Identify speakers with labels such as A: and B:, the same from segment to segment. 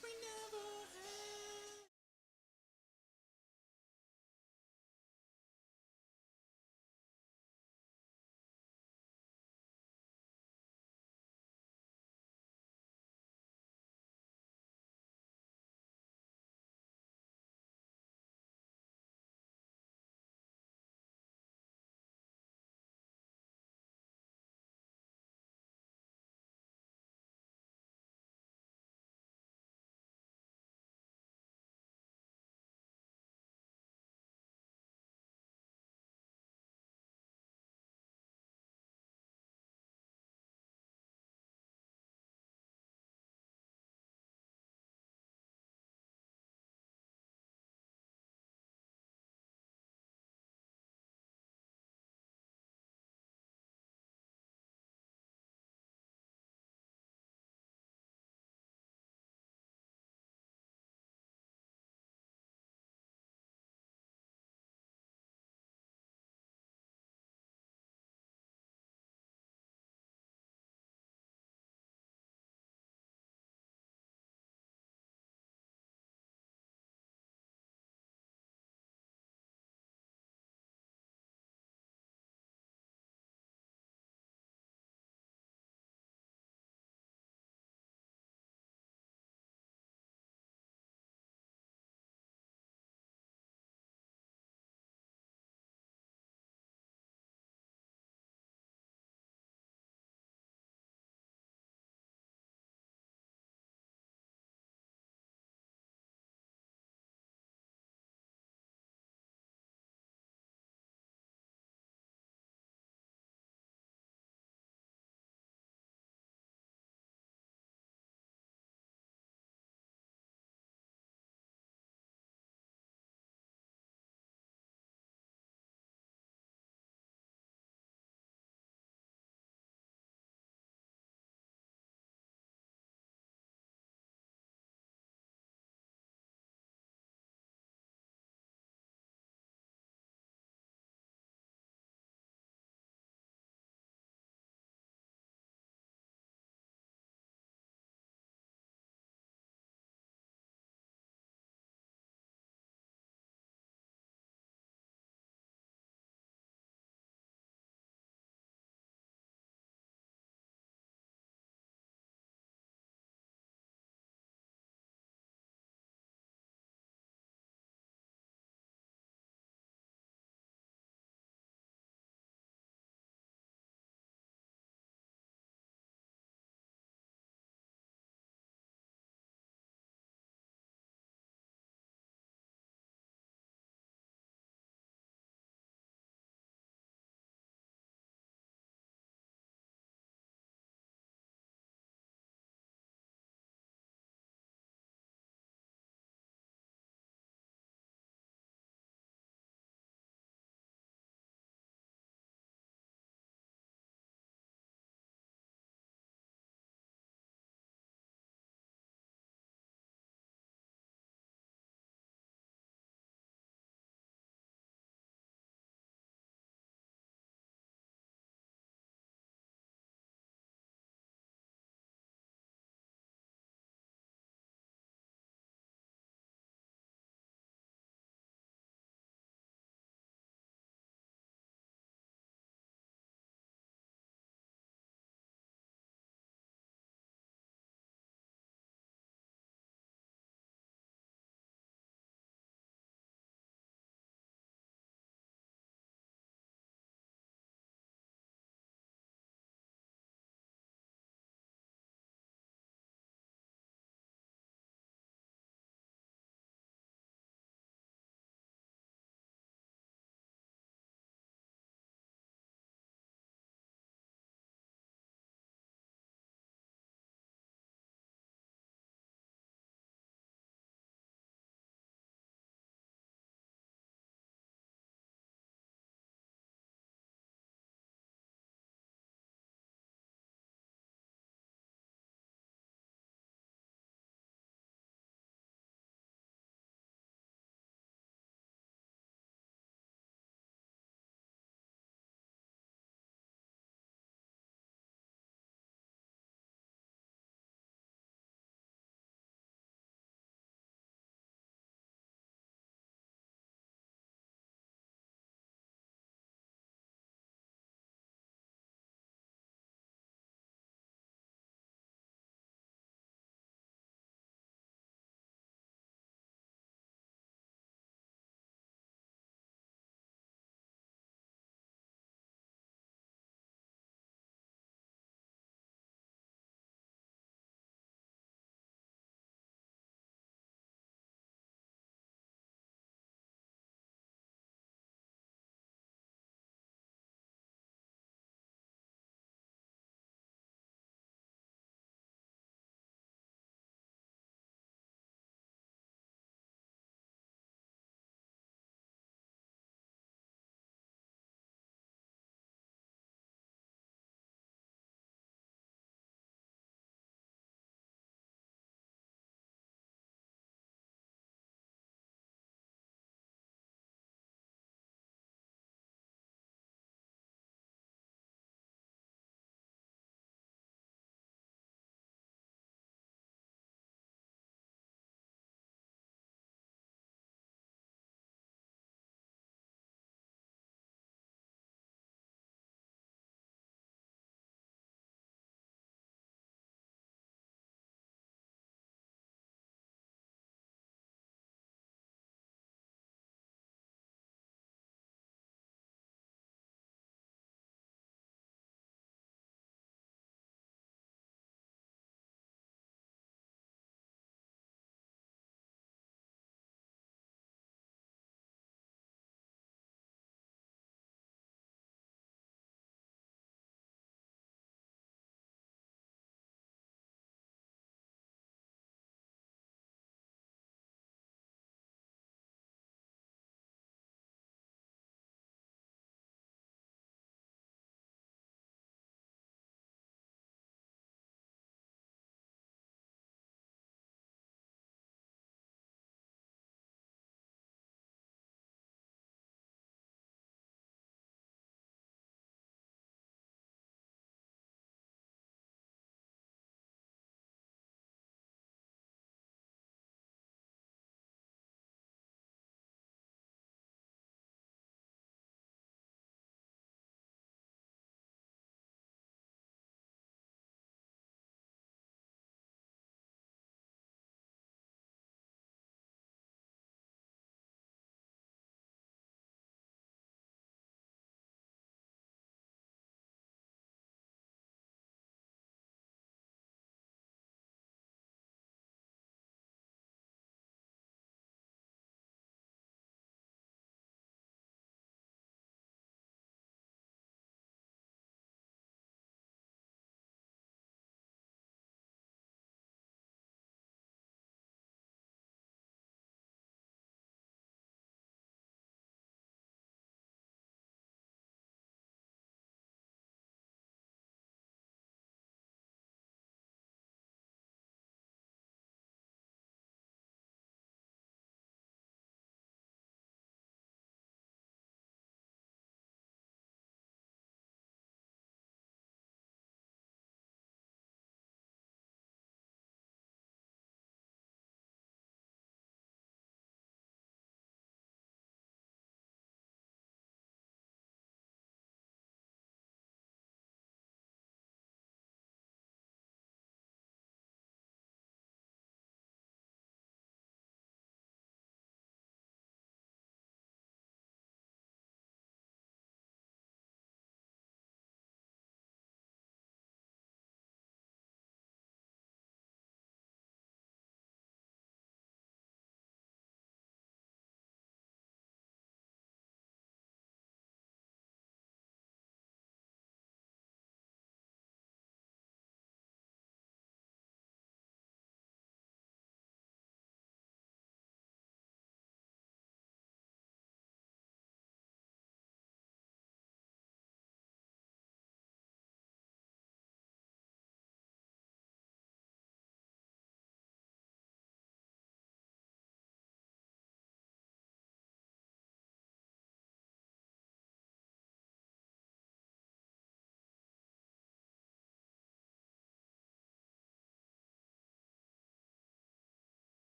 A: we never had.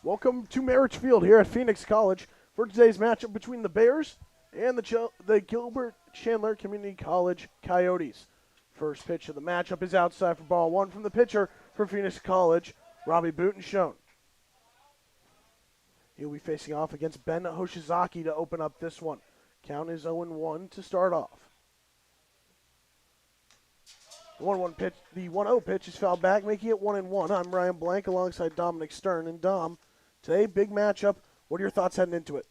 B: Welcome to Marich Field here at Phoenix College for today's matchup between the Bears and the Gilbert Chandler Community College Coyotes. First pitch of the matchup is outside for ball one from the pitcher for Phoenix College, Robbie Butenschone. He'll be facing off against Ben Hoshizaki to open up this one. Count is 0-1 to start off. The 1-1 pitch, the 1-0 pitch is fouled back, making it 1-1. I'm Ryan Blank alongside Dominic Stearn. And Dom, today, big matchup. What are your thoughts heading into it?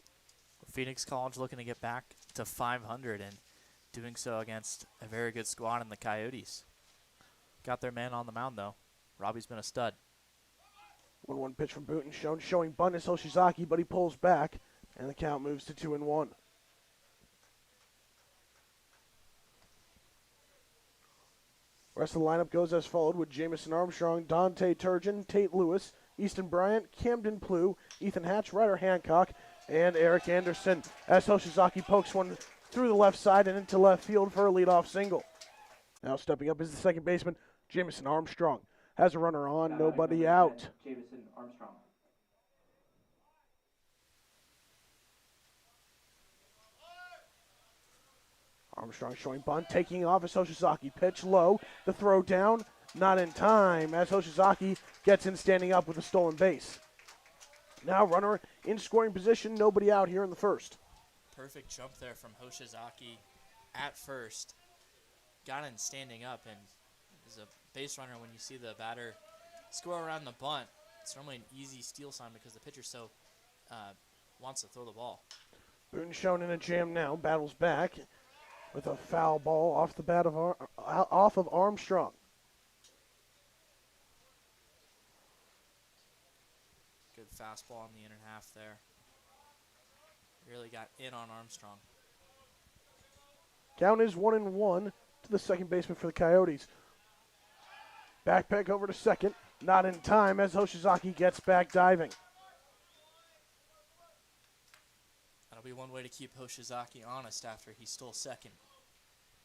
C: Phoenix College looking to get back to 500 and doing so against a very good squad in the Coyotes. Got their man on the mound, though. Robbie's been a stud.
B: 1-1 pitch from Butenschone, showing bunt is Hoshizaki, but he pulls back, and the count moves to 2-1. Rest of the lineup goes as followed with Jamison Armstrong, Dante Turgeon, Tate Lewis, Easton Bryant, Camden Plew, Ethan Hatch, Ryder Hancock, and Eric Anderson, as Hoshizaki pokes one through the left side and into left field for a leadoff single. Now stepping up is the second baseman, Jamison Armstrong. Has a runner on, nobody out.
D: Jamison Armstrong.
B: Armstrong showing bunt, taking off as Hoshizaki. Pitch low, the throw down, not in time as Hoshizaki gets in standing up with a stolen base. Now runner in scoring position, nobody out here in the first.
C: Perfect jump there from Hoshizaki at first. Got in standing up, and as a base runner, when you see the batter score around the bunt, it's normally an easy steal sign because the pitcher wants to throw the ball.
B: Butenschone in a jam now, battles back with a foul ball off the bat off of Armstrong.
C: Good fastball on the inner half there. Really got in on Armstrong.
B: Count is 1-1 to the second baseman for the Coyotes. Back peg over to second, not in time as Hoshizaki gets back diving.
C: That'll be one way to keep Hoshizaki honest after he stole second.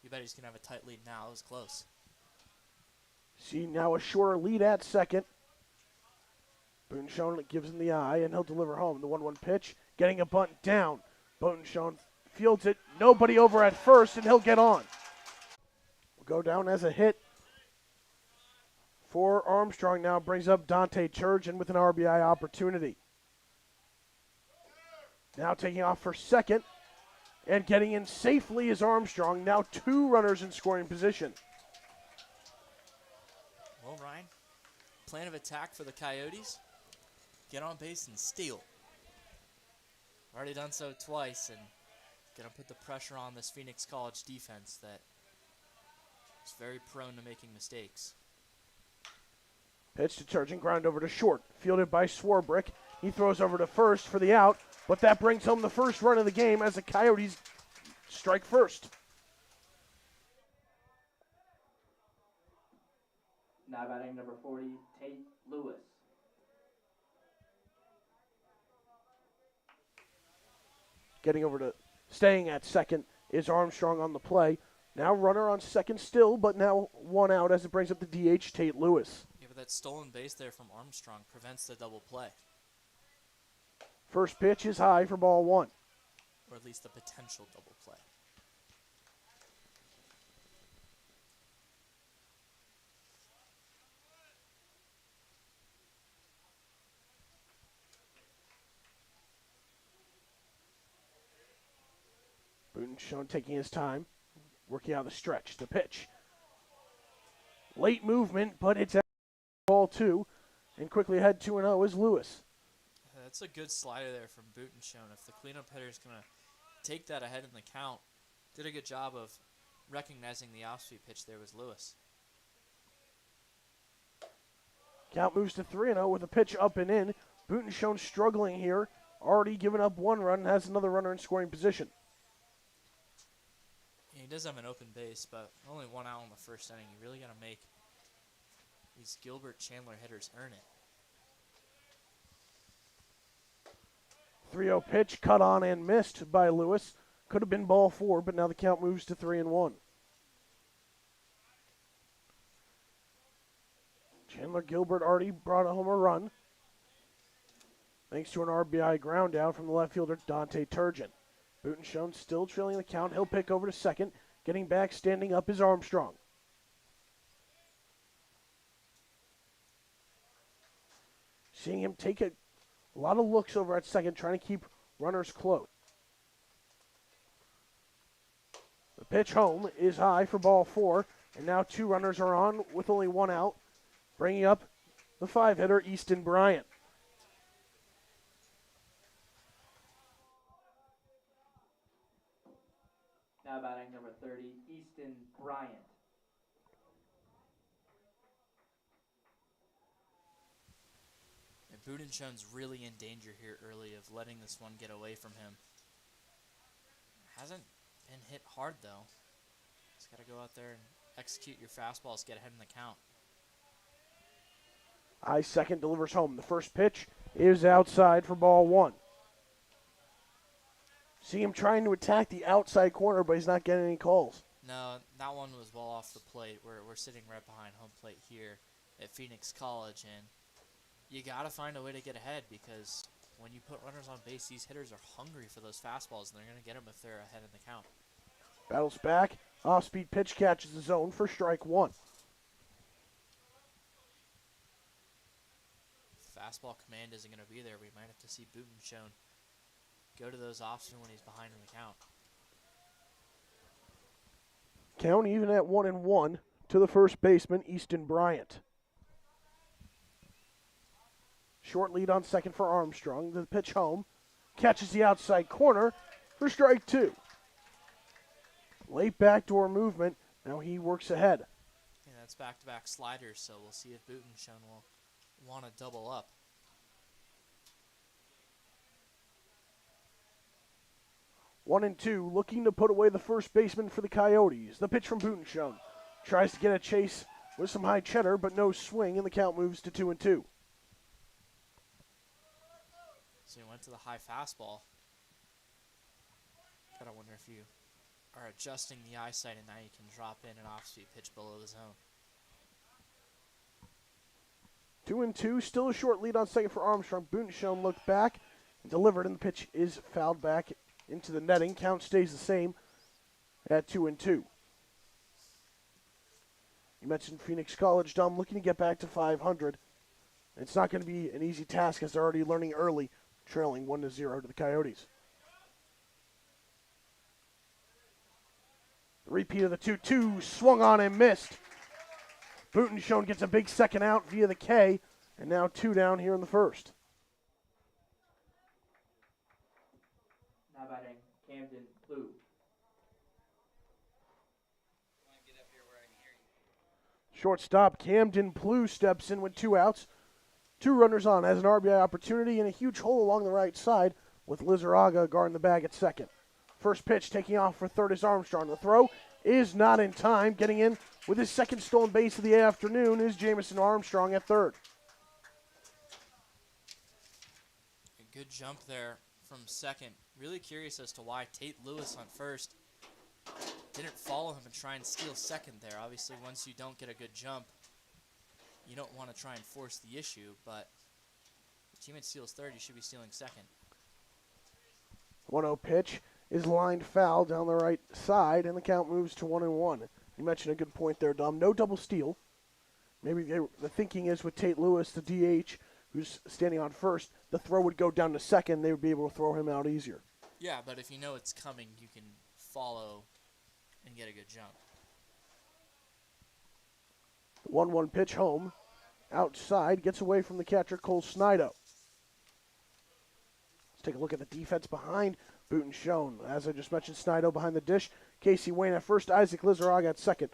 C: You bet he's going to have a tight lead now. It was close.
B: See now a shorter lead at second. Butenschone gives him the eye, and he'll deliver home. The 1-1 pitch, getting a bunt down. Butenschone fields it, nobody over at first, and he'll get on. Will go down as a hit for Armstrong. Now brings up Dante Turgeon with an RBI opportunity. Now taking off for second, and getting in safely is Armstrong. Now two runners in scoring position.
C: Well, Ryan, plan of attack for the Coyotes, get on base and steal. Already done so twice, and going to put the pressure on this Phoenix College defense that is very prone to making mistakes.
B: Pitch to Turgeon, ground over to short, fielded by Swarbrick. He throws over to first for the out, but that brings home the first run of the game as the Coyotes strike first.
D: Now batting number 40, Tate Lewis.
B: Getting over to staying at second is Armstrong on the play. Now runner on second still, but now one out as it brings up the DH, Tate Lewis.
C: Yeah, but that stolen base there from Armstrong prevents the double play,
B: First pitch is high for ball one.
C: or at least the potential double play.
B: Butenschone taking his time, working out the stretch. The pitch. Late movement, but it's at ball two, and quickly ahead 2-0 is Lewis.
C: That's a good slider there from Butenschone. If the cleanup hitter is going to take that ahead in the count, did a good job of recognizing the off-speed pitch there was Lewis.
B: Count moves to 3-0 with a pitch up and in. Butenschone struggling here, already given up one run and has another runner in scoring position.
C: He does have an open base, but only one out in the first inning. You really got to make these Gilbert Chandler hitters earn it.
B: 3-0 pitch, cut on and missed by Lewis. Could have been ball four, but now the count moves to 3-1. Chandler-Gilbert already brought home a run. thanks to an RBI ground out from the left fielder Dante Turgeon. Butenschone still trailing the count. He'll pick over to second. Getting back, standing up is Armstrong. Seeing him take a lot of looks over at second, trying to keep runners close. The pitch home is high for ball 4, and now 2 runners are on with only 1 out, bringing up the 5-hitter Easton Bryant.
D: Now batting number 30, Easton Bryant.
C: And Budenshone's really in danger here early of letting this one get away from him. Hasn't been hit hard though. Just got to go out there and execute your fastballs, get ahead in the count.
B: High second delivers home. The first pitch is outside for ball 1. See him trying to attack the outside corner, but he's not getting any calls.
C: No, that one was well off the plate. We're sitting right behind home plate here at Phoenix College, and you got to find a way to get ahead because when you put runners on base, these hitters are hungry for those fastballs, and they're going to get them if they're ahead in the count.
B: Battles back. Off-speed pitch catches the zone for strike 1.
C: Fastball command isn't going to be there. We might have to see Butenschone go to those offs when he's behind in the count.
B: Count even at 1-1 to the first baseman, Easton Bryant. Short lead on second for Armstrong. The pitch home. Catches the outside corner for strike 2. Late backdoor movement. Now he works ahead.
C: Yeah, that's back-to-back sliders, so we'll see if Butenschone will want to double up.
B: 1-2, looking to put away the first baseman for the Coyotes. The pitch from Butenschone. Tries to get a chase with some high cheddar, but no swing, and the count moves to 2-2.
C: So he went to the high fastball. Gotta wonder if you are adjusting the eyesight and now you can drop in an off-speed pitch below the zone.
B: 2-2, still a short lead on second for Armstrong. Butenschone looked back and delivered, and the pitch is fouled back into the netting. Count stays the same at 2-2. You mentioned Phoenix College, Dom, looking to get back to 500. It's not going to be an easy task as they're already learning early, trailing 1-0 to the Coyotes. The repeat of the 2-2, swung on and missed. Butenschone gets a big second out via the K, and now 2 down here in the first.
D: Now batting Camden Blue.
B: Shortstop Camden Plew steps in with 2 outs. 2 runners on, has an RBI opportunity and a huge hole along the right side with Lizarraga guarding the bag at second. First pitch taking off for third is Armstrong. The throw is not in time. Getting in with his second stolen base of the afternoon is Jamison Armstrong at third.
C: A good jump there from second. Really curious as to why Tate Lewis on first didn't follow him and try and steal second there. Obviously, once you don't get a good jump, you don't want to try and force the issue, but if your teammate steals third, you should be stealing second.
B: 1-0 pitch is lined foul down the right side, and the count moves to 1-1. You mentioned a good point there, Dom. No double steal. Maybe the thinking is with Tate Lewis, the DH, who's standing on first, the throw would go down to second. They would be able to throw him out easier.
C: Yeah, but if you know it's coming, you can follow and get a good jump.
B: 1-1 pitch home. Outside, gets away from the catcher, Cole Snido. Let's take a look at the defense behind Butenschone. As I just mentioned, Snido behind the dish. Casey Wayne at first, Isaac Lizarraga at second.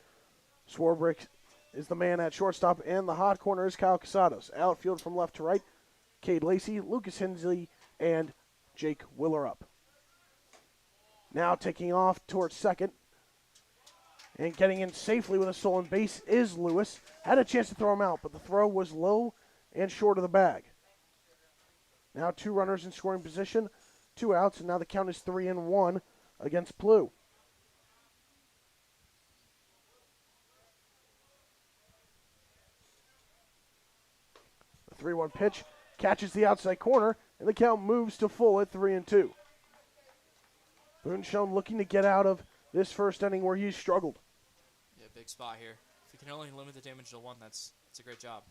B: Swarbrick is the man at shortstop, and the hot corner is Kyle Casados. Outfield from left to right, Cade Lacey, Lucas Hensley, and Jake Willerup. Now taking off towards second, and getting in safely with a stolen base is Lewis. Had a chance to throw him out, but the throw was low and short of the bag. Now 2 runners in scoring position, 2 outs, and now the count is 3-1 against Plew. The 3-1 pitch catches the outside corner, and the count moves to full at 3-2. Boonshone looking to get out of this first inning where he's struggled.
C: Yeah, big spot here. If you can only limit the damage to one, that's a great job.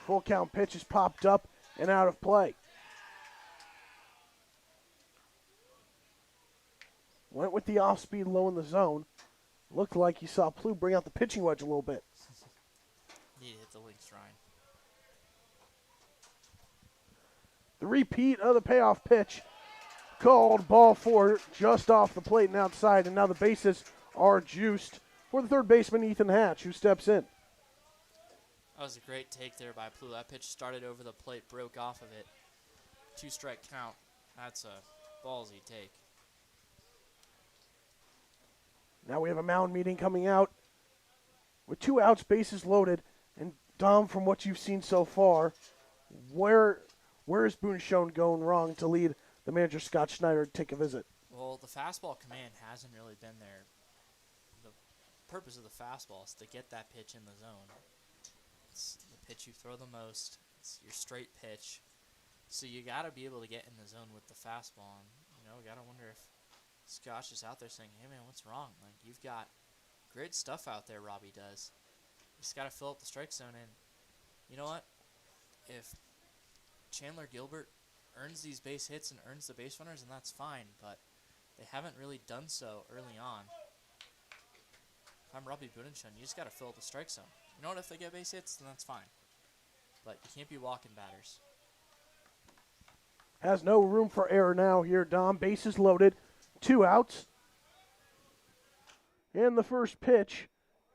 B: Full count pitch is popped up and out of play. Went with the off-speed low in the zone. Looked like you saw Plu bring out the pitching wedge a little bit.
C: Need to hit the link shrine.
B: The repeat of the payoff pitch. Called ball 4 just off the plate and outside, and now the bases are juiced for the third baseman, Ethan Hatch, who steps in.
C: That was a great take there by Plu. That pitch started over the plate, broke off of it. 2-strike count. That's a ballsy take.
B: Now we have a mound meeting coming out with 2 outs, bases loaded. And Dom, from what you've seen so far, where is Boonshone going wrong to lead the manager, Scott Schneider, to take a visit?
C: Well, the fastball command hasn't really been there. The purpose of the fastball is to get that pitch in the zone. It's the pitch you throw the most. It's your straight pitch. So you got to be able to get in the zone with the fastball. And, got to wonder if Scott's just out there saying, hey, man, what's wrong? Like, you've got great stuff out there, Robbie does. You just got to fill up the strike zone. And you know what? If Chandler-Gilbert earns these base hits and earns the base runners, and that's fine, but they haven't really done so early on. If I'm Robbie Boonshone, you just got to fill up the strike zone. You know what? If they get base hits, then that's fine. But you can't be walking batters.
B: Has no room for error now here, Dom. Bases loaded, 2 outs. And the first pitch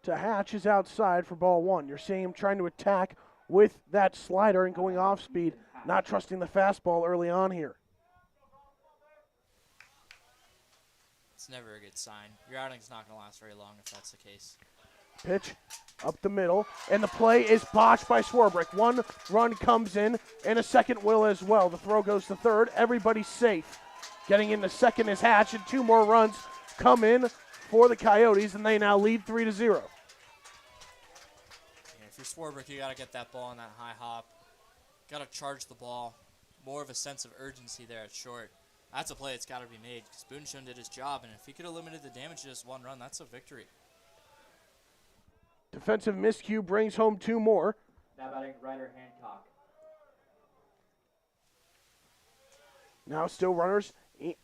B: to Hatch is outside for ball 1. You're seeing him trying to attack with that slider and going off speed, not trusting the fastball early on here.
C: It's never a good sign. Your outing's not going to last very long if that's the case.
B: Pitch up the middle, and the play is botched by Swarbrick. 1 run comes in, and a second will as well. The throw goes to third. Everybody's safe. Getting into second is Hatch, and 2 more runs come in for the Coyotes, and they now lead 3-0.
C: Yeah, if you're Swarbrick, you got to get that ball on that high hop. Got to charge the ball. More of a sense of urgency there at short. That's a play that's got to be made because Boonshone did his job, and if he could have limited the damage to just 1 run, that's a victory.
B: Defensive miscue brings home 2 more.
D: Now batting Ryder Hancock.
B: Now still runners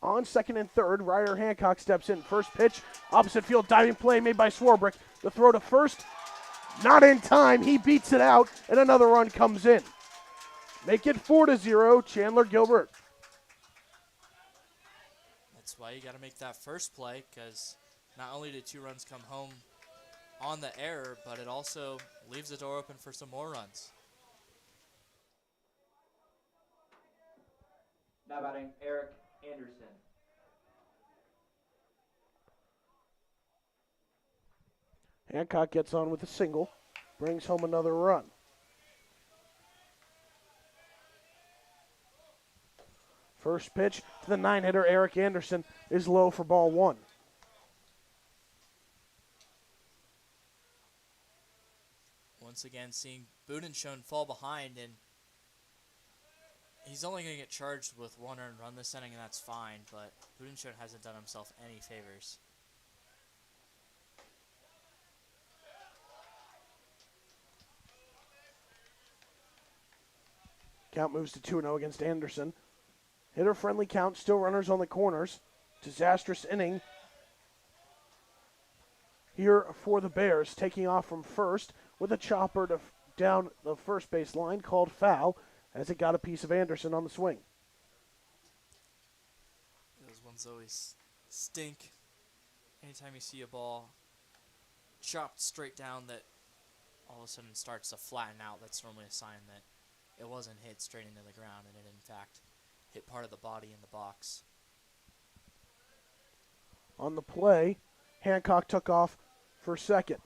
B: on second and third. Ryder Hancock steps in. First pitch, opposite field, diving play made by Swarbrick. The throw to first, not in time. He beats it out, and another run comes in. Make it 4-0, Chandler-Gilbert.
C: That's why you got to make that first play because not only did 2 runs come home on the error, but it also leaves the door open for some more runs.
D: Now batting Eric Anderson.
B: Hancock gets on with a single, brings home another run. First pitch to the 9-hitter, Eric Anderson, is low for ball 1.
C: Once again, seeing Boonshone fall behind, and he's only going to get charged with 1 earned run this inning, and that's fine, but Boonshone hasn't done himself any favors.
B: Count moves to 2-0 against Anderson. Hitter-friendly count, still runners on the corners. Disastrous inning here for the Bears, taking off from first with a chopper to down the first base line, called foul as it got a piece of Anderson on the swing.
C: Those ones always stink. Anytime you see a ball chopped straight down that all of a sudden starts to flatten out, that's normally a sign that it wasn't hit straight into the ground, and it in fact hit part of the body in the box.
B: On the play, Hancock took off for second.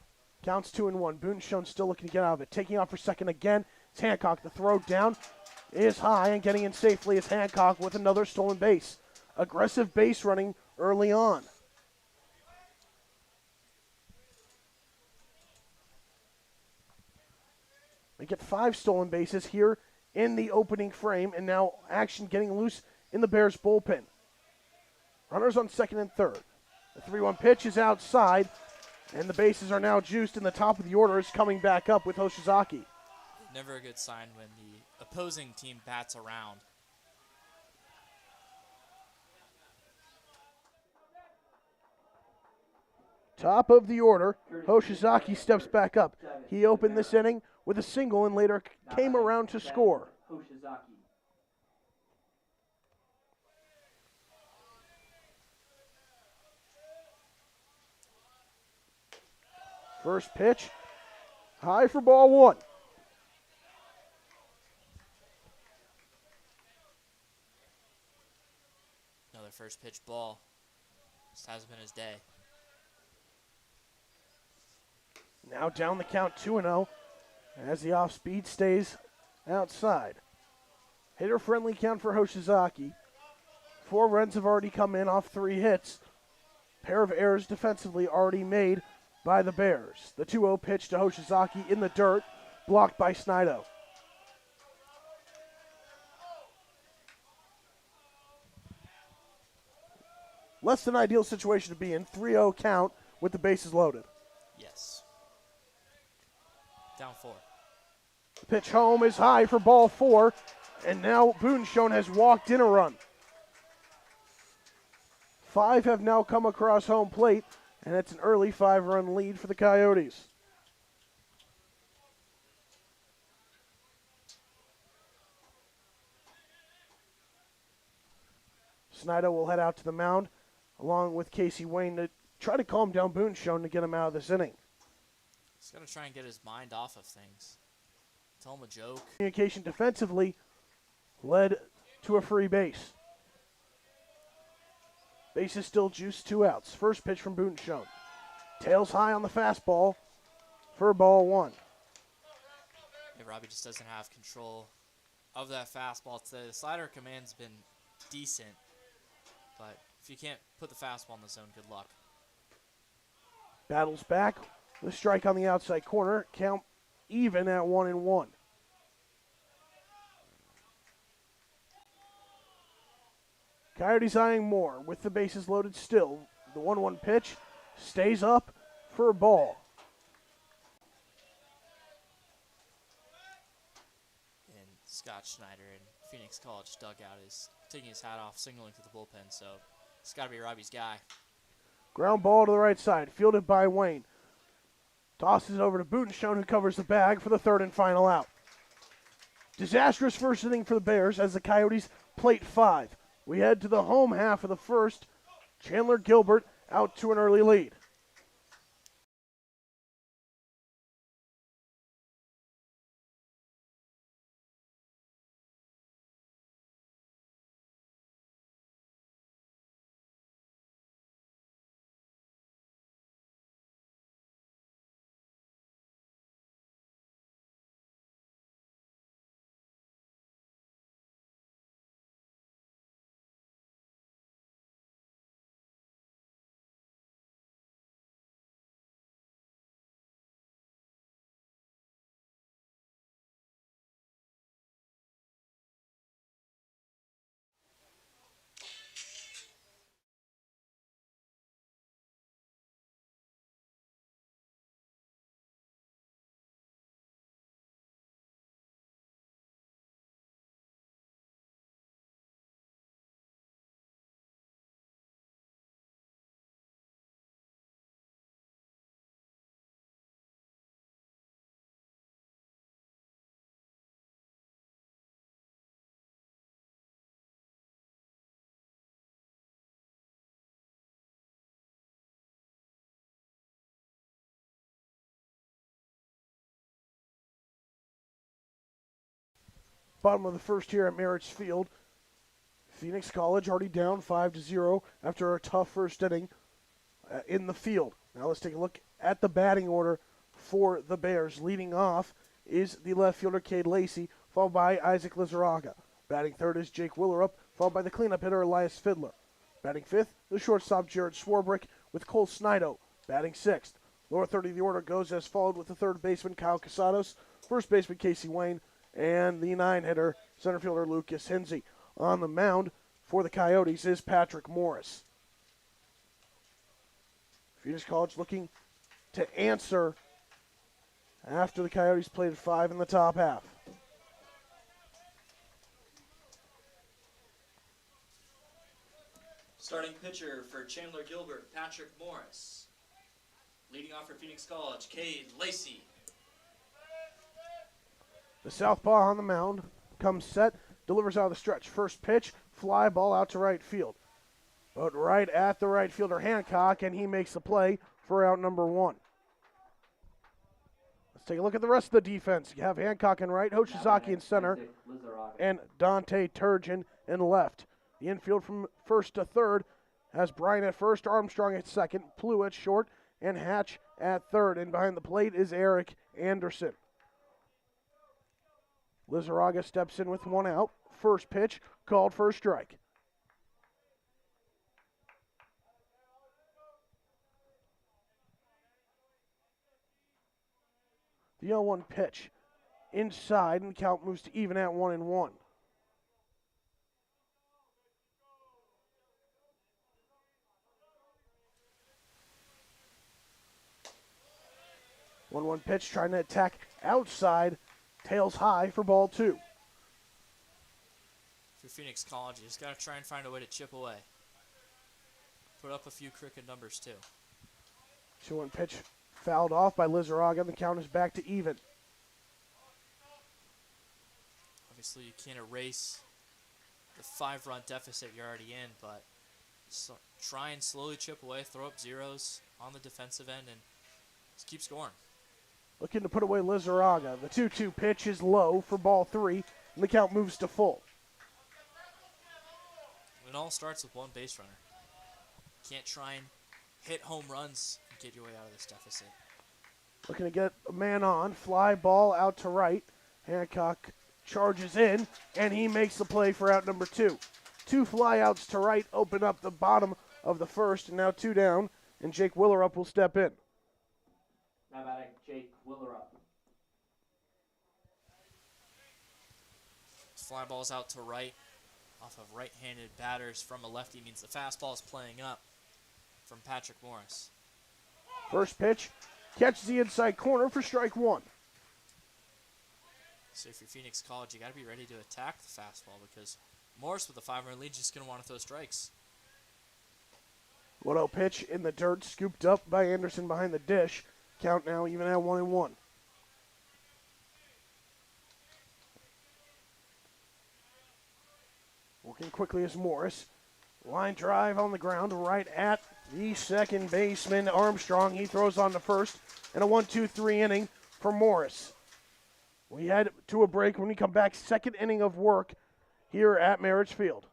B: Counts 2-1. Boonshone still looking to get out of it. Taking off for second again. It's Hancock. The throw down is high, and getting in safely is Hancock with another stolen base. Aggressive base running early on. They get 5 stolen bases here in the opening frame, and now action getting loose in the Bears bullpen. Runners on second and third. The 3-1 pitch is outside, and the bases are now juiced, and the top of the order is coming back up with Hoshizaki.
C: Never a good sign when the opposing team bats around.
B: Top of the order, Hoshizaki steps back up. He opened this inning with a single and later came around to score.
D: Hoshizaki.
B: First pitch, high for ball one.
C: Another first pitch ball. Just hasn't been his day.
B: Now down the count 2-0 as the off speed stays outside. Hitter friendly count for Hoshizaki. 4 runs have already come in off 3 hits. Pair of errors defensively already made by the Bears. The 2-0 pitch to Hoshizaki in the dirt, blocked by Snido. Less than ideal situation to be in. 3-0 count with the bases loaded.
C: Yes. Down 4.
B: The pitch home is high for ball 4, and now Boonshone has walked in a run. 5 have now come across home plate, and it's an early 5-run lead for the Coyotes. Snido will head out to the mound along with Casey Wayne to try to calm down Boonshone to get him out of this inning.
C: He's got to try and get his mind off of things. Tell him a joke.
B: Communication defensively led to a free base. Base is still juiced, 2 outs. First pitch from Boonshone. Tails high on the fastball for ball 1.
C: Yeah, Robbie just doesn't have control of that fastball today. The slider command's been decent, but if you can't put the fastball in the zone, good luck.
B: Battles back. The strike on the outside corner. Count even at 1-1. Coyotes eyeing more with the bases loaded still. The 1-1 pitch stays up for a ball.
C: And Scott Schneider in Phoenix College dugout is taking his hat off, signaling to the bullpen, so it's got to be Robbie's guy.
B: Ground ball to the right side, fielded by Wayne. Tosses it over to Boonshone, who covers the bag for the 3rd and final out. Disastrous first inning for the Bears as the Coyotes plate 5. We head to the home half of the first. Chandler-Gilbert out to an early lead. Bottom of the first here at Marich Field. Phoenix College already down 5-0 after a tough first inning in the field. Now let's take a look at the batting order for the Bears. Leading off is the left fielder Cade Lacey, followed by Isaac Lizarraga. Batting third is Jake Willerup, followed by the cleanup hitter Elias Fiddler. Batting fifth, the shortstop Jared Swarbrick with Cole Snido. Batting sixth. Lower third of the order goes as followed with the third baseman Kyle Casados, first baseman Casey Wayne, and the 9-hitter, center fielder Lucas Hinsey. On the mound for the Coyotes is Patrick Morris. Phoenix College looking to answer after the Coyotes played 5 in the top half.
C: Starting pitcher for Chandler-Gilbert, Patrick Morris. Leading off for Phoenix College, Cade Lacey.
B: The southpaw on the mound comes set, delivers out of the stretch. First pitch, fly ball out to right field. But right at the right fielder Hancock, and he makes the play for out number 1. Let's take a look at the rest of the defense. You have Hancock in right, Hoshizaki in center, and Dante Turgeon in left. The infield from first to third has Bryan at first, Armstrong at second, Plew at short, and Hatch at third. And behind the plate is Eric Anderson. Lizarraga steps in with 1 out. First pitch called for a strike. The 0-1 pitch inside, and the count moves to even at 1-1. 1-1 pitch, trying to attack outside, tails high for ball 2.
C: For Phoenix College, you just got to try and find a way to chip away. Put up a few crooked numbers, too.
B: 2-1 pitch fouled off by Lizarraga. The count is back to even.
C: Obviously, you can't erase the 5-run deficit you're already in, but try and slowly chip away, throw up zeros on the defensive end, and just keep scoring.
B: Looking to put away Lizarraga. The 2-2 pitch is low for ball 3, and the count moves to full.
C: It all starts with one base runner. Can't try and hit home runs and get your way out of this deficit.
B: Looking to get a man on. Fly ball out to right. Hancock charges in, and he makes the play for out number 2. 2 flyouts to right open up the bottom of the first, and now 2 down, and Jake Willerup will step in.
D: Now batting, Jake Willerup.
C: Fly ball's out to right off of right-handed batters from a lefty means the fastball is playing up from Patrick Morris.
B: First pitch, catches the inside corner for strike 1.
C: So if you're Phoenix College, you got to be ready to attack the fastball because Morris with a 5-run lead is just going to want to throw strikes.
B: 1-0 pitch in the dirt, scooped up by Anderson behind the dish. Count now even at 1-1. Working quickly is Morris. Line drive on the ground right at the second baseman, Armstrong. He throws on the first, and a 1-2-3 inning for Morris. We head to a break. When we come back, second inning of work here at Marich Field.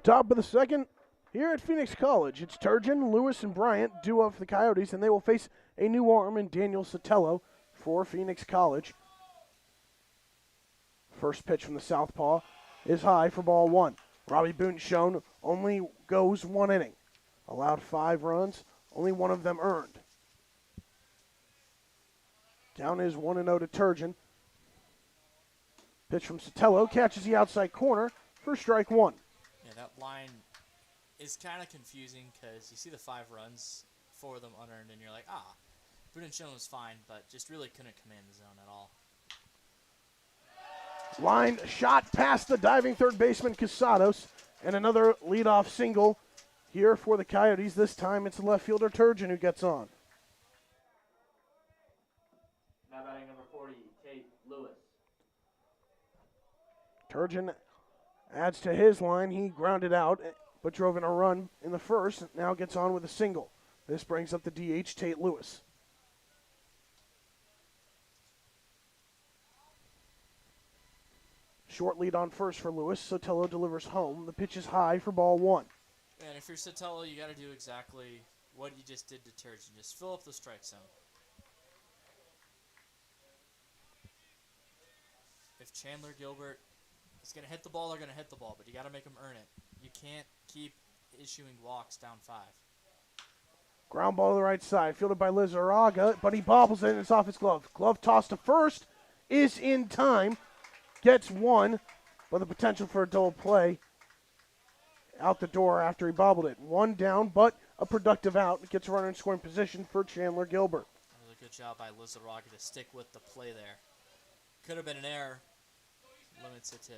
B: Top of the second here at Phoenix College. It's Turgeon, Lewis, and Bryant due up for the Coyotes, and they will face a new arm in Daniel Sotelo for Phoenix College. First pitch from the southpaw is high for ball one. Robbie Boonshone only goes 1 inning. Allowed 5 runs, only 1 of them earned. Down is 1-0 to Turgeon. Pitch from Sotelo catches the outside corner for strike 1.
C: Yeah, that line is kind of confusing because you see the 5 runs, 4 of them unearned, and you're like, Boonshone was fine, but just really couldn't command the zone at all.
B: Line shot past the diving third baseman Casados, and another leadoff single here for the Coyotes. This time it's left fielder Turgeon who gets on.
D: Now batting number 40, Tate Lewis.
B: Turgeon adds to his line. He grounded out, but drove in a run in the first. Now gets on with a single. This brings up the DH, Tate Lewis. Short lead on first for Lewis. Sotelo delivers home. The pitch is high for ball 1.
C: And if you're Sotelo, you got to do exactly what you just did to Turgeon. Just fill up the strike zone. If Chandler-Gilbert is going to hit the ball, they're going to hit the ball, but you got to make them earn it. You can't keep issuing walks down 5.
B: Ground ball to the right side, fielded by Lizarraga, but he bobbles it and it's off his glove. Glove toss to first is in time. Gets 1, but the potential for a double play out the door after he bobbled it. 1 down, but a productive out. It gets a runner in scoring position for Chandler-Gilbert.
C: That was a good job by Lizarraga to stick with the play there. Could have been an error. Limits it to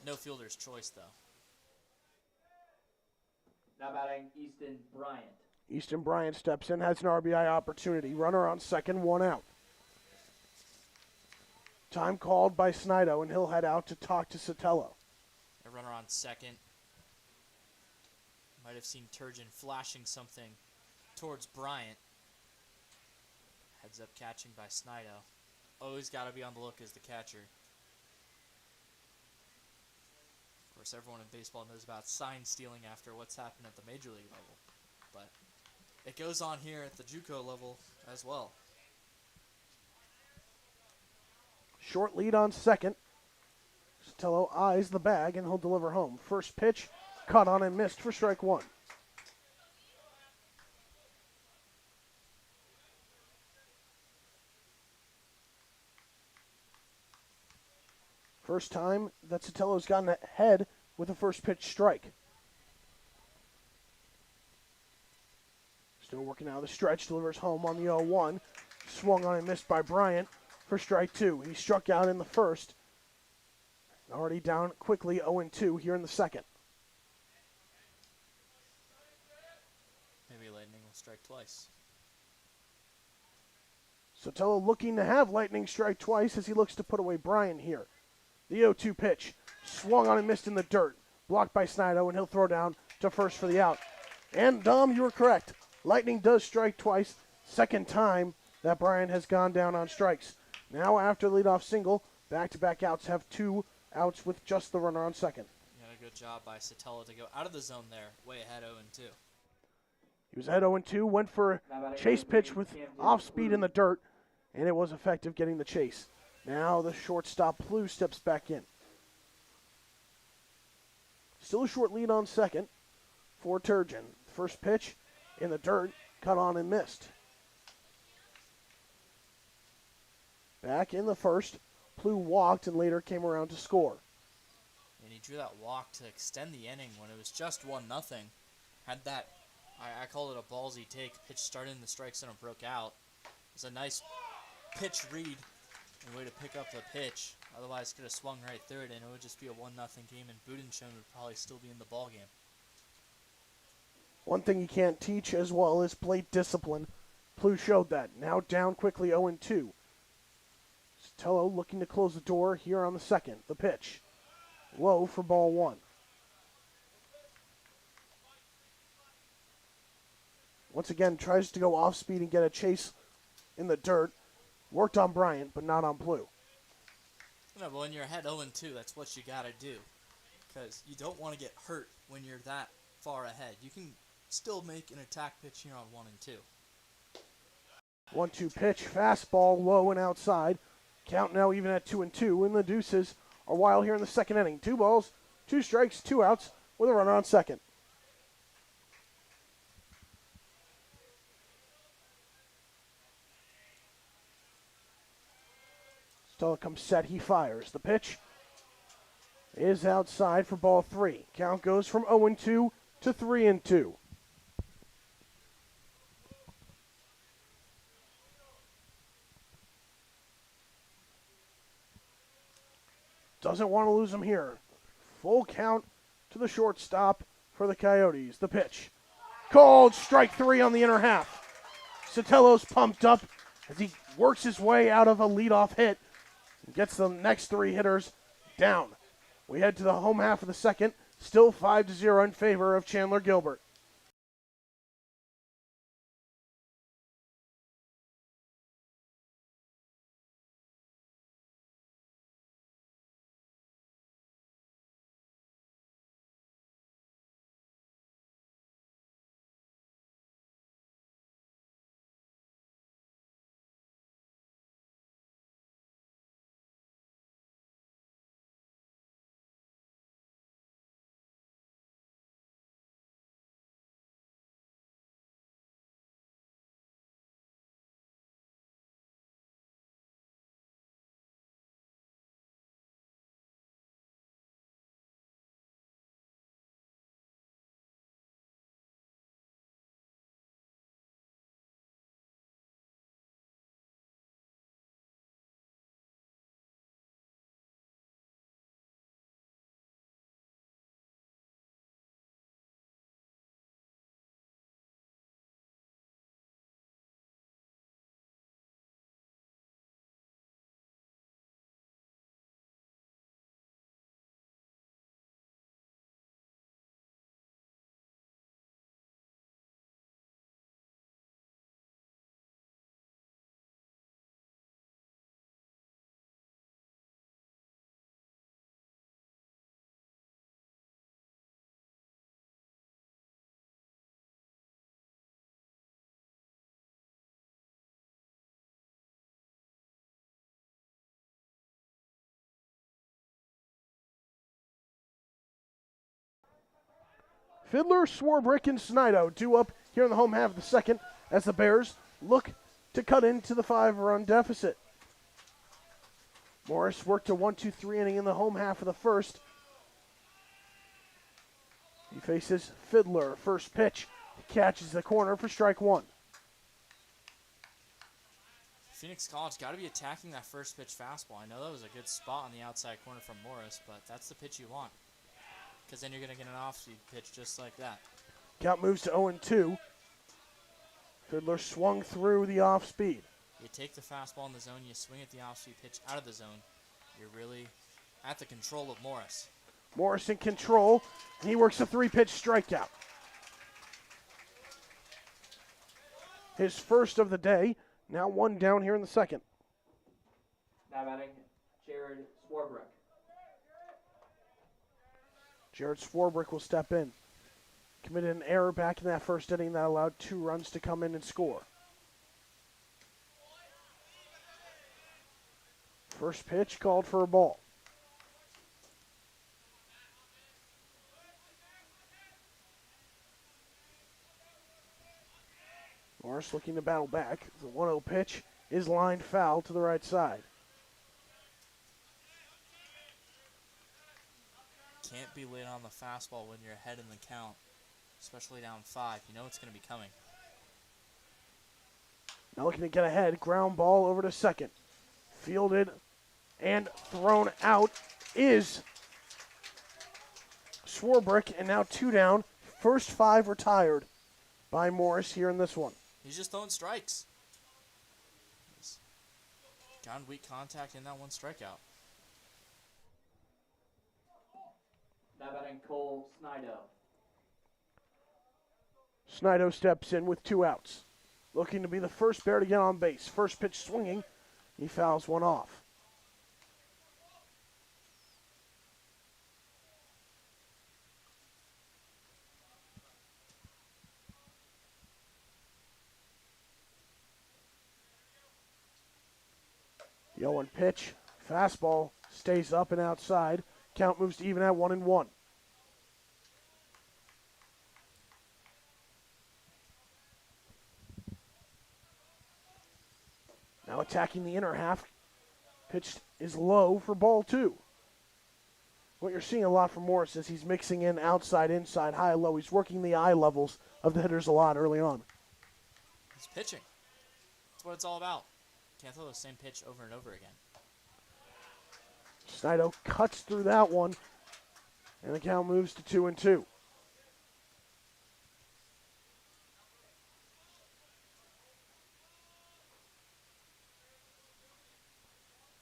C: no fielder's choice, though.
D: Now batting Easton Bryant.
B: Easton Bryant steps in, has an RBI opportunity. Runner on second, 1 out. Time called by Snido, and he'll head out to talk to Sotelo.
C: A runner on second. Might have seen Turgeon flashing something towards Bryant. Heads up catching by Snido. Always got to be on the look as the catcher. Of course, everyone in baseball knows about sign stealing after what's happened at the major league level. But it goes on here at the JUCO level as well.
B: Short lead on second. Sotelo eyes the bag, and he'll deliver home. First pitch, caught on and missed for strike 1. First time that Sotelo's gotten ahead with a first pitch strike. Still working out of the stretch, delivers home on the 0-1. Swung on and missed by Bryant for strike 2. He struck out in the first. Already down quickly 0-2 here in the second.
C: Maybe Lightning will strike twice.
B: Sotelo looking to have Lightning strike twice as he looks to put away Bryant here. The 0-2 pitch. Swung on and missed in the dirt. Blocked by Snido, and he'll throw down to first for the out. And Dom, you were correct. Lightning does strike twice. Second time that Bryant has gone down on strikes. Now after leadoff single, back-to-back outs have 2 outs with just the runner on second.
C: Yeah, a good job by Sotelo to go out of the zone there, way ahead 0-2.
B: He was ahead 0-2, went for a chase pitch with off speed in the dirt, and it was effective getting the chase. Now the shortstop Plew steps back in. Still a short lead on second for Turgeon. First pitch in the dirt, cut on and missed. Back in the first, Plew walked and later came around to score.
C: And he drew that walk to extend the inning when it was just 1-0. Had that, I call it a ballsy take. Pitch started in the strike zone and broke out. It was a nice pitch read and way to pick up the pitch. Otherwise, could have swung right through it, and it would just be a 1-0 game, and Boonshone would probably still be in the ball game.
B: One thing you can't teach as well is plate discipline. Plew showed that. Now down quickly 0-2. Sotelo looking to close the door here on the second. The pitch. Low for ball 1. Once again, tries to go off speed and get a chase in the dirt. Worked on Bryant, but not on Plew.
C: No, but when you're ahead 0-2, that's what you got to do. because you don't want to get hurt when you're that far ahead. You can still make an attack pitch here on 1 and 2.
B: 1-2 pitch, fastball low and outside. Count now even at 2-2, and the Deuces are wild here in the second inning. 2 balls, 2 strikes, 2 outs with a runner on second. Stella comes set, he fires. The pitch is outside for ball 3. Count goes from 0-2 to 3-2. Doesn't want to lose him here. Full count to the shortstop for the Coyotes. The pitch. Called strike 3 on the inner half. Sotelo's pumped up as he works his way out of a leadoff hit and gets the next 3 hitters down. We head to the home half of the second. Still 5-0 in favor of Chandler-Gilbert. Fiddler, Swarbrick, and Snido due up here in the home half of the second as the Bears look to cut into the 5-run deficit. Morris worked a 1-2-3 inning in the home half of the first. He faces Fiddler. First pitch. He catches the corner for strike 1.
C: Phoenix College got to be attacking that first pitch fastball. I know that was a good spot on the outside corner from Morris, but that's the pitch you want, because then you're going to get an off-speed pitch just like that.
B: Count moves to 0-2. Fiddler swung through the off-speed.
C: You take the fastball in the zone, you swing at the off-speed pitch out of the zone. You're really at the control of Morris.
B: Morris in control, and he works a 3-pitch strikeout. His first of the day. Now 1 down here in the second.
D: Now batting, Jared Swarbrick.
B: Jared Swarbrick will step in. Committed an error back in that first inning that allowed 2 runs to come in and score. First pitch called for a ball. Morris looking to battle back. The 1-0 pitch is lined foul to the right side.
C: Can't be late on the fastball when you're ahead in the count, especially down 5. You know it's going to be coming.
B: Now looking to get ahead. Ground ball over to second. Fielded and thrown out is Swarbrick, and now 2 down. First 5 retired by Morris here in this one.
C: He's just throwing strikes. He's gotten weak contact in that 1 strikeout.
D: Now batting, Cole Snido.
B: Snido steps in with 2 outs. Looking to be the first Bear to get on base. First pitch swinging. He fouls one off. The 0-1 pitch. Fastball stays up and outside. Count moves to even at 1-1. Now attacking the inner half. Pitch is low for ball 2. What you're seeing a lot from Morris is he's mixing in outside, inside, high, low. He's working the eye levels of the hitters a lot early on.
C: He's pitching. That's what it's all about. Can't throw the same pitch over and over again.
B: Snido cuts through that one, and the count moves to 2-2.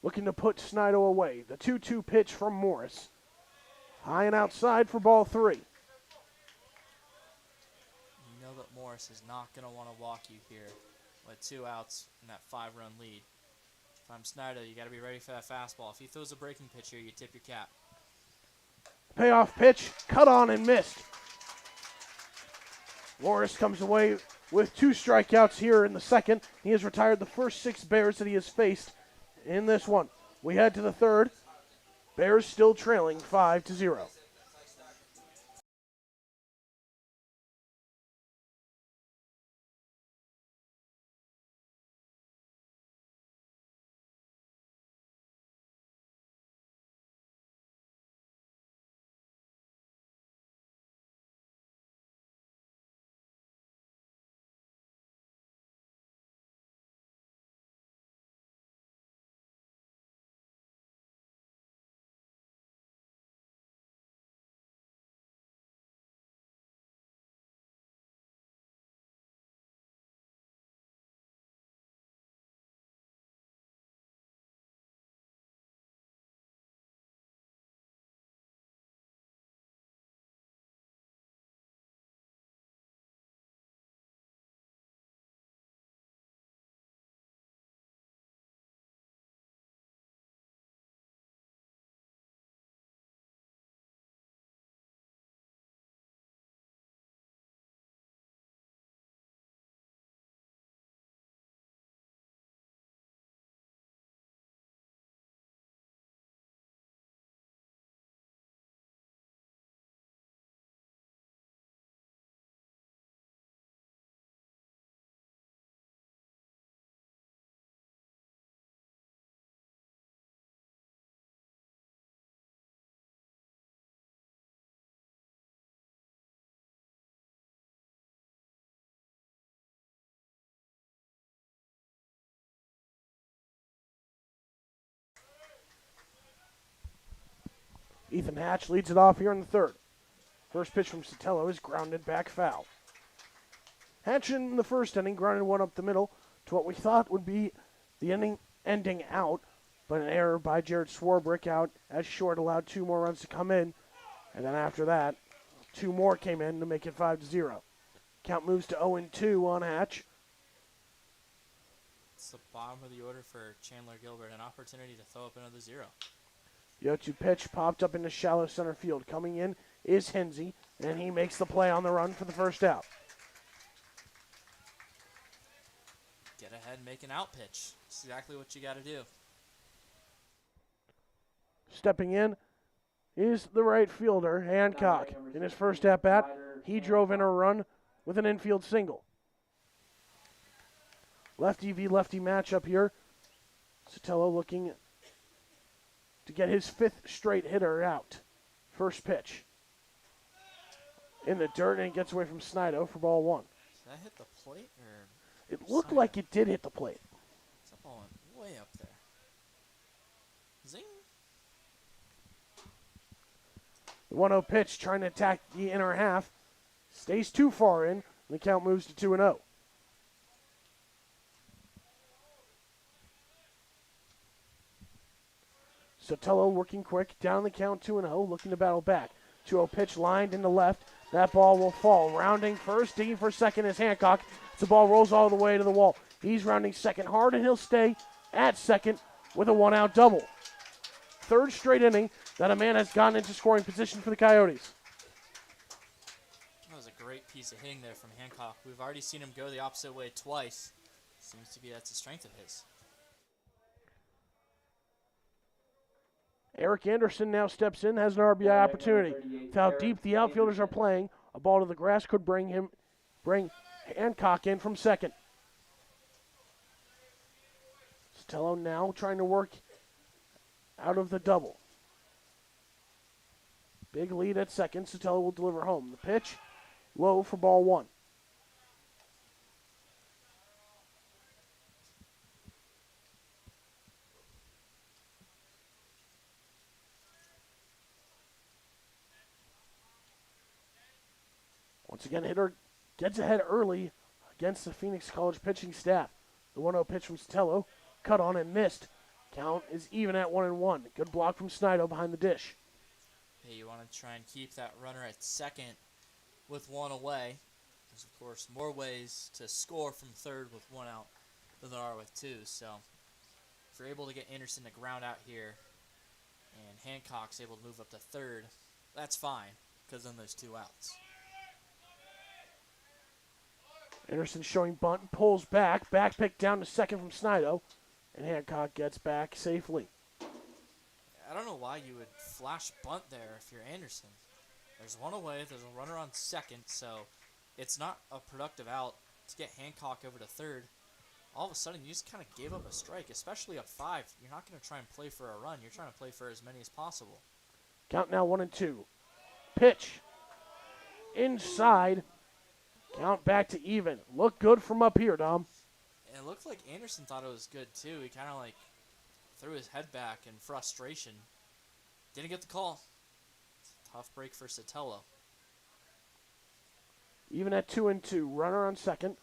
B: Looking to put Snido away. The 2-2 pitch from Morris. High and outside for ball 3.
C: You know that Morris is not going to want to walk you here with 2 outs and that 5-run lead. If I'm Snido, you got to be ready for that fastball. If he throws a breaking pitch here, you tip your cap.
B: Payoff pitch, cut on and missed. Morris comes away with 2 strikeouts here in the second. He has retired the first 6 Bears that he has faced in this one. We head to the third. Bears still trailing 5-0. Ethan Hatch leads it off here in the third. First pitch from Sotelo is grounded back foul. Hatch in the first inning grounded one up the middle to what we thought would be the ending out, but an error by Jared Swarbrick out as short allowed 2 more runs to come in, and then after that, 2 more came in to make it 5-0. Count moves to 0-2 on Hatch.
C: It's the bottom of the order for Chandler-Gilbert, an opportunity to throw up another 0.
B: The 0-2 pitch popped up into shallow center field. Coming in is Hensey, and he makes the play on the run for the first out.
C: Get ahead and make an out pitch. That's exactly what you got to do.
B: Stepping in is the right fielder, Hancock. In his first at-bat, he drove in a run with an infield single. Lefty v. lefty matchup here. Sotelo looking to get his 5th straight hitter out. First pitch. In the dirt, and it gets away from Snido for ball 1.
C: Did that hit the plate? Or
B: It looked like it did hit the plate.
C: that ball went way up there. Zing.
B: The 1-0 pitch trying to attack the inner half. Stays too far in, and the count moves to 2-0. Sotelo working quick, down the count 2-0, looking to battle back. 2-0 pitch lined into left. That ball will fall. Rounding first, digging for second is Hancock. The ball rolls all the way to the wall. He's rounding second hard, and he'll stay at second with a 1-out double. 3rd straight inning that a man has gotten into scoring position for the Coyotes.
C: That was a great piece of hitting there from Hancock. We've already seen him go the opposite way twice. Seems to be that's a strength of his.
B: Eric Anderson now steps in, has an RBI opportunity. With how deep the outfielders are playing, a ball to the grass could bring Hancock in from second. Sotelo now trying to work out of the double. Big lead at second. Sotelo will deliver home. The pitch, low for ball one. Once again, hitter gets ahead early against the Phoenix College pitching staff. The 1-0 pitch from Sotelo, cut on and missed. Count is even at 1-1. Good block from Snido behind the dish.
C: Hey, you want to try and keep that runner at second with one away. There's, of course, more ways to score from third with one out than there are with two. So if you're able to get Anderson to ground out here and Hancock's able to move up to third, that's fine because then there's two outs.
B: Anderson showing bunt, pulls back pick down to second from Snido, and Hancock gets back safely.
C: I don't know why you would flash bunt there if you're Anderson. There's one away, there's a runner on second, so it's not a productive out to get Hancock over to third. All of a sudden, you just kind of gave up a strike, especially up 5. You're not going to try and play for a run. You're trying to play for as many as possible.
B: Count now 1-2. Pitch. Inside. Count back to even. Look good from up here, Dom.
C: And it looked like Anderson thought it was good, too. He kind of like threw his head back in frustration. Didn't get the call. It's a tough break for Sotelo.
B: Even at 2-2. Runner on second.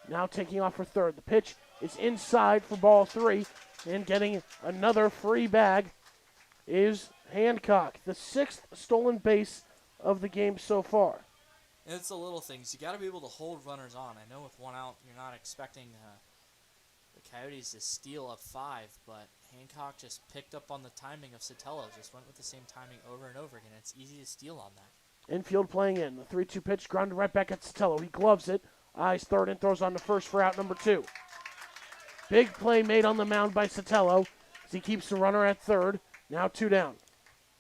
B: Now taking off for third. The pitch is inside for ball 3. And getting another free bag is Hancock. The 6th stolen base of the game so far.
C: And it's the little things. You got to be able to hold runners on. I know with one out, you're not expecting the Coyotes to steal up 5, but Hancock just picked up on the timing of Sotelo. Just went with the same timing over and over again. It's easy to steal on that.
B: Infield playing in. The 3-2 pitch grounded right back at Sotelo. He gloves it. Eyes third and throws on the first for out number 2. Big play made on the mound by Sotelo as he keeps the runner at third. Now 2 down.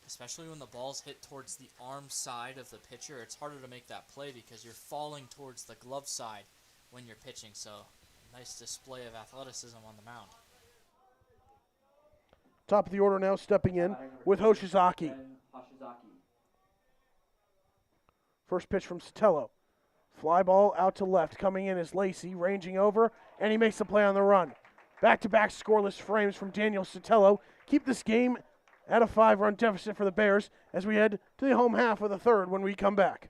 C: Especially when the ball's hit towards the arm side of the pitcher, it's harder to make that play because you're falling towards the glove side when you're pitching. So, nice display of athleticism on the mound.
B: Top of the order now stepping in with Hoshizaki. First pitch from Sotelo. Fly ball out to left. Coming in is Lacey, ranging over, and he makes the play on the run. Back-to-back scoreless frames from Daniel Sotelo. Keep this game at a 5-run deficit for the Bears as we head to the home half of the third when we come back.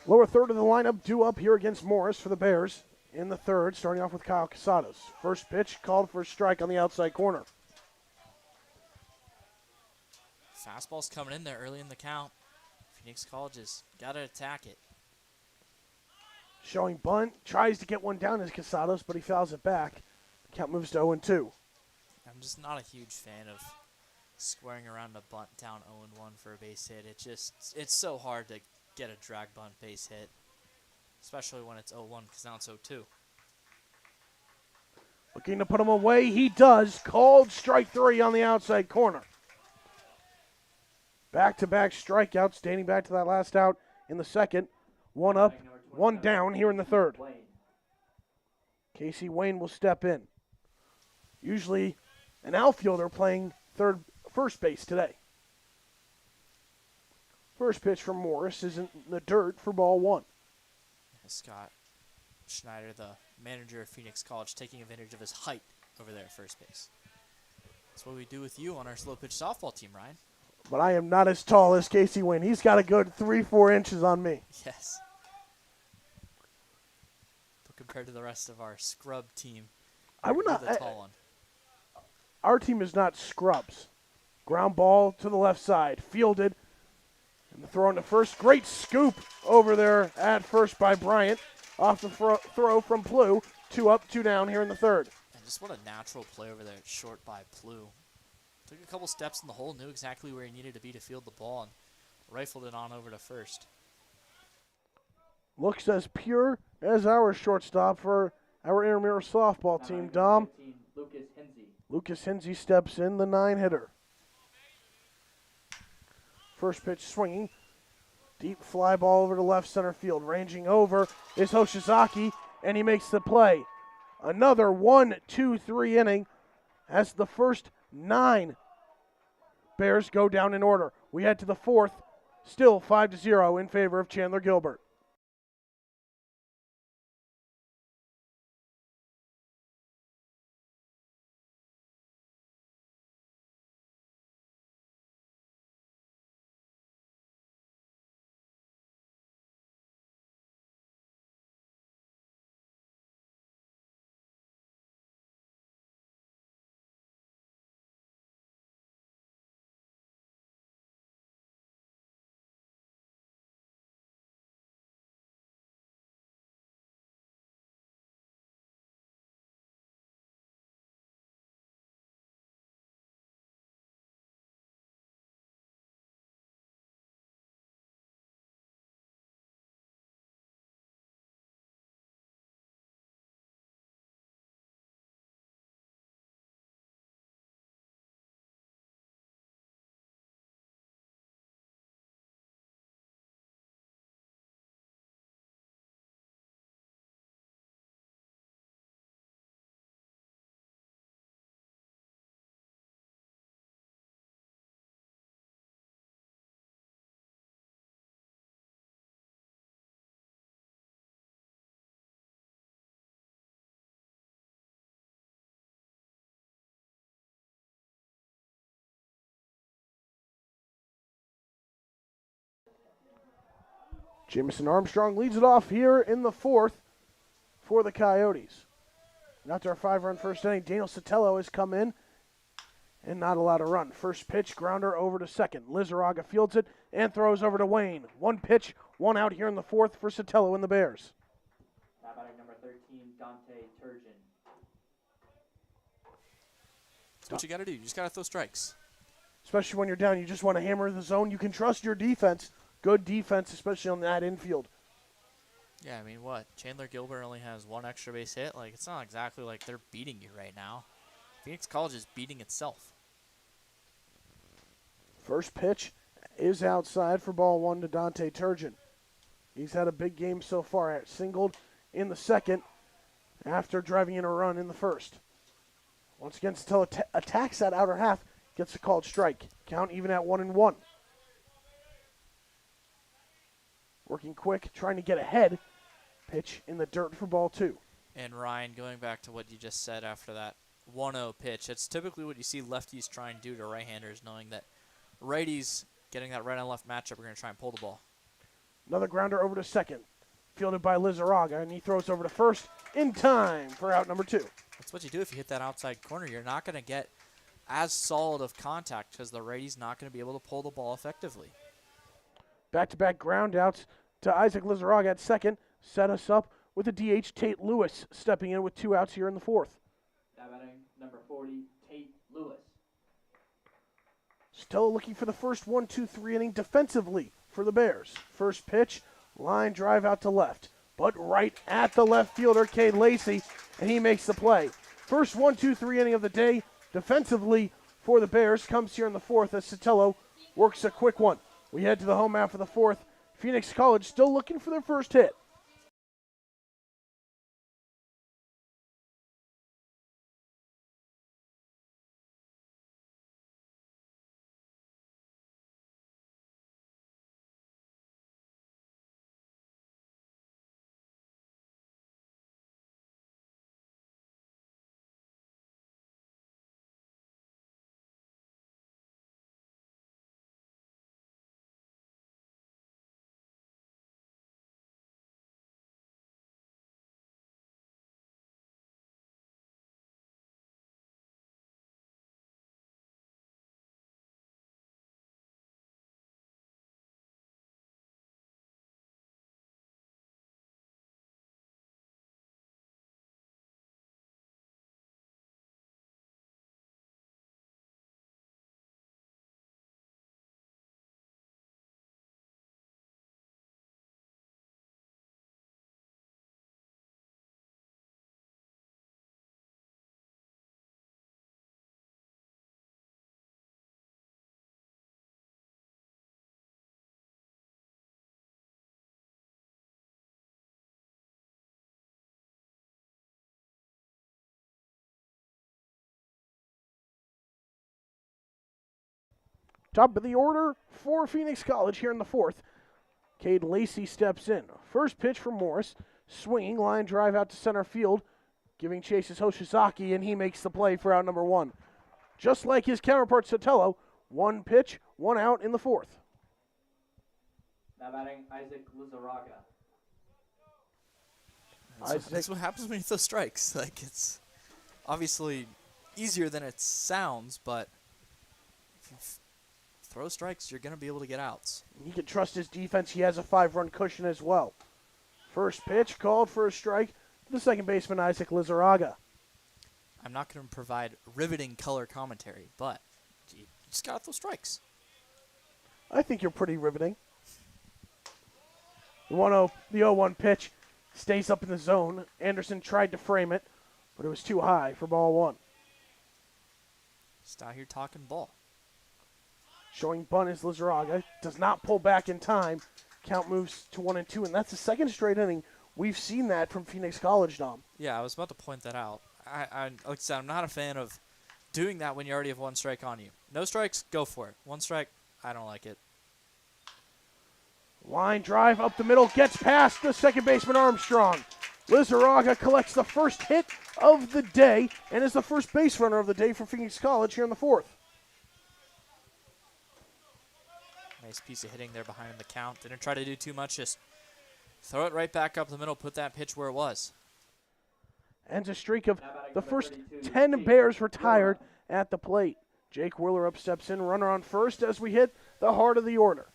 B: Lower third of the lineup due up here against Morris for the Bears in the third, starting off with Kyle Casados. First pitch called for a strike on the outside corner.
C: Fastball's coming in there early in the count. Phoenix College has got to attack it.
B: Showing bunt, tries to get one down as Casados, but he fouls it back. The count moves to 0-2.
C: I'm just not a huge fan of squaring around a bunt down 0-1 for a base hit. It's so hard to get a drag bunt base hit, especially when it's 0-1 because now it's 0-2.
B: Looking to put him away, he does. Called strike 3 on the outside corner. Back-to-back strikeouts dating back to that last out in the second. One up, one down here in the third. Casey Wayne will step in. Usually an outfielder playing first base today. First pitch from Morris is in the dirt for ball 1.
C: Scott Schneider, the manager of Phoenix College, taking advantage of his height over there at first base. That's what we do with you on our slow pitch softball team, Ryan.
B: But I am not as tall as Casey Wayne. He's got a good 3-4 inches on me.
C: Yes. But compared to the rest of our scrub team,
B: I would
C: you're
B: not.
C: the tall one.
B: Our team is not scrubs. Ground ball to the left side, fielded, and the throw into first. Great scoop over there at first by Bryant. Off the throw from Plew. 2 up, 2 down here in the third.
C: And just what a natural play over there, short by Plew. Took a couple steps in the hole, knew exactly where he needed to be to field the ball, and rifled it on over to first.
B: Looks as pure as our shortstop for our intramural softball team, Dom. Lucas Hinsey steps in, the 9-hitter. First pitch swinging. Deep fly ball over to left center field. Ranging over is Hoshizaki, and he makes the play. Another 1-2-3 inning as the first 9 Bears go down in order. We head to the fourth, still 5-0 in favor of Chandler-Gilbert. Jamison Armstrong leads it off here in the fourth for the Coyotes. After our 5-run first inning, Daniel Sotelo has come in and not allowed a run. First pitch, grounder over to second. Lizarraga fields it and throws over to Wayne. 1 pitch, 1 out here in the fourth for Sotelo and the Bears.
D: Now batting number 13, Dante Turgeon.
C: That's what you got to do. You just got to throw strikes.
B: Especially when you're down, you just want to hammer the zone. You can trust your defense. Good defense, especially on that infield.
C: Yeah, I mean, what? Chandler-Gilbert only has 1 extra base hit? Like, it's not exactly like they're beating you right now. Phoenix College is beating itself.
B: First pitch is outside for ball 1 to Dante Turgeon. He's had a big game so far. Singled in the second after driving in a run in the first. Once again, Sotelo attacks that outer half, gets a called strike. Count even at 1-1. Working quick, trying to get ahead. Pitch in the dirt for ball 2.
C: And Ryan, going back to what you just said after that 1-0 pitch, it's typically what you see lefties try and do to right-handers, knowing that righties getting that right and left matchup are going to try and pull the ball.
B: Another grounder over to second. Fielded by Lizarraga, and he throws over to first in time for out number 2.
C: That's what you do if you hit that outside corner. You're not going to get as solid of contact because the righty's not going to be able to pull the ball effectively.
B: Back-to-back ground outs to Isaac Lizaraga at second. Set us up with the DH Tate Lewis stepping in with 2 outs here in the 4th.
D: Now batting number 40, Tate Lewis.
B: Still looking for the first 1-2-3 inning defensively for the Bears. First pitch, line drive out to left, but right at the left fielder, Cade Lacey, and he makes the play. First 1-2-3 inning of the day defensively for the Bears comes here in the 4th as Sotelo works a quick one. We head to the home half of the 4th. Phoenix College still looking for their first hit. Top of the order for Phoenix College here in the 4th. Cade Lacey steps in. First pitch from Morris. Swinging, line drive out to center field. Giving chase is Hoshizaki, and he makes the play for out number 1. Just like his counterpart Sotelo, 1 pitch, 1 out in the 4th.
D: Now batting Isaac Lizaraga.
C: That's what happens when you throw strikes. Like, it's obviously easier than it sounds, but if you throw strikes, you're going to be able to get outs.
B: He can trust his defense. He has a 5-run cushion as well. First pitch called for a strike to the second baseman, Isaac Lizaraga.
C: I'm not going to provide riveting color commentary, but you just got to throw strikes.
B: I think you're pretty riveting. The 0-1 pitch stays up in the zone. Anderson tried to frame it, but it was too high for ball 1.
C: Just out here talking ball.
B: Showing bunt is Lizaraga. Does not pull back in time. Count moves to 1-2, and that's the second straight inning. We've seen that from Phoenix College, Dom.
C: Yeah, I was about to point that out. Like I said, I'm not a fan of doing that when you already have 1 strike on you. No strikes, go for it. 1 strike, I don't like it.
B: Line drive up the middle, gets past the second baseman Armstrong. Lizaraga collects the first hit of the day and is the first base runner of the day for Phoenix College here in the 4th.
C: Nice piece of hitting there behind the count. Didn't try to do too much, just throw it right back up the middle, put that pitch where it was.
B: Ends a streak of the first 10 Bears retired at the plate. Jake Willerup steps in, runner on first as we hit the heart of the order.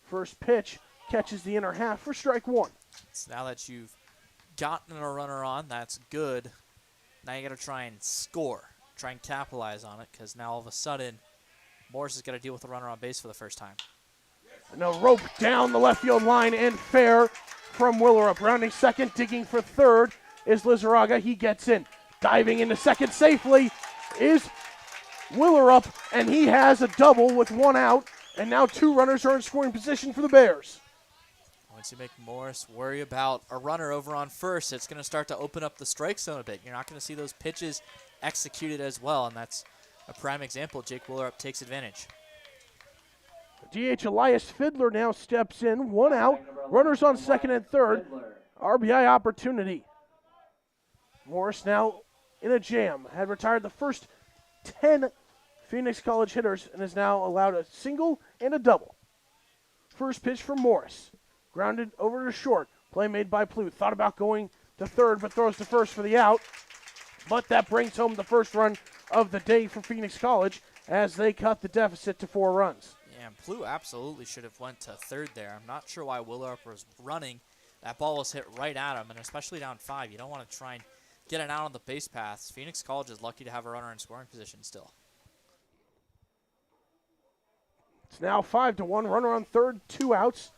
B: First pitch catches the inner half for strike 1.
C: So now that you've gotten a runner on, that's good. Now you got to try and score, try and capitalize on it, because now all of a sudden Morris is going to deal with a runner on base for the first time.
B: And a rope down the left field line and fair from Willerup. Rounding second, digging for third is Lizaraga. He gets in. Diving into second safely is Willerup, and he has a double with 1 out. And now 2 runners are in scoring position for the Bears.
C: Once you make Morris worry about a runner over on first, it's going to start to open up the strike zone a bit. You're not going to see those pitches executed as well, and that's a prime example. Jake Willerup takes advantage.
B: DH Elias Fiddler now steps in. 1 out. Runners on second and third. RBI opportunity. Morris now in a jam. Had retired the first 10 Phoenix College hitters and is now allowed a single and a double. First pitch from Morris. Grounded over to short. Play made by Pluth. Thought about going to third but throws to first for the out. but that brings home the first run of the day for Phoenix College as they cut the deficit to 4 runs.
C: Yeah, and Plu absolutely should have went to third there. I'm not sure why Willard was running. That ball was hit right at him, and especially down 5. You don't want to try and get it out on the base paths. Phoenix College is lucky to have a runner in scoring position still.
B: It's now 5-1. Runner on third, 2 outs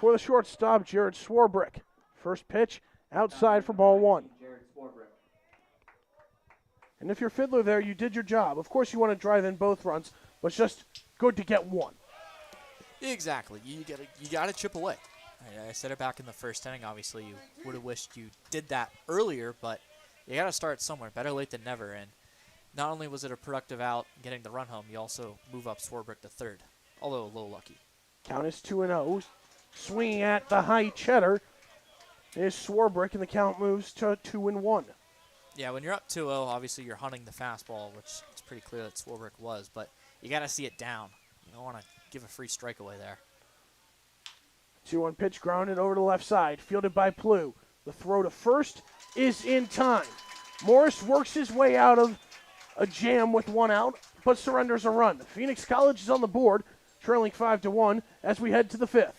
B: for the shortstop, Jared Swarbrick. First pitch outside for ball 1.
D: Jared Swarbrick.
B: And if you're Fiddler there, you did your job. Of course, you want to drive in both runs, but it's just good to get one.
C: Exactly. You gotta chip away. I said it back in the first inning. Obviously, you would have wished you did that earlier, but you got to start somewhere. Better late than never. And not only was it a productive out getting the run home, you also move up Swarbrick to third, although a little lucky.
B: Count is 2-0. Swinging at the high cheddar is Swarbrick, and the count moves to 2-1.
C: Yeah, when you're up 2-0, obviously you're hunting the fastball, which it's pretty clear that Swarbrick was, but you got to see it down. You don't want to give a free strike away there.
B: 2-1 pitch grounded over to the left side, fielded by Plu. The throw to first is in time. Morris works his way out of a jam with 1 out, but surrenders a run. Phoenix College is on the board, trailing 5-1 as we head to the 5th.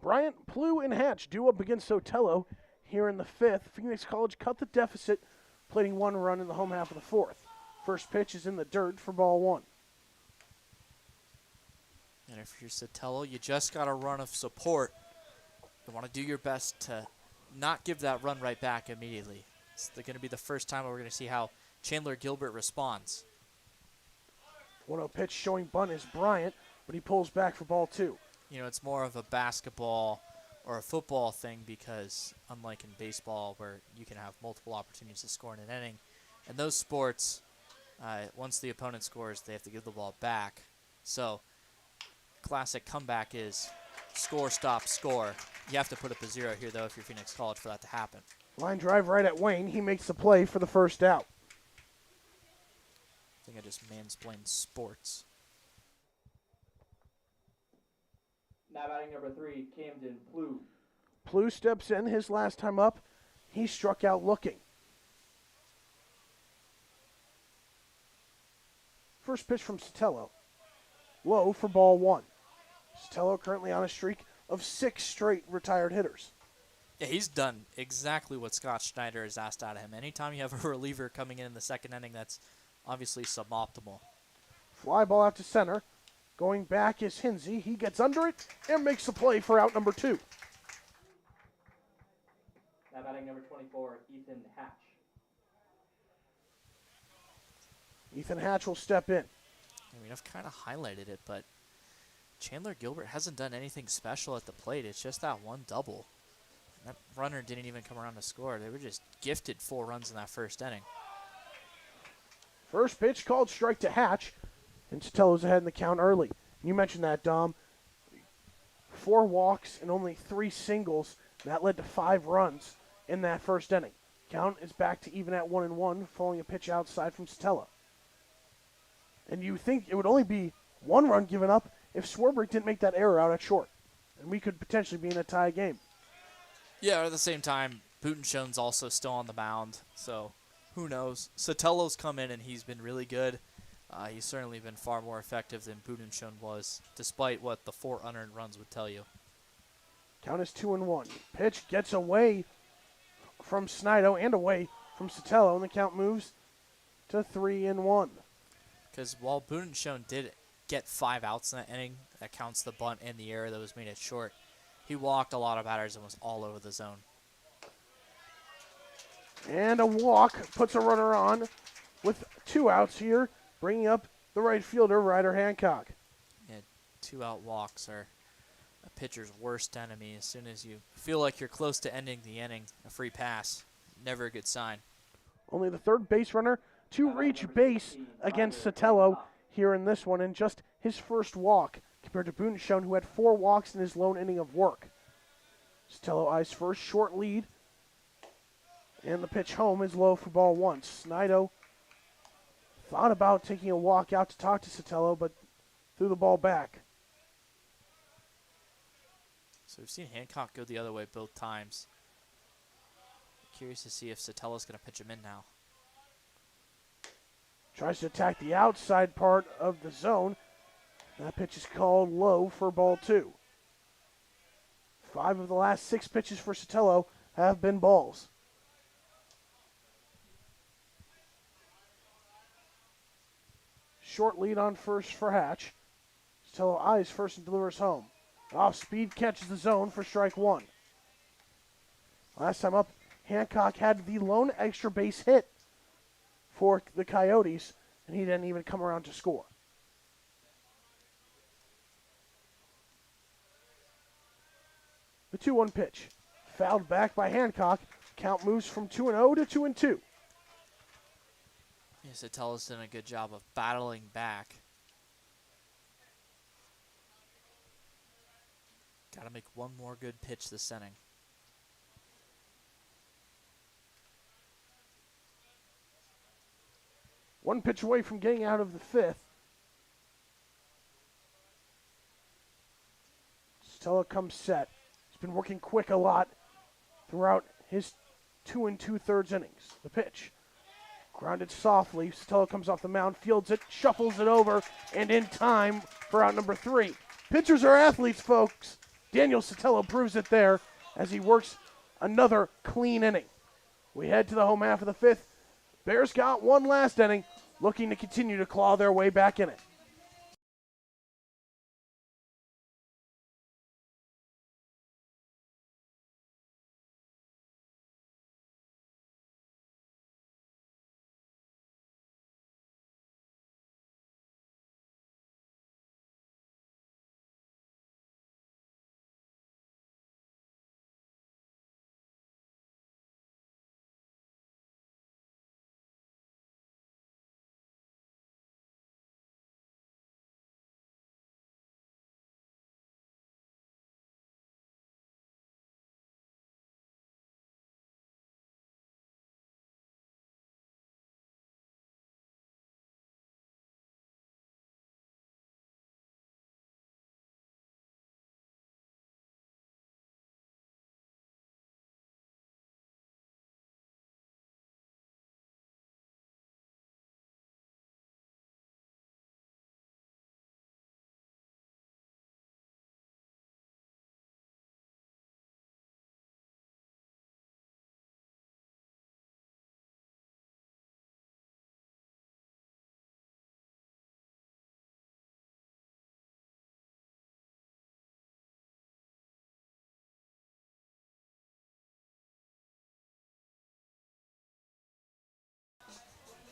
B: Bryant, Plu, and Hatch due up against Sotelo here in the 5th. Phoenix College cut the deficit, plating 1 run in the home half of the 4th. First pitch is in the dirt for ball 1.
C: And if you're Sotelo, you just got a run of support. You want to do your best to not give that run right back immediately. It's going to be the first time we're going to see how Chandler-Gilbert responds.
B: 1-0 pitch showing bunt is Bryant, but he pulls back for ball 2.
C: You know, it's more of a basketball or a football thing because unlike in baseball where you can have multiple opportunities to score in an inning, in those sports, once the opponent scores, they have to give the ball back. So classic comeback is score, stop, score. You have to put up a 0 here, though, if you're Phoenix College for that to happen.
B: Line drive right at Wayne. He makes the play for the first out.
C: I think I just mansplained sports.
D: Now batting number 3, Camden Plu.
B: Plu steps in his last time up. He struck out looking. First pitch from Sotelo. Low for ball 1. Sotelo currently on a streak of 6 straight retired hitters.
C: Yeah, he's done exactly what Scott Schneider has asked out of him. Anytime you have a reliever coming in the second inning, that's obviously suboptimal.
B: Fly ball out to center. Going back is Hinsey. He gets under it and makes the play for out number 2.
D: Now batting number 24, Ethan Hatch.
B: Ethan Hatch will step in.
C: I mean, I've kind of highlighted it, but Chandler-Gilbert hasn't done anything special at the plate. It's just that one double. And that runner didn't even come around to score. They were just gifted 4 runs in that first inning.
B: First pitch called strike to Hatch, and Sotelo's ahead in the count early. You mentioned that, Dom. 4 walks and only 3 singles. That led to 5 runs in that first inning. Count is back to even at 1-1 following a pitch outside from Sotelo. And you think it would only be 1 run given up if Swarbrick didn't make that error out at short. And we could potentially be in a tie game.
C: Yeah, at the same time, Butenschon's also still on the mound, so who knows. Sotelo's come in and he's been really good. He's certainly been far more effective than Butenschon was, despite what the 4 unearned runs would tell you.
B: Count is 2-1. Pitch gets away from Snido and away from Sotelo, and the count moves to 3-1.
C: Because while Butenschon did get 5 outs in that inning, that counts the bunt and the error that was made at short, he walked a lot of batters and was all over the zone.
B: And a walk puts a runner on with 2 outs here, bringing up the right fielder, Ryder Hancock.
C: Yeah, 2-out walks are a pitcher's worst enemy. As soon as you feel like you're close to ending the inning, a free pass, never a good sign.
B: Only the third base runner to reach base against Sotelo here in this one, and just his first walk compared to Butenschon, who had 4 walks in his lone inning of work. Sotelo eyes first, short lead, and the pitch home is low for ball 1. Snido thought about taking a walk out to talk to Sotelo, but threw the ball back.
C: So we've seen Hancock go the other way both times. Curious to see if Sotelo's going to pitch him in now.
B: Tries to attack the outside part of the zone. That pitch is called low for ball 2. 5 of the last 6 pitches for Sotelo have been balls. Short lead on first for Hatch. Sotelo eyes first and delivers home. Off speed catches the zone for strike 1. Last time up, Hancock had the lone extra base hit for the Coyotes, and he didn't even come around to score. The 2-1 pitch. Fouled back by Hancock. Count moves from 2-0 to 2-2.
C: Yeah, Sotelo's done a good job of battling back. Got to make one more good pitch this inning.
B: One pitch away from getting out of the 5th. Sotelo comes set. He's been working quick a lot throughout his 2 2/3 innings. The pitch. Grounded softly. Sotelo comes off the mound, fields it, shuffles it over, and in time for out number 3. Pitchers are athletes, folks. Daniel Sotelo proves it there as he works another clean inning. We head to the home half of the 5th. Bears got one last inning, looking to continue to claw their way back in it.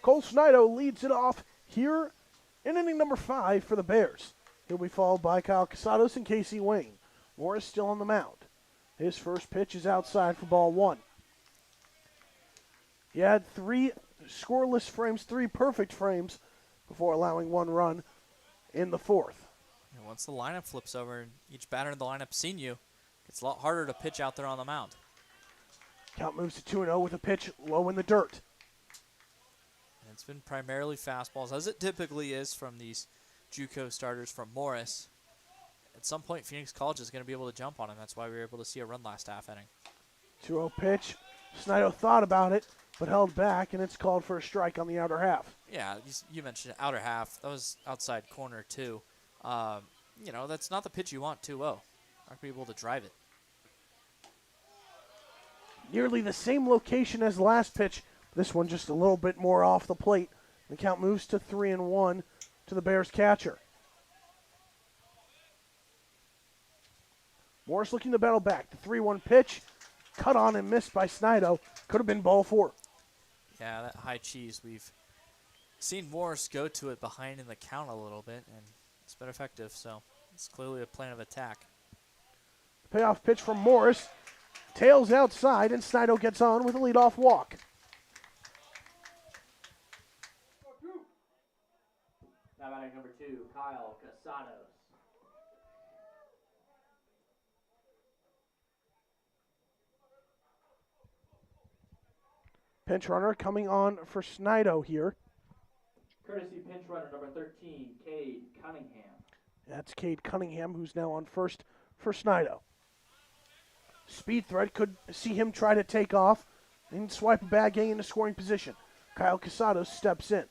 B: Cole Snido leads it off here in inning number 5 for the Bears. He'll be followed by Kyle Casados and Casey Wayne. Morris still on the mound. His first pitch is outside for ball 1. He had 3 scoreless frames, 3 perfect frames before allowing 1 run in the 4th.
C: And once the lineup flips over and each batter in the lineup seen you, it's a lot harder to pitch out there on the mound.
B: Count moves to 2-0 with a pitch low in the dirt.
C: And it's been primarily fastballs, as it typically is from these JUCO starters from Morris. At some point, Phoenix College is going to be able to jump on him. That's why we were able to see a run last half inning.
B: 2-0 pitch. Snido thought about it, but held back, and it's called for a strike on the outer half.
C: Yeah, you mentioned outer half. That was outside corner, too. You know, that's not the pitch you want 2-0. Not going to be able to drive it.
B: Nearly the same location as the last pitch. This one just a little bit more off the plate. The count moves to 3-1 to the Bears catcher. Morris looking to battle back. The 3-1 pitch, cut on and missed by Snido. Could have been ball 4.
C: Yeah, that high cheese, we've seen Morris go to it behind in the count a little bit, and it's been effective, so it's clearly a plan of attack.
B: Payoff pitch from Morris. Tails outside, and Snido gets on with a leadoff walk.
D: Now batting number 2, Kyle Casados.
B: Pinch runner coming on for Snido here.
D: Courtesy pinch runner number 13, Cade Cunningham.
B: That's Cade Cunningham, who's now on first for Snido. Speed threat, could see him try to take off and swipe a bag getting into scoring position. Kyle Casados steps in.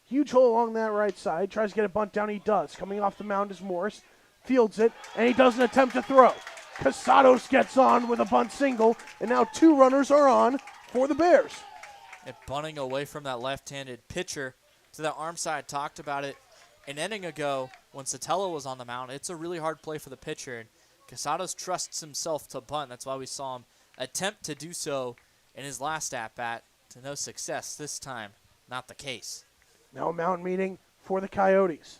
B: Huge hole along that right side. Tries to get a bunt down. He does. Coming off the mound is Morris. Fields it, and he doesn't attempt to throw. Casados gets on with a bunt single, and now 2 runners are on for the Bears.
C: And bunting away from that left-handed pitcher to the arm side. Talked about it an inning ago when Sotelo was on the mound. It's a really hard play for the pitcher, and Casados trusts himself to bunt. That's why we saw him attempt to do so in his last at-bat to no success. This time, not the case.
B: Now a mound meeting for the Coyotes.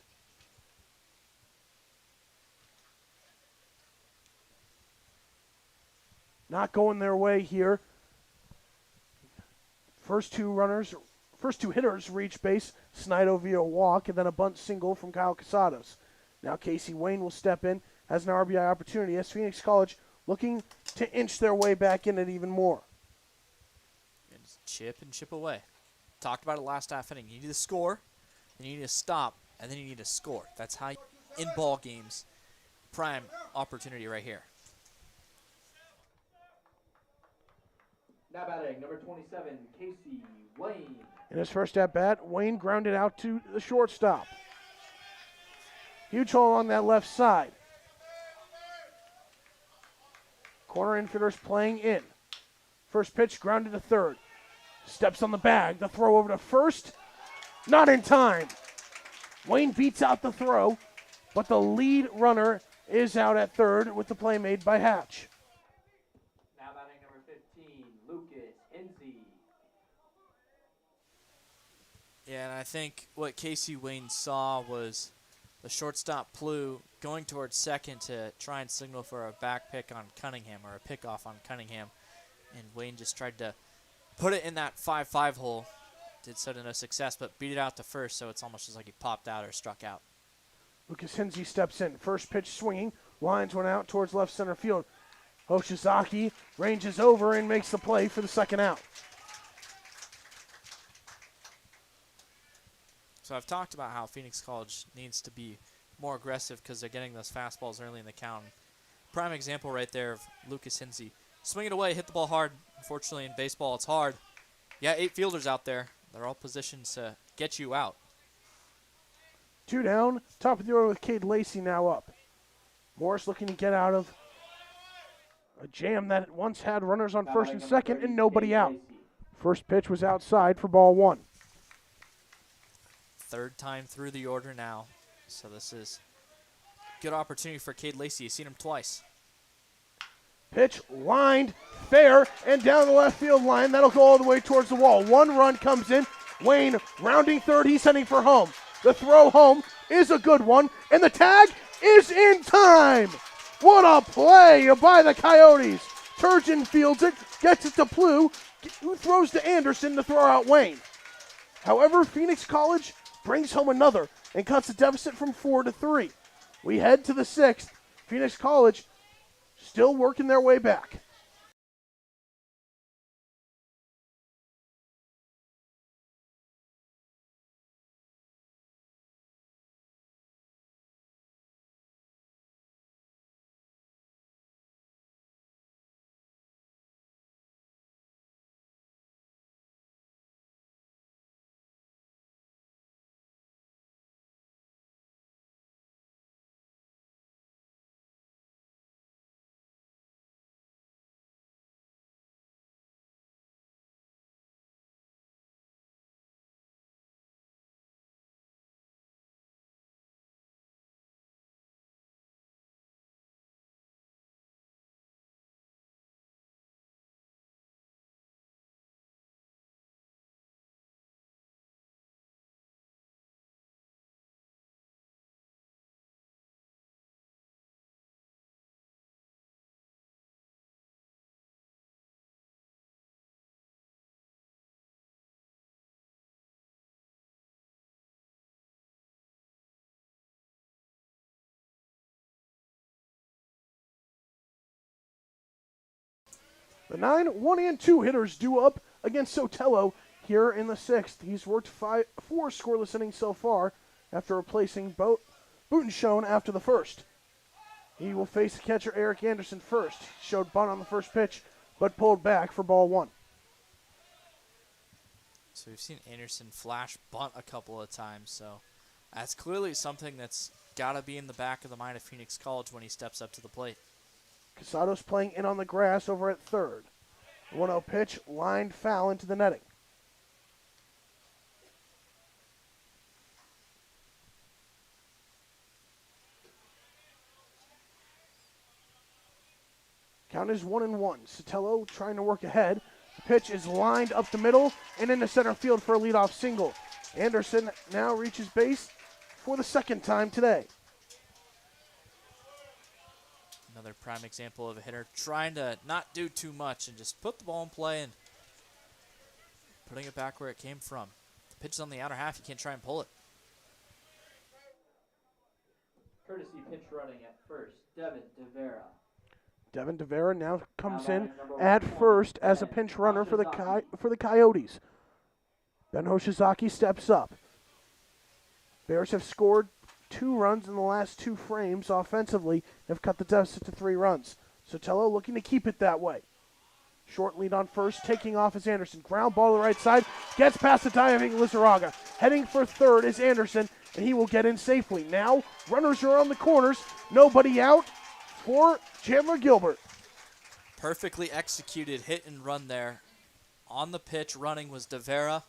B: Not going their way here. First two hitters reach base. Snido via a walk, and then a bunt single from Kyle Casados. Now Casey Wayne will step in, has an RBI opportunity as Phoenix College looking to inch their way back in it even more.
C: And just chip away. Talked about it last half inning. You need to score, then you need to stop, and then you need to score. That's how in ball games, prime opportunity right here.
D: Now batting number 27, Casey Wayne.
B: In his first at-bat, Wayne grounded out to the shortstop. Huge hole on that left side. Corner infielders playing in. First pitch grounded to third. Steps on the bag. The throw over to first. Not in time. Wayne beats out the throw, but the lead runner is out at third with the play made by Hatch.
D: Now batting number 15, Lucas Enzi.
C: Yeah, and I think what Casey Wayne saw was the shortstop Plew going towards second to try and signal for a back pick on Cunningham or a pickoff on Cunningham. And Wayne just tried to put it in that 5-5 hole. Did so to no success, but beat it out to first, so it's almost just like he popped out or struck out.
B: Lucas Hinsey steps in. First pitch swinging. Lines one out towards left center field. Hoshizaki ranges over and makes the play for the second out.
C: So I've talked about how Phoenix College needs to be more aggressive because they're getting those fastballs early in the count. Prime example right there of Lucas Hinsey. Swing it away, hit the ball hard. Unfortunately, in baseball, it's hard. Yeah, 8 fielders out there. They're all positioned to get you out.
B: 2 down. Top of the order with Cade Lacey now up. Morris looking to get out of a jam that once had runners on first and second and nobody out. First pitch was outside for ball 1.
C: Third time through the order now. So this is good opportunity for Cade Lacey. You've seen him twice.
B: Pitch lined, fair, and down the left field line. That'll go all the way towards the wall. 1 run comes in. Wayne rounding third. He's heading for home. The throw home is a good one, and the tag is in time. What a play by the Coyotes. Turgeon fields it, gets it to Plew, who throws to Anderson to throw out Wayne. However, Phoenix College brings home another and cuts the deficit from 4 to 3. We head to the 6th. Phoenix College still working their way back. The 9, 1, and 2 hitters due up against Sotelo here in the 6th. He's worked 4 scoreless innings so far after replacing Butenschone after the first. He will face catcher Eric Anderson first. Showed bunt on the first pitch, but pulled back for ball 1.
C: So we've seen Anderson flash bunt a couple of times, so that's clearly something that's got to be in the back of the mind of Phoenix College when he steps up to the plate.
B: Casado's playing in on the grass over at third. 1-0 pitch, lined foul into the netting. Count is 1-1. Sotelo trying to work ahead. The pitch is lined up the middle and into center field for a leadoff single. Anderson now reaches base for the second time today.
C: Another prime example of a hitter trying to not do too much and just put the ball in play and putting it back where it came from. The pitch is on the outer half. You can't try and pull it.
D: Courtesy pitch running at first, Devin DeVera.
B: Devin DeVera now comes
D: Now
B: in
D: batting number
B: at
D: 120,
B: first as a
D: Ben
B: pinch runner for the
D: Hoshizaki.
B: Coyotes. Ben Hoshizaki steps up. Bears have scored 2 runs in the last 2 frames offensively, have cut the deficit to 3 runs. Sotelo looking to keep it that way. Short lead on first, taking off is Anderson. Ground ball to the right side, gets past the diving Lizarraga. Heading for third is Anderson, and he will get in safely. Now, runners are on the corners, nobody out for Chandler-Gilbert.
C: Perfectly executed hit and run there. On the pitch, running was DeVera,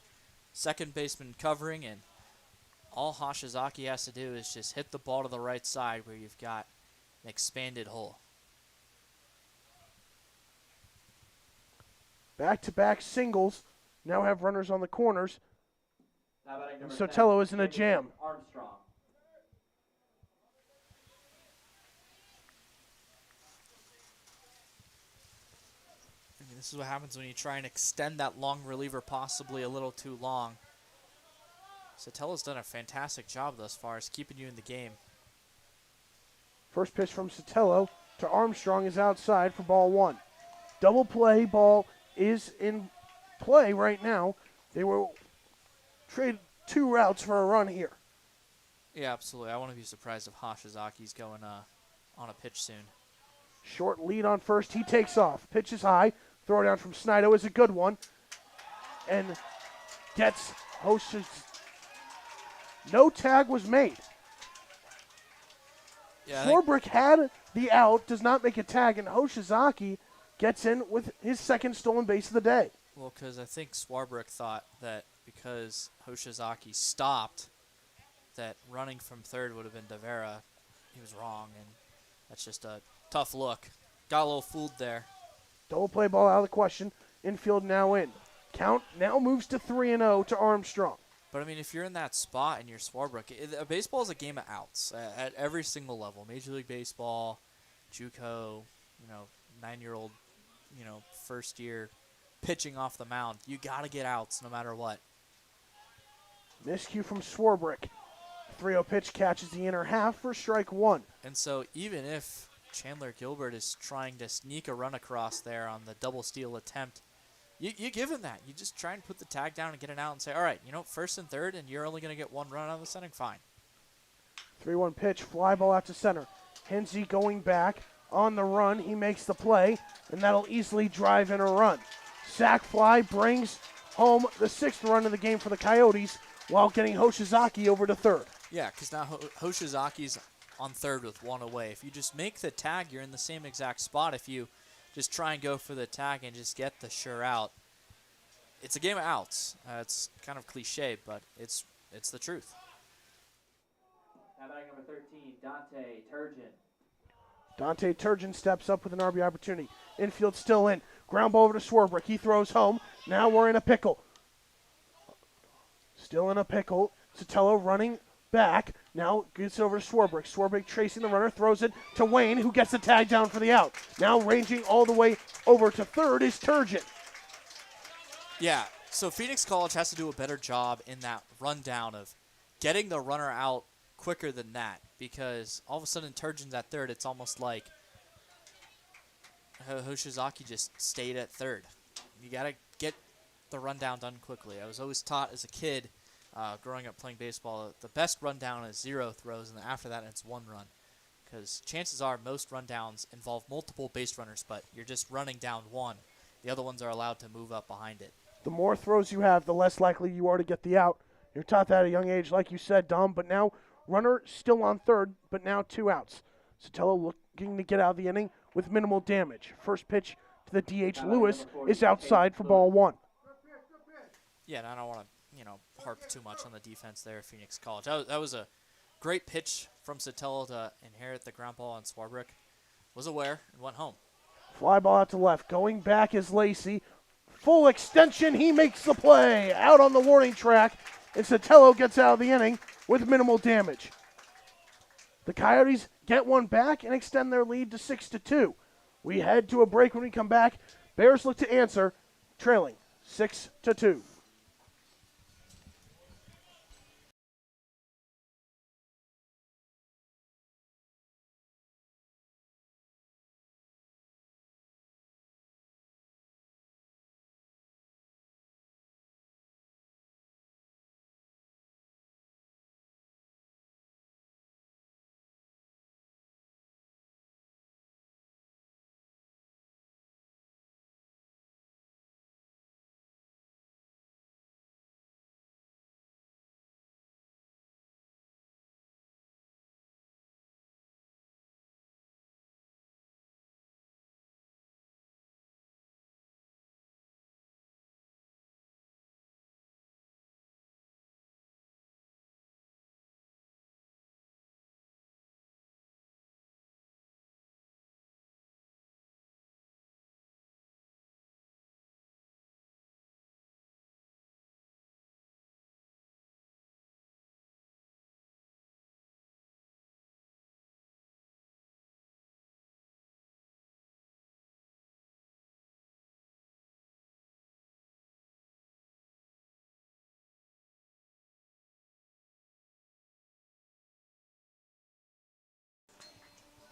C: second baseman covering, and all Hoshizaki has to do is just hit the ball to the right side where you've got an expanded hole.
B: Back-to-back singles now have runners on the corners.
D: Now batting number
B: Sotelo
D: 10,
B: is in a jam.
D: Armstrong.
C: I mean, this is what happens when you try and extend that long reliever possibly a little too long. Sotelo's done a fantastic job thus far as keeping you in the game.
B: First pitch from Sotelo to Armstrong is outside for ball 1. Double play ball is in play right now. They will trade 2 routes for a run here.
C: Yeah, absolutely. I wouldn't be surprised if Hoshizaki's going on a pitch soon.
B: Short lead on first. He takes off. Pitch is high. Throw down from Snido is a good one. And gets Hoshizaki's. No tag was made.
C: Yeah,
B: Swarbrick had the out, does not make a tag, and Hoshizaki gets in with his second stolen base of the day.
C: well, because I think Swarbrick thought that because Hoshizaki stopped, that running from third would have been DeVera. He was wrong, and that's just a tough look. Got a little fooled there.
B: Double play ball out of the question. Infield now in. Count now moves to 3-0 to Armstrong.
C: But, I mean, if you're in that spot and you're Swarbrick, baseball is a game of outs at every single level. Major League Baseball, JUCO, 9-year-old, first year pitching off the mound. You got to get outs no matter what.
B: Miscue from Swarbrick. 3-0 pitch catches the inner half for strike one.
C: And so even if Chandler-Gilbert is trying to sneak a run across there on the double steal attempt, you give him that. You just try and put the tag down and get it out and say, all right, first and third, and you're only going to get one run out of the inning, fine.
B: 3-1 pitch, fly ball out to center. Hensey going back on the run. He makes the play, and that'll easily drive in a run. Sack fly brings home the 6th run of the game for the Coyotes while getting Hoshizaki over to third.
C: Yeah, because now Hoshizaki's on third with one away. If you just make the tag, you're in the same exact spot. If you just try and go for the tag and just get the sure out, it's a game of outs. It's kind of cliche, but it's the truth.
D: Now batting number 13, Dante Turgeon.
B: Dante Turgeon steps up with an RB opportunity. Infield still in. Ground ball over to Swarbrick. He throws home. Now we're in a pickle. Still in a pickle. Sotelo running back. Now gets it over to Swarbrick. Swarbrick tracing the runner. Throws it to Wayne, who gets the tag down for the out. Now ranging all the way over to third is Turgeon.
C: Yeah, so Phoenix College has to do a better job in that rundown of getting the runner out quicker than that, because all of a sudden Turgeon's at third. It's almost like Hoshizaki just stayed at third. You got to get the rundown done quickly. I was always taught as a kid growing up playing baseball, the best rundown is 0 throws, and after that it's 1 run. Because chances are most rundowns involve multiple base runners, but you're just running down one. The other ones are allowed to move up behind it.
B: The more throws you have, the less likely you are to get the out. You're taught that at a young age, like you said, Dom, but now runner still on third, but now 2 outs. Sotelo looking to get out of the inning with minimal damage. First pitch to the DH Lewis is outside for ball 1.
C: Yeah, and I don't want to, harp too much on the defense there at Phoenix College. That was a great pitch from Sotelo to inherit the ground ball on Swarbrick. Was aware and went home.
B: Fly ball out to left. Going back is Lacey. Full extension. He makes the play. Out on the warning track. And Sotelo gets out of the inning with minimal damage. The Coyotes get one back and extend their lead to 6-2. We head to a break. When we come back, Bears look to answer, trailing 6-2.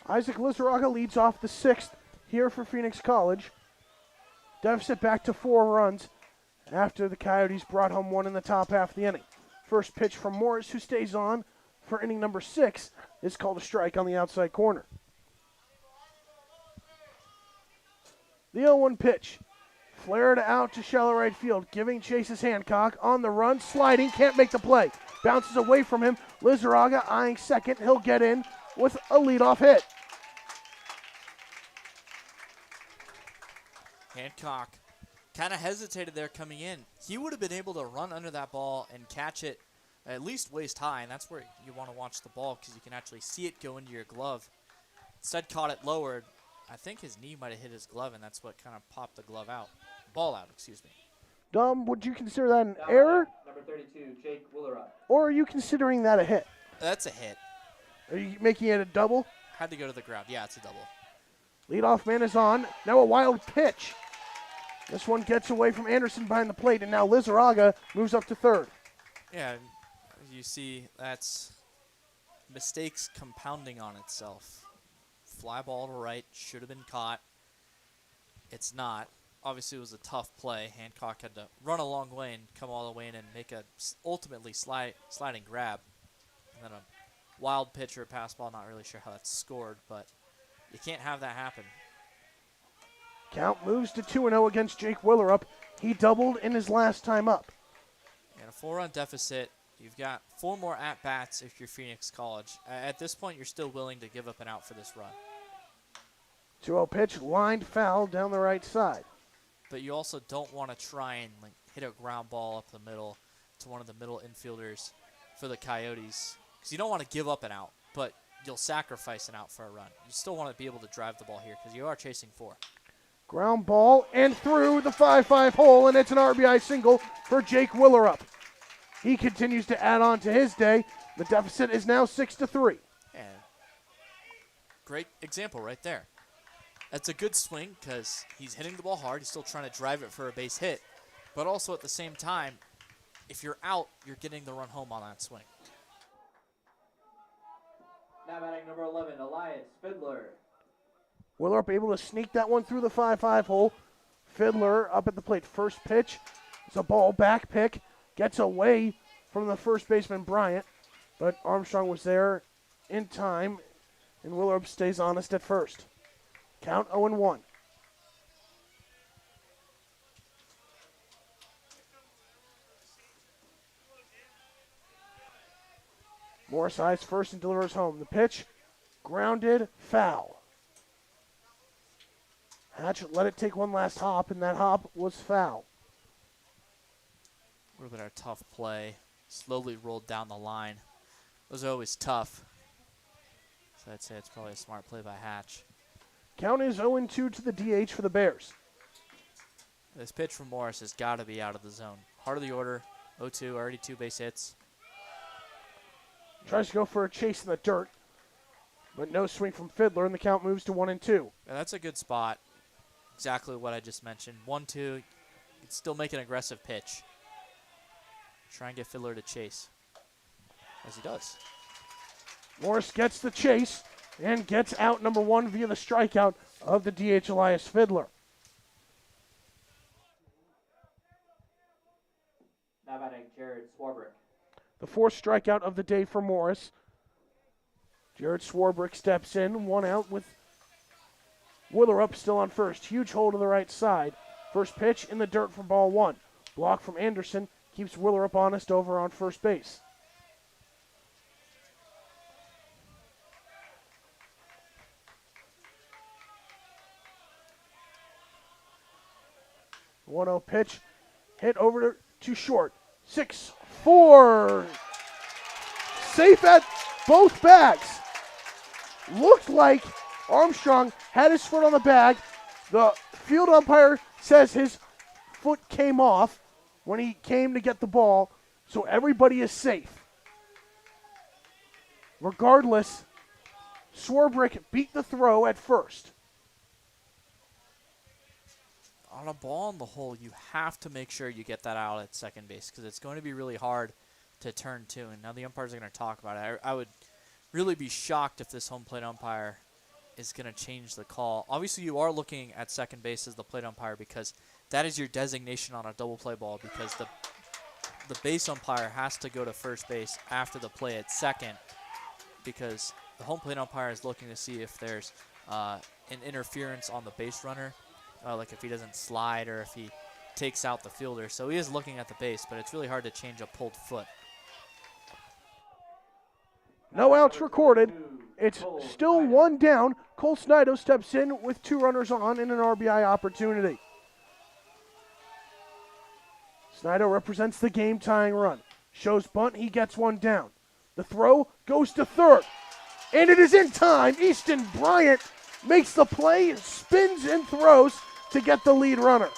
B: Isaac Lizarraga leads off the 6th here for Phoenix College. Deficit back to 4 runs after the Coyotes brought home 1 in the top half of the inning. First pitch from Morris, who stays on for inning number 6, is called a strike on the outside corner. The 0-1 pitch. Flared out to shallow right field, giving chases Hancock on the run, sliding, can't make the play. Bounces away from him. Lizarraga eyeing second. He'll get in with a leadoff hit.
C: Hancock kind of hesitated there coming in. He would have been able to run under that ball and catch it at least waist high, and that's where you want to watch the ball because you can actually see it go into your glove. Instead caught it lowered. I think his knee might have hit his glove, and that's what kind of popped the ball out, excuse me.
B: Dom, would you consider that an error?
D: Number 32, Jake Willerud.
B: Or are you considering that a hit?
C: That's a hit.
B: Are you making it a double?
C: Had to go to the ground. Yeah, it's a double.
B: Leadoff man is on. Now a wild pitch. This one gets away from Anderson behind the plate, and now Lizarraga moves up to third.
C: Yeah, You see, that's mistakes compounding on itself. Fly ball to right, should have been caught. It's not. Obviously, it was a tough play. Hancock had to run a long way and come all the way in and make a ultimately sliding grab. And then a wild pitch or a pass ball, not really sure how that's scored, but you can't have that happen.
B: Count moves to 2-0 against Jake Willerup. He doubled in his last time up.
C: And a 4-run deficit. You've got 4 more at-bats if you're Phoenix College. At this point, you're still willing to give up an out for this run.
B: 2-0 pitch, lined foul down the right side.
C: But you also don't want to try and hit a ground ball up the middle to one of the middle infielders for the Coyotes. Because you don't want to give up an out, but you'll sacrifice an out for a run. You still want to be able to drive the ball here because you are chasing 4.
B: Ground ball and through the 5-5 hole, and it's an RBI single for Jake Willerup. He continues to add on to his day. The deficit is now 6-3.
C: And great example right there. That's a good swing because he's hitting the ball hard. He's still trying to drive it for a base hit. But also at the same time, if you're out, you're getting the run home on that swing.
D: Now batting number 11, Elias Fiddler.
B: Willerup able to sneak that one through the 5-5 hole. Fiddler up at the plate. First pitch. It's a ball back pick. Gets away from the first baseman, Bryant. But Armstrong was there in time, and Willerup stays honest at first. Count 0-1. Morris eyes first and delivers home. The pitch, grounded, foul. Hatch let it take one last hop, and that hop was foul.
C: A little bit of a tough play. Slowly rolled down the line. Those are always tough. So I'd say it's probably a smart play by Hatch.
B: Count is 0-2 to the DH for the Bears.
C: This pitch from Morris has got to be out of the zone. Heart of the order, 0-2, already 2 base hits.
B: Tries to go for a chase in the dirt, but no swing from Fiddler, and the count moves to 1-2.
C: Yeah, that's a good spot. Exactly what I just mentioned. 1-2, you can still make an aggressive pitch. Try and get Fiddler to chase, as he does.
B: Morris gets the chase and gets out number 1 via the strikeout of the DH Elias Fiddler.
D: Now batting Jared Swarbrick.
B: The 4th strikeout of the day for Morris. Jared Swarbrick steps in, 1 out with Willerup still on first. Huge hole to the right side. First pitch in the dirt for ball 1. Block from Anderson keeps Willerup honest over on first base. The 1-0 pitch hit over to short. 6-4. Safe at both bags. Looked like Armstrong had his foot on the bag. The field umpire says his foot came off when he came to get the ball, so everybody is safe. Regardless, Swarbrick beat the throw at first.
C: On a ball in the hole, you have to make sure you get that out at second base because it's going to be really hard to turn to. And now the umpires are going to talk about it. I would really be shocked if this home plate umpire is going to change the call. Obviously, you are looking at second base as the plate umpire because that is your designation on a double play ball because the base umpire has to go to first base after the play at second because the home plate umpire is looking to see if there's an interference on the base runner. Like if he doesn't slide or if he takes out the fielder. So he is looking at the base, but it's really hard to change a pulled foot.
B: No outs recorded. It's still 1 down. Cole Snido steps in with 2 runners on in an RBI opportunity. Snido represents the game-tying run. Shows bunt, he gets 1 down. The throw goes to third. And it is in time. Easton Bryant makes the play, spins and throws to get the lead runner.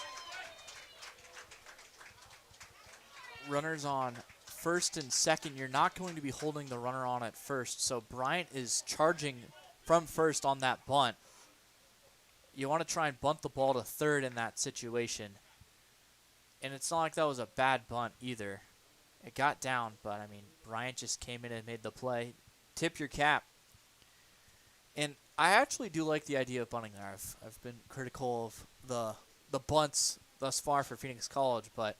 C: Runners on first and second. You're not going to be holding the runner on at first. So Bryant is charging from first on that bunt. You want to try and bunt the ball to third in that situation. And it's not like that was a bad bunt either. It got down, but, I mean, Bryant just came in and made the play. Tip your cap. And I actually do like the idea of bunting there. I've been critical of the bunts thus far for Phoenix College, but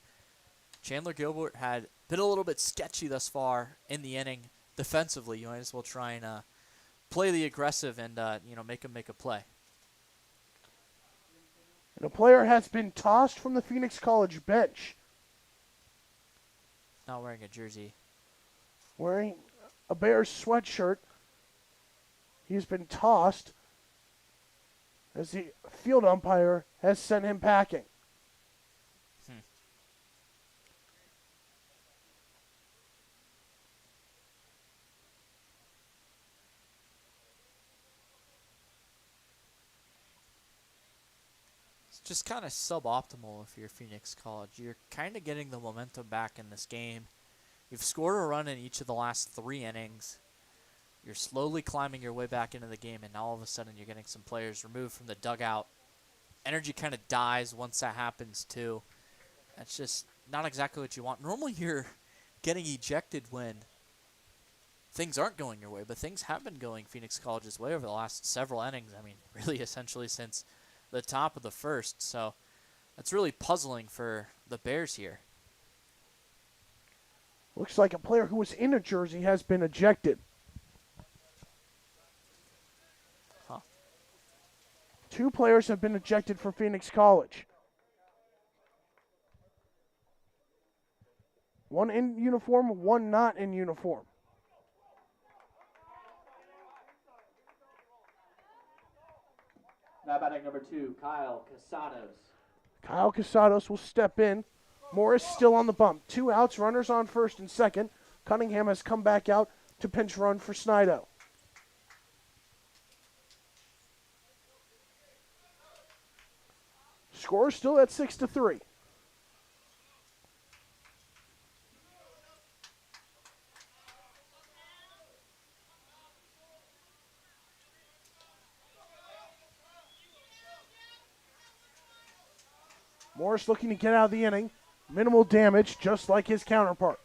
C: Chandler-Gilbert had been a little bit sketchy thus far in the inning defensively. You might as well try and play the aggressive and make him make a play.
B: And a player has been tossed from the Phoenix College bench,
C: Not wearing a jersey.
B: wearing a Bears sweatshirt. He's been tossed as the field umpire has sent him packing.
C: It's just kind of suboptimal if you're Phoenix College. You're kind of getting the momentum back in this game. You've scored a run in each of the last 3 innings. You're slowly climbing your way back into the game, and now all of a sudden you're getting some players removed from the dugout. Energy kind of dies once that happens, too. That's just not exactly what you want. Normally you're getting ejected when things aren't going your way, but things have been going Phoenix College's way over the last several innings. I mean, really essentially since the top of the first. So that's really puzzling for the Bears here.
B: Looks like a player who was in a jersey has been ejected.
C: Huh.
B: 2 players have been ejected for Phoenix College. One in uniform, one not in uniform.
D: Now batting number 2, Kyle Casados.
B: Kyle Casados will step in. Morris still on the bump. 2 outs, runners on first and second. Cunningham has come back out to pinch run for Snido. Score still at 6-3. Morris looking to get out of the inning. Minimal damage, just like his counterpart.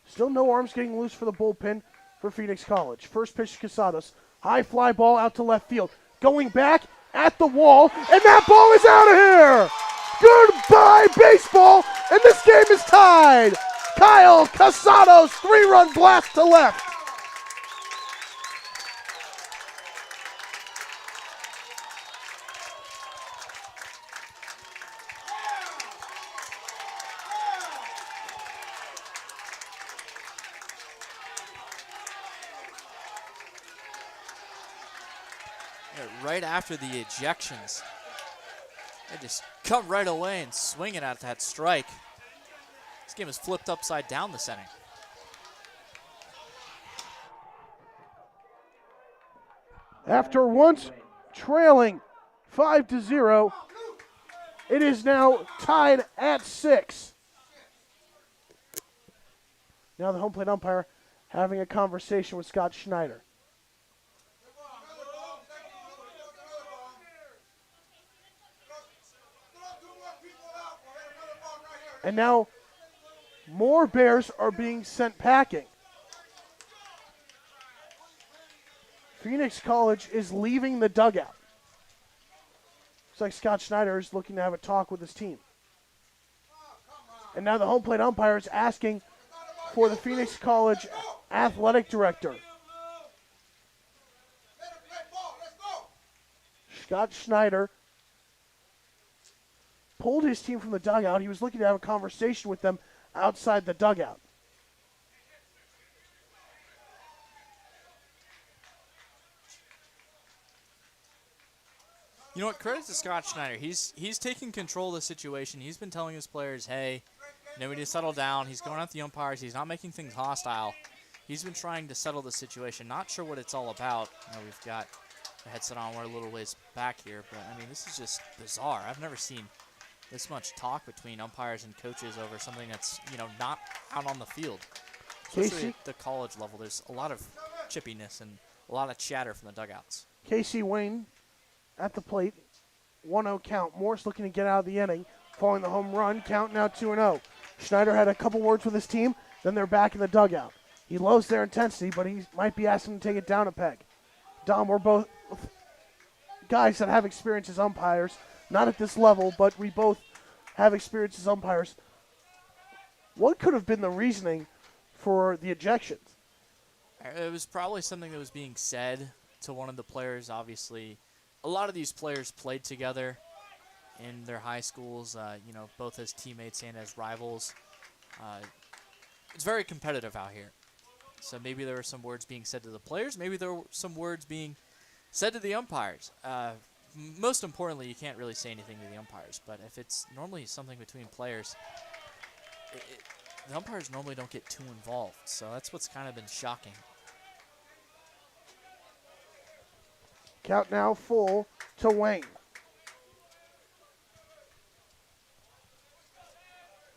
B: Still no arms getting loose for the bullpen for Phoenix College. First pitch to Casados. High fly ball out to left field. Going back at the wall, and that ball is out of here! Goodbye, baseball, and this game is tied. Kyle Casados, 3-run blast to left.
C: Right after the ejections, they just come right away and swinging at that strike. This game is flipped upside down this inning.
B: After once trailing 5-0, it is now tied at 6. Now the home plate umpire having a conversation with Scott Schneider. And now more Bears are being sent packing. Phoenix College is leaving the dugout. Looks like Scott Schneider is looking to have a talk with his team. And now the home plate umpire is asking for the Phoenix College athletic director. Scott Schneider pulled his team from the dugout. He was looking to have a conversation with them outside the dugout.
C: You know what? Credit to Scott Schneider. He's taking control of the situation. He's been telling his players, hey, we need to settle down. He's going at the umpires. He's not making things hostile. He's been trying to settle the situation. Not sure what it's all about. We've got the headset on. We're a little ways back here. But, I mean, this is just bizarre. I've never seen this much talk between umpires and coaches over something that's, not out on the field. Especially at the college level, there's a lot of chippiness and a lot of chatter from the dugouts.
B: Casey Wayne at the plate, 1-0 count. Morris looking to get out of the inning, following the home run, count now 2-0. Schneider had a couple words with his team, then they're back in the dugout. He loves their intensity, but he might be asking to take it down a peg. Dom, we're both guys that have experience as umpires, not at this level, but we both have experience as umpires. What could have been the reasoning for the ejections?
C: It was probably something that was being said to one of the players. Obviously, a lot of these players played together in their high schools, both as teammates and as rivals. It's very competitive out here. So maybe there were some words being said to the players. Maybe there were some words being said to the umpires. Most importantly, you can't really say anything to the umpires. But if it's normally something between players, the umpires normally don't get too involved. So that's what's kind of been shocking.
B: Count now full to Wayne.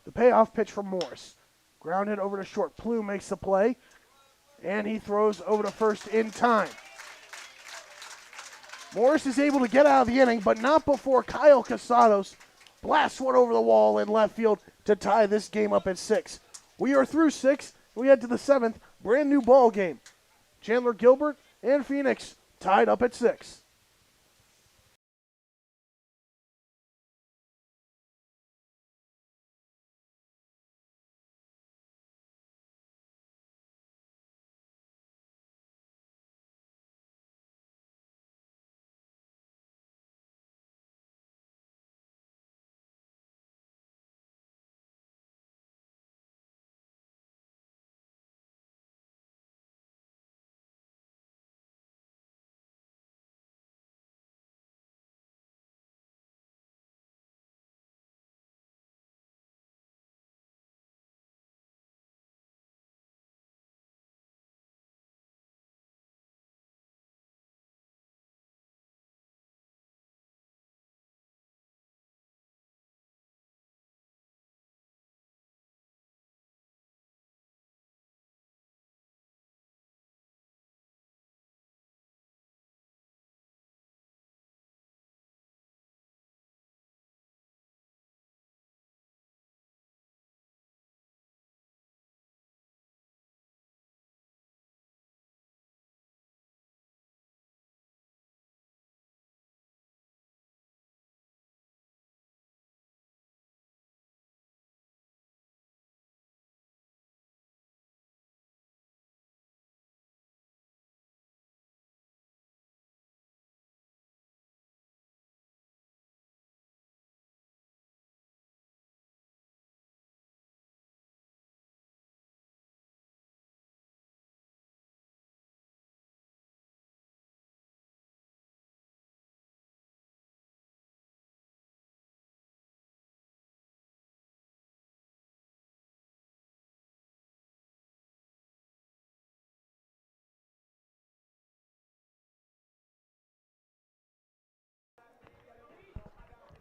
B: The payoff pitch from Morris. Grounded over to short. Plew makes the play, and he throws over to first in time. Morris is able to get out of the inning, but not before Kyle Casados blasts one over the wall in left field to tie this game up at 6. We are through 6. We head to the 7th. Brand new ball game. Chandler-Gilbert and Phoenix tied up at 6.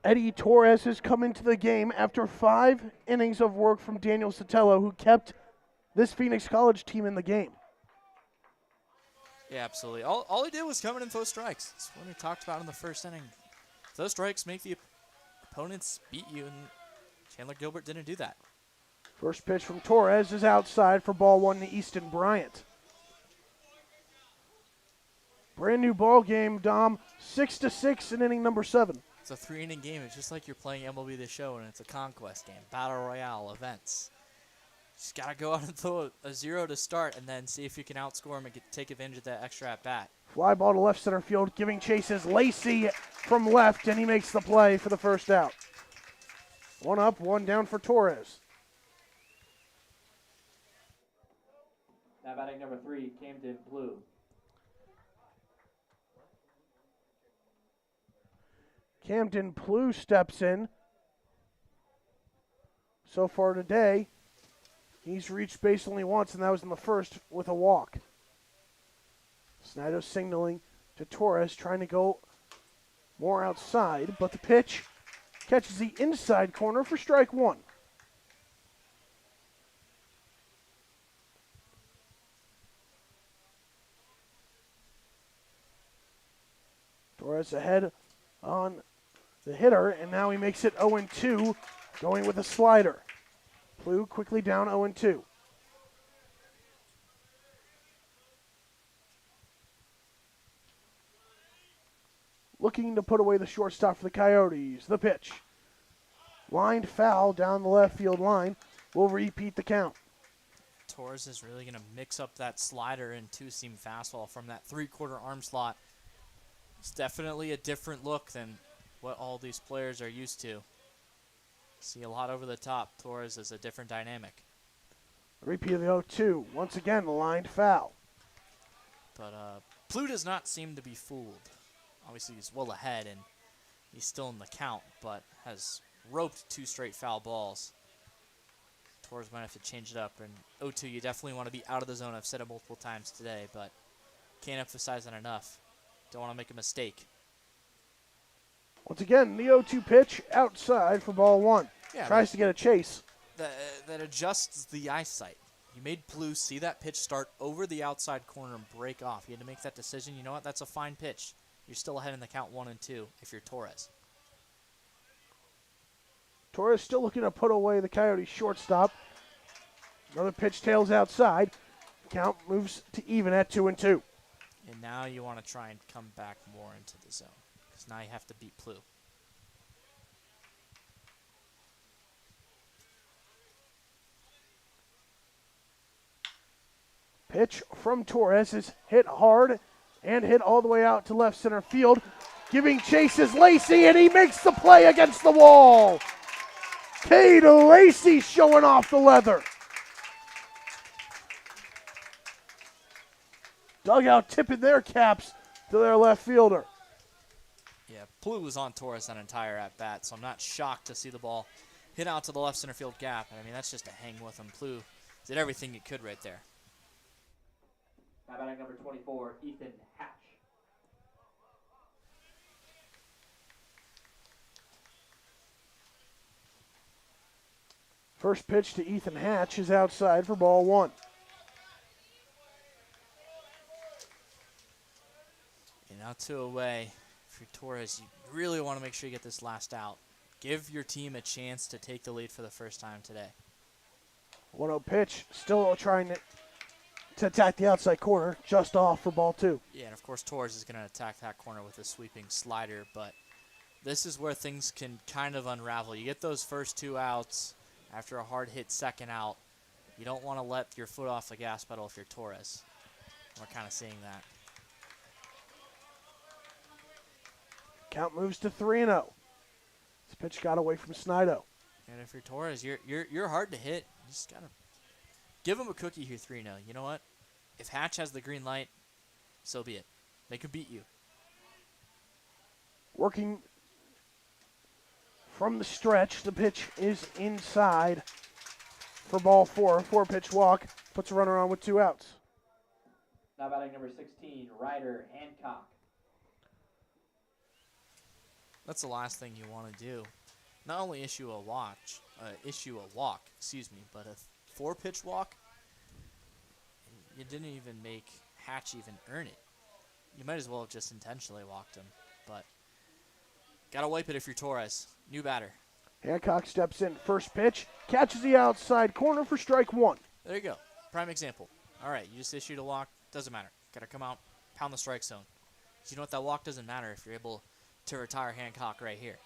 B: Eddie Torres has come into the game after 5 innings of work from Daniel Sotelo, who kept this Phoenix College team in the game.
C: Yeah, absolutely. All he did was come in and throw strikes. That's what we talked about in the first inning. Those strikes make the opponents beat you, and Chandler-Gilbert didn't do that.
B: First pitch from Torres is outside for ball 1 to Easton Bryant. Brand new ball game, Dom. 6-6 in inning number 7.
C: It's a 3-inning game. It's just like you're playing MLB The Show, and it's a conquest game, battle royale, events. Just got to go out and throw a 0 to start and then see if you can outscore them and take advantage of that extra at-bat.
B: Fly ball to left center field, giving chases Lacey from left, and he makes the play for the first out. 1 up, 1 down for Torres.
D: Now batting number 3, Camden Blue.
B: Camden Plew steps in. So far today, he's reached base only once, and that was in the first with a walk. Snider signaling to Torres, trying to go more outside, but the pitch catches the inside corner for strike 1. Torres ahead on the hitter, and now he makes it 0-2, going with a slider. Plew quickly down 0-2. looking to put away the shortstop for the Coyotes. The pitch. Lined foul down the left field line. Will repeat the count.
C: Torres is really going to mix up that slider and two-seam fastball from that three-quarter arm slot. It's definitely a different look than what all these players are used to. See a lot over the top. Torres is a different dynamic.
B: Repeat of the 0-2. Once again, the lined foul.
C: But Plu does not seem to be fooled. Obviously, he's well ahead, and he's still in the count, but has roped 2 straight foul balls. Torres might have to change it up. And 0-2, you definitely want to be out of the zone. I've said it multiple times today, but can't emphasize it enough. Don't want to make a mistake.
B: Once again, the 0-2 pitch outside for ball 1.
C: Yeah,
B: Tries to get a chase.
C: That adjusts the eyesight. You made Plu see that pitch start over the outside corner and break off. You had to make that decision. You know what? That's a fine pitch. You're still ahead in the count 1 and 2 if you're Torres.
B: Torres still looking to put away the Coyotes shortstop. Another pitch tails outside. Count moves to even at 2 and 2.
C: And now you want to try and come back more into the zone because now you have to beat Plu.
B: Pitch from Torres is hit hard and hit all the way out to left center field. Giving chase is Lacey, and he makes the play against the wall. Cade Lacey showing off the leather. Dugout tipping their caps to their left fielder.
C: Yeah, Plu was on Torres that entire at-bat, so I'm not shocked to see the ball hit out to the left center field gap. I mean, that's just a hang with him. Plu did everything he could right there.
D: Now batting number 24, Ethan Hatch.
B: First pitch to Ethan Hatch is outside for ball 1.
C: And now 2 away for Torres. You really want to make sure you get this last out. Give your team a chance to take the lead for the first time today.
B: 1-0 pitch, still trying to attack the outside corner, just off for ball 2.
C: Yeah, and of course Torres is going to attack that corner with a sweeping slider, but this is where things can kind of unravel. You get those first 2 outs after a hard hit second out. You don't want to let your foot off the gas pedal if you're Torres. We're kind of seeing that.
B: Count moves to 3-0. This pitch got away from Snido.
C: And if you're Torres, you're hard to hit. You just got to give him a cookie here 3-0. You know what? If Hatch has the green light, so be it. They could beat you.
B: Working from the stretch, the pitch is inside for ball 4. 4-pitch walk, puts a runner on with 2 outs.
D: Now batting number 16, Ryder Hancock.
C: That's the last thing you want to do. Not only issue a walk, but a 4-pitch walk. You didn't even make Hatch even earn it. You might as well have just intentionally walked him, but gotta wipe it if you're Torres. New batter.
B: Hancock steps in. First pitch, catches the outside corner for strike 1.
C: There you go. Prime example. All right, you just issued a walk. Doesn't matter. Gotta come out, pound the strike zone. 'Cause you know what? That walk doesn't matter if you're able to retire Hancock right here.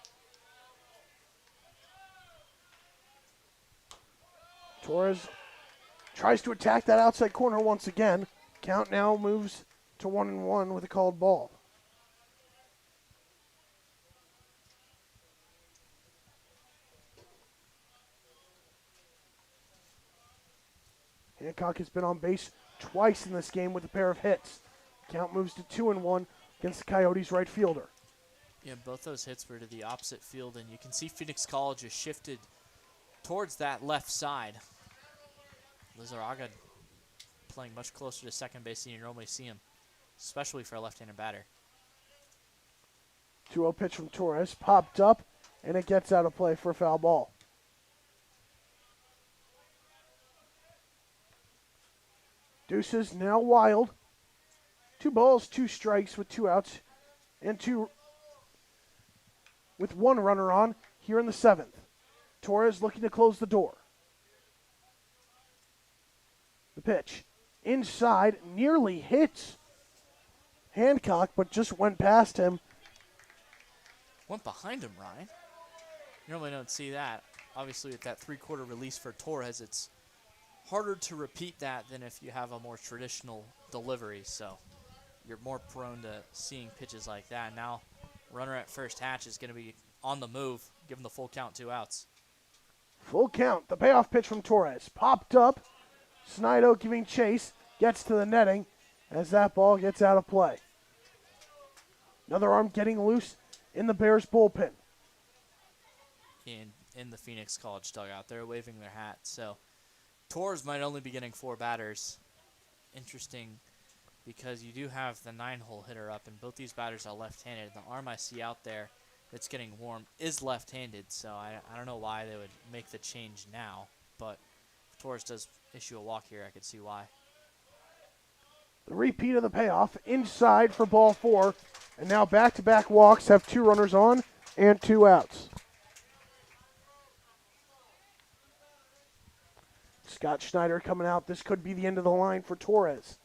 B: Torres tries to attack that outside corner once again. Count now moves to 1-1 with a called ball. Hancock has been on base twice in this game with a pair of hits. Count moves to 2-1 against the Coyotes right fielder.
C: Yeah, both those hits were to the opposite field, and you can see Phoenix College has shifted towards that left side. Lizarraga playing much closer to second base than you normally see him, especially for a left-handed batter.
B: 2-0 pitch from Torres, popped up, and it gets out of play for a foul ball. Deuces now wild. 2 balls, 2 strikes with 2 outs, and 2 with 1 runner on here in the 7th. Torres looking to close the door. The pitch inside, nearly hits Hancock, but just went past him
C: Went behind him, Ryan. You normally don't see that. Obviously, with that three-quarter release for Torres, it's harder to repeat that than if you have a more traditional delivery. So you're more prone to seeing pitches like that. Now, runner at first, Hatch, is going to be on the move, give him the full count, 2 outs.
B: Full count. The payoff pitch from Torres. Popped up. Snido giving chase. Gets to the netting as that ball gets out of play. Another arm getting loose in the Bears bullpen.
C: In the Phoenix College dugout, they're waving their hats. So Torres might only be getting 4 batters. Interesting, because you do have the 9-hole hitter up, and both these batters are left-handed. The arm I see out there that's getting warm is left-handed, so I don't know why they would make the change now. But if Torres does issue a walk here, I could see why.
B: The repeat of the payoff inside for ball 4, and now back-to-back walks have 2 runners on and 2 outs. Scott Schneider coming out. This could be the end of the line for Torres.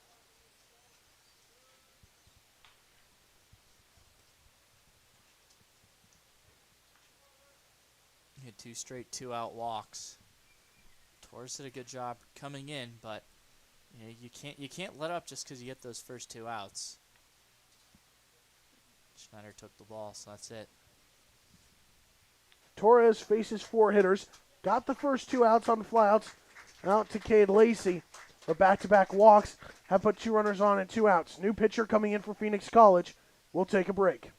C: He had 2 straight 2-out walks. Torres did a good job coming in, but you can't let up just because you get those first 2 outs. Schneider took the ball, so that's it.
B: Torres faces 4 hitters. Got the first 2 outs on the flyouts. Out to Cade Lacey. The back-to-back walks have put 2 runners on and 2 outs. New pitcher coming in for Phoenix College. We'll take a break.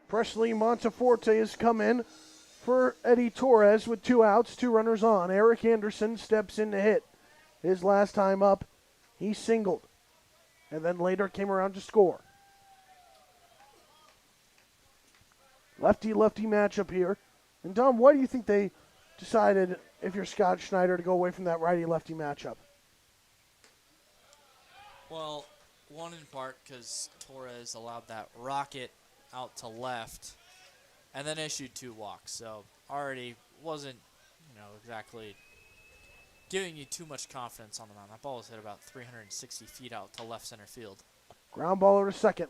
B: Presley Monteforte has come in for Eddie Torres with 2 outs, 2 runners on. Eric Anderson steps in to hit. His last time up, he singled, and then later came around to score. Lefty-lefty matchup here. And Dom, why do you think they decided, if you're Scott Schneider, to go away from that righty-lefty matchup?
C: Well, one in part because Torres allowed that rocket out to left and then issued 2 walks. So already wasn't, exactly giving you too much confidence on the mound. That ball was hit about 360 feet out to left center field.
B: Ground ball over to second.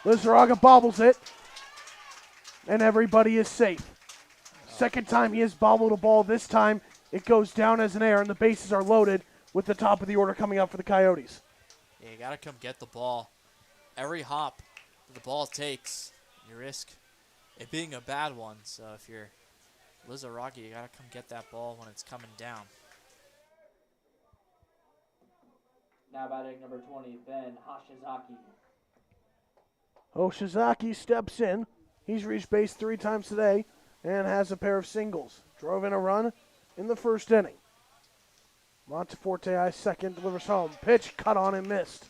B: Lizarraga bobbles it, and everybody is safe. Second time he has bobbled a ball. This time it goes down as an error, and the bases are loaded with the top of the order coming up for the Coyotes.
C: Yeah, you got to come get the ball. Every hop that the ball takes, you risk it being a bad one. So if you're Lizaragi, you got to come get that ball when it's coming down.
D: Now batting number 20, Ben Hashizaki.
B: Hoshizaki steps in. He's reached base 3 times today and has a pair of singles. Drove in a run in the first inning. Monteforte, second, delivers home. Pitch cut on and missed.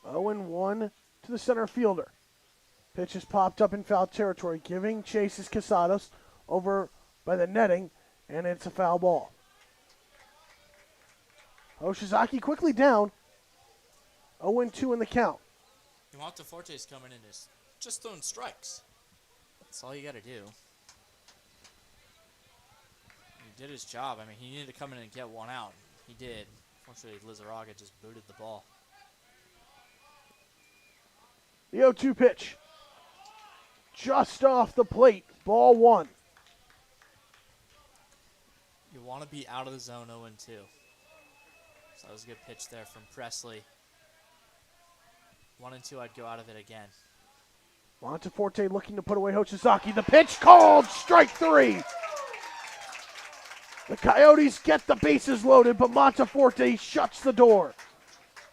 B: Oh and 1 to the center fielder. Pitch is popped up in foul territory, giving chase is Casados over by the netting, and it's a foul ball. Hoshizaki quickly down. 0-2 in the count.
C: Monteforte's coming in is just throwing strikes. That's all you got to do. He did his job. I mean, he needed to come in and get one out. He did. Unfortunately, Lizarraga just booted the ball.
B: The 0-2 pitch. Just off the plate. Ball 1.
C: You want to be out of the zone 0-2. So that was a good pitch there from Presley. 1-2, I'd go out of it again.
B: Monteforte looking to put away Hoshizaki. The pitch called. Strike 3. The Coyotes get the bases loaded, but Monteforte shuts the door.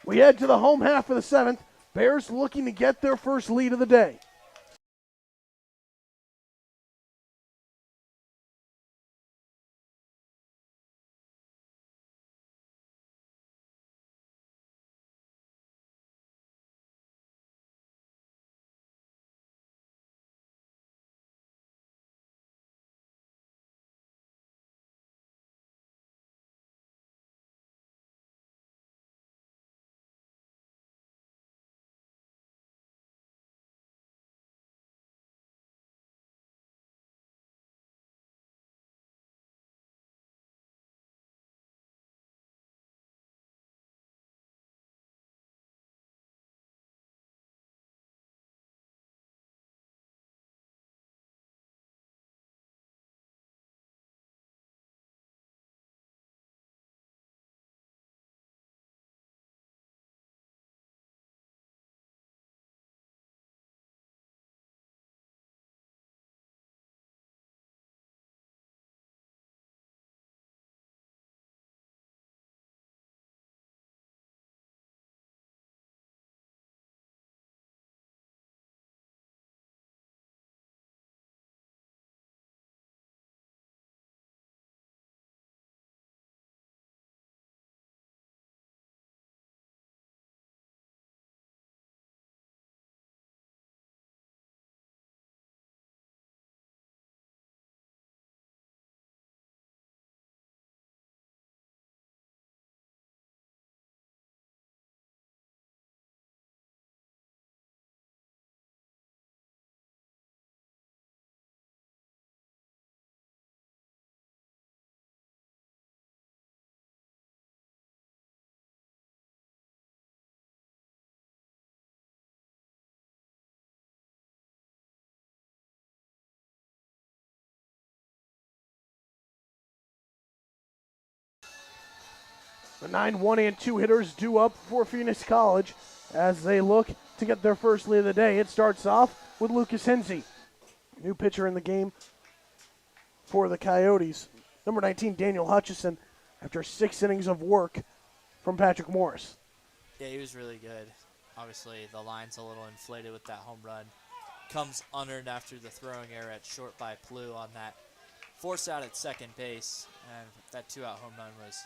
B: We head to the home half of the 7th. Bears looking to get their first lead of the day. The 9 1-2 hitters due up for Phoenix College as they look to get their first lead of the day. It starts off with Lucas Hensey, new pitcher in the game for the Coyotes. Number 19, Daniel Hutchison, after 6 innings of work from Patrick Morris.
C: Yeah, he was really good. Obviously, the line's a little inflated with that home run. Comes unearned after the throwing error at short by Plu on that force out at second base. And that 2-out home run was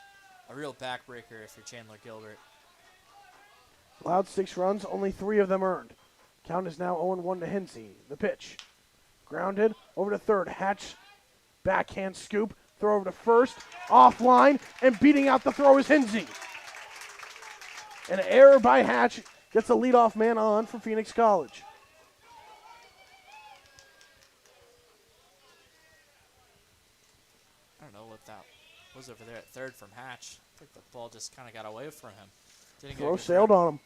C: a real backbreaker if you're Chandler-Gilbert.
B: Allowed 6 runs, only 3 of them earned. Count is now 0-1 to Hensey. The pitch. Grounded over to third. Hatch backhand scoop. Throw over to first. Offline. And beating out the throw is Hensey. An error by Hatch gets the leadoff man on for Phoenix College.
C: I don't know what that was over there at third from Hatch. I think the ball just kind of got away from him. Didn't get a
B: Throw
C: good
B: sailed
C: grip.
B: on him.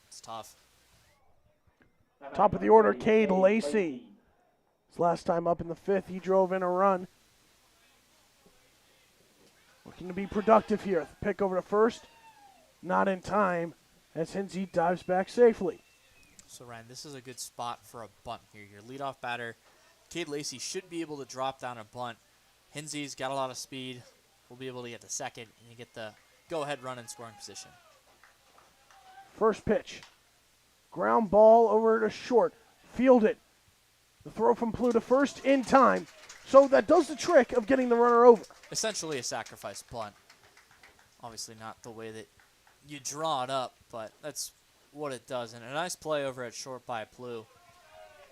C: It's tough.
B: Top of the order, Cade Lacey. His last time up in the fifth, he drove in a run. Looking to be productive here. Pick over to first. Not in time as Hinsey dives back safely.
C: So, Ryan, this is a good spot for a bunt here. Your leadoff batter, Cade Lacey, should be able to drop down a bunt. Hinsey's got a lot of speed. We'll be able to get the second, and you get the go-ahead run in scoring position.
B: First pitch. Ground ball over to short. Fielded. The throw from Plew to first in time. So that does the trick of getting the runner over.
C: Essentially a sacrifice bunt. Obviously not the way that you draw it up, but that's what it does. And a nice play over at short by Plew.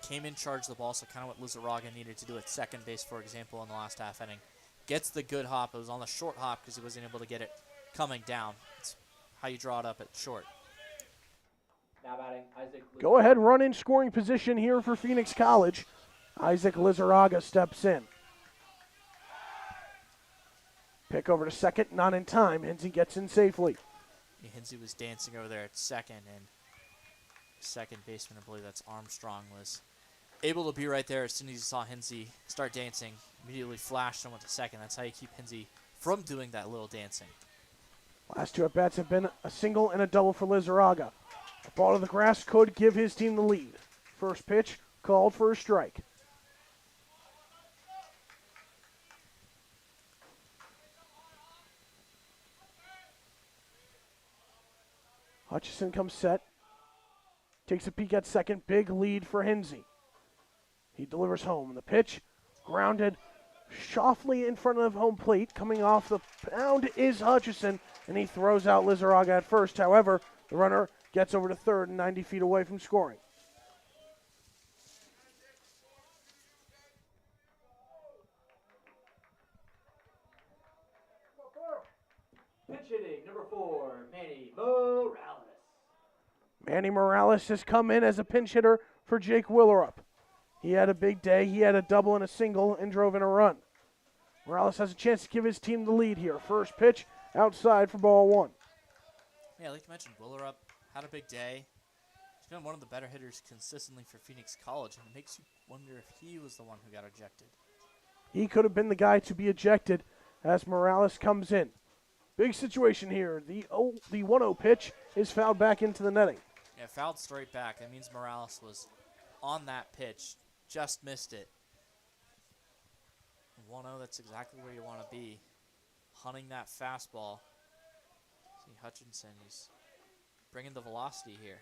C: Came in, charged the ball, so kind of what Lizarraga needed to do at second base, for example, in the last half inning. Gets the good hop. It was on the short hop because he wasn't able to get it coming down. It's how you draw it up at short.
D: Now batting, Isaac.
B: Go ahead, run in scoring position here for Phoenix College. Isaac Lizarraga steps in. Pick over to second, not in time. Hinsey gets in safely.
C: Yeah, Hinsey was dancing over there at second, and second baseman, I believe that's Armstrong, was able to be right there as soon as he saw Hinsey start dancing. Immediately flashed and went to second. That's how you keep Hinsey from doing that little dancing.
B: Last two at-bats have been a single and a double for Lizarraga. A ball to the grass could give his team the lead. First pitch called for a strike. Hutchison comes set. Takes a peek at second. Big lead for Hinsey. He delivers home. The pitch grounded softly in front of home plate. Coming off the pound is Hutchison, and he throws out Lizarraga at first. However, the runner gets over to third and 90 feet away from scoring.
D: Pitch hitting, number 4, Manny Morales.
B: Manny Morales has come in as a pinch hitter for Jake Willerup. He had a big day. He had a double and a single and drove in a run. Morales has a chance to give his team the lead here. First pitch outside for ball one.
C: Yeah, like you mentioned, Willerup had a big day. He's been one of the better hitters consistently for Phoenix College, and it makes you wonder if he was the one who got ejected.
B: He could have been the guy to be ejected as Morales comes in. Big situation here. The 1-0 pitch is fouled back into the netting.
C: Yeah, fouled straight back. That means Morales was on that pitch, just missed it. 1-0, that's exactly where you want to be. Hunting that fastball. See Hutchinson, he's bringing the velocity here.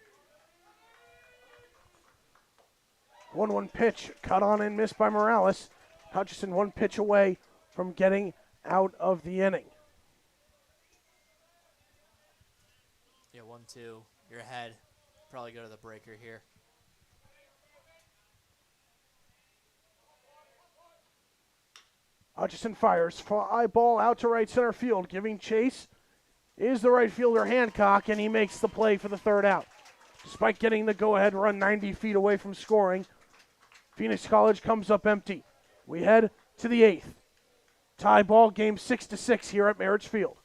B: 1-1 pitch, cut on and missed by Morales. Hutchison one pitch away from getting out of the inning.
C: Yeah, 1-2, you're ahead. Probably go to the breaker here.
B: Hutchison fires, fly ball out to right center field. Giving chase is the right fielder Hancock, and he makes the play for the third out. Despite getting the go-ahead run 90 feet away from scoring, Phoenix College comes up empty. We head to the eighth. Tie ball game 6-6 here at Marich Field.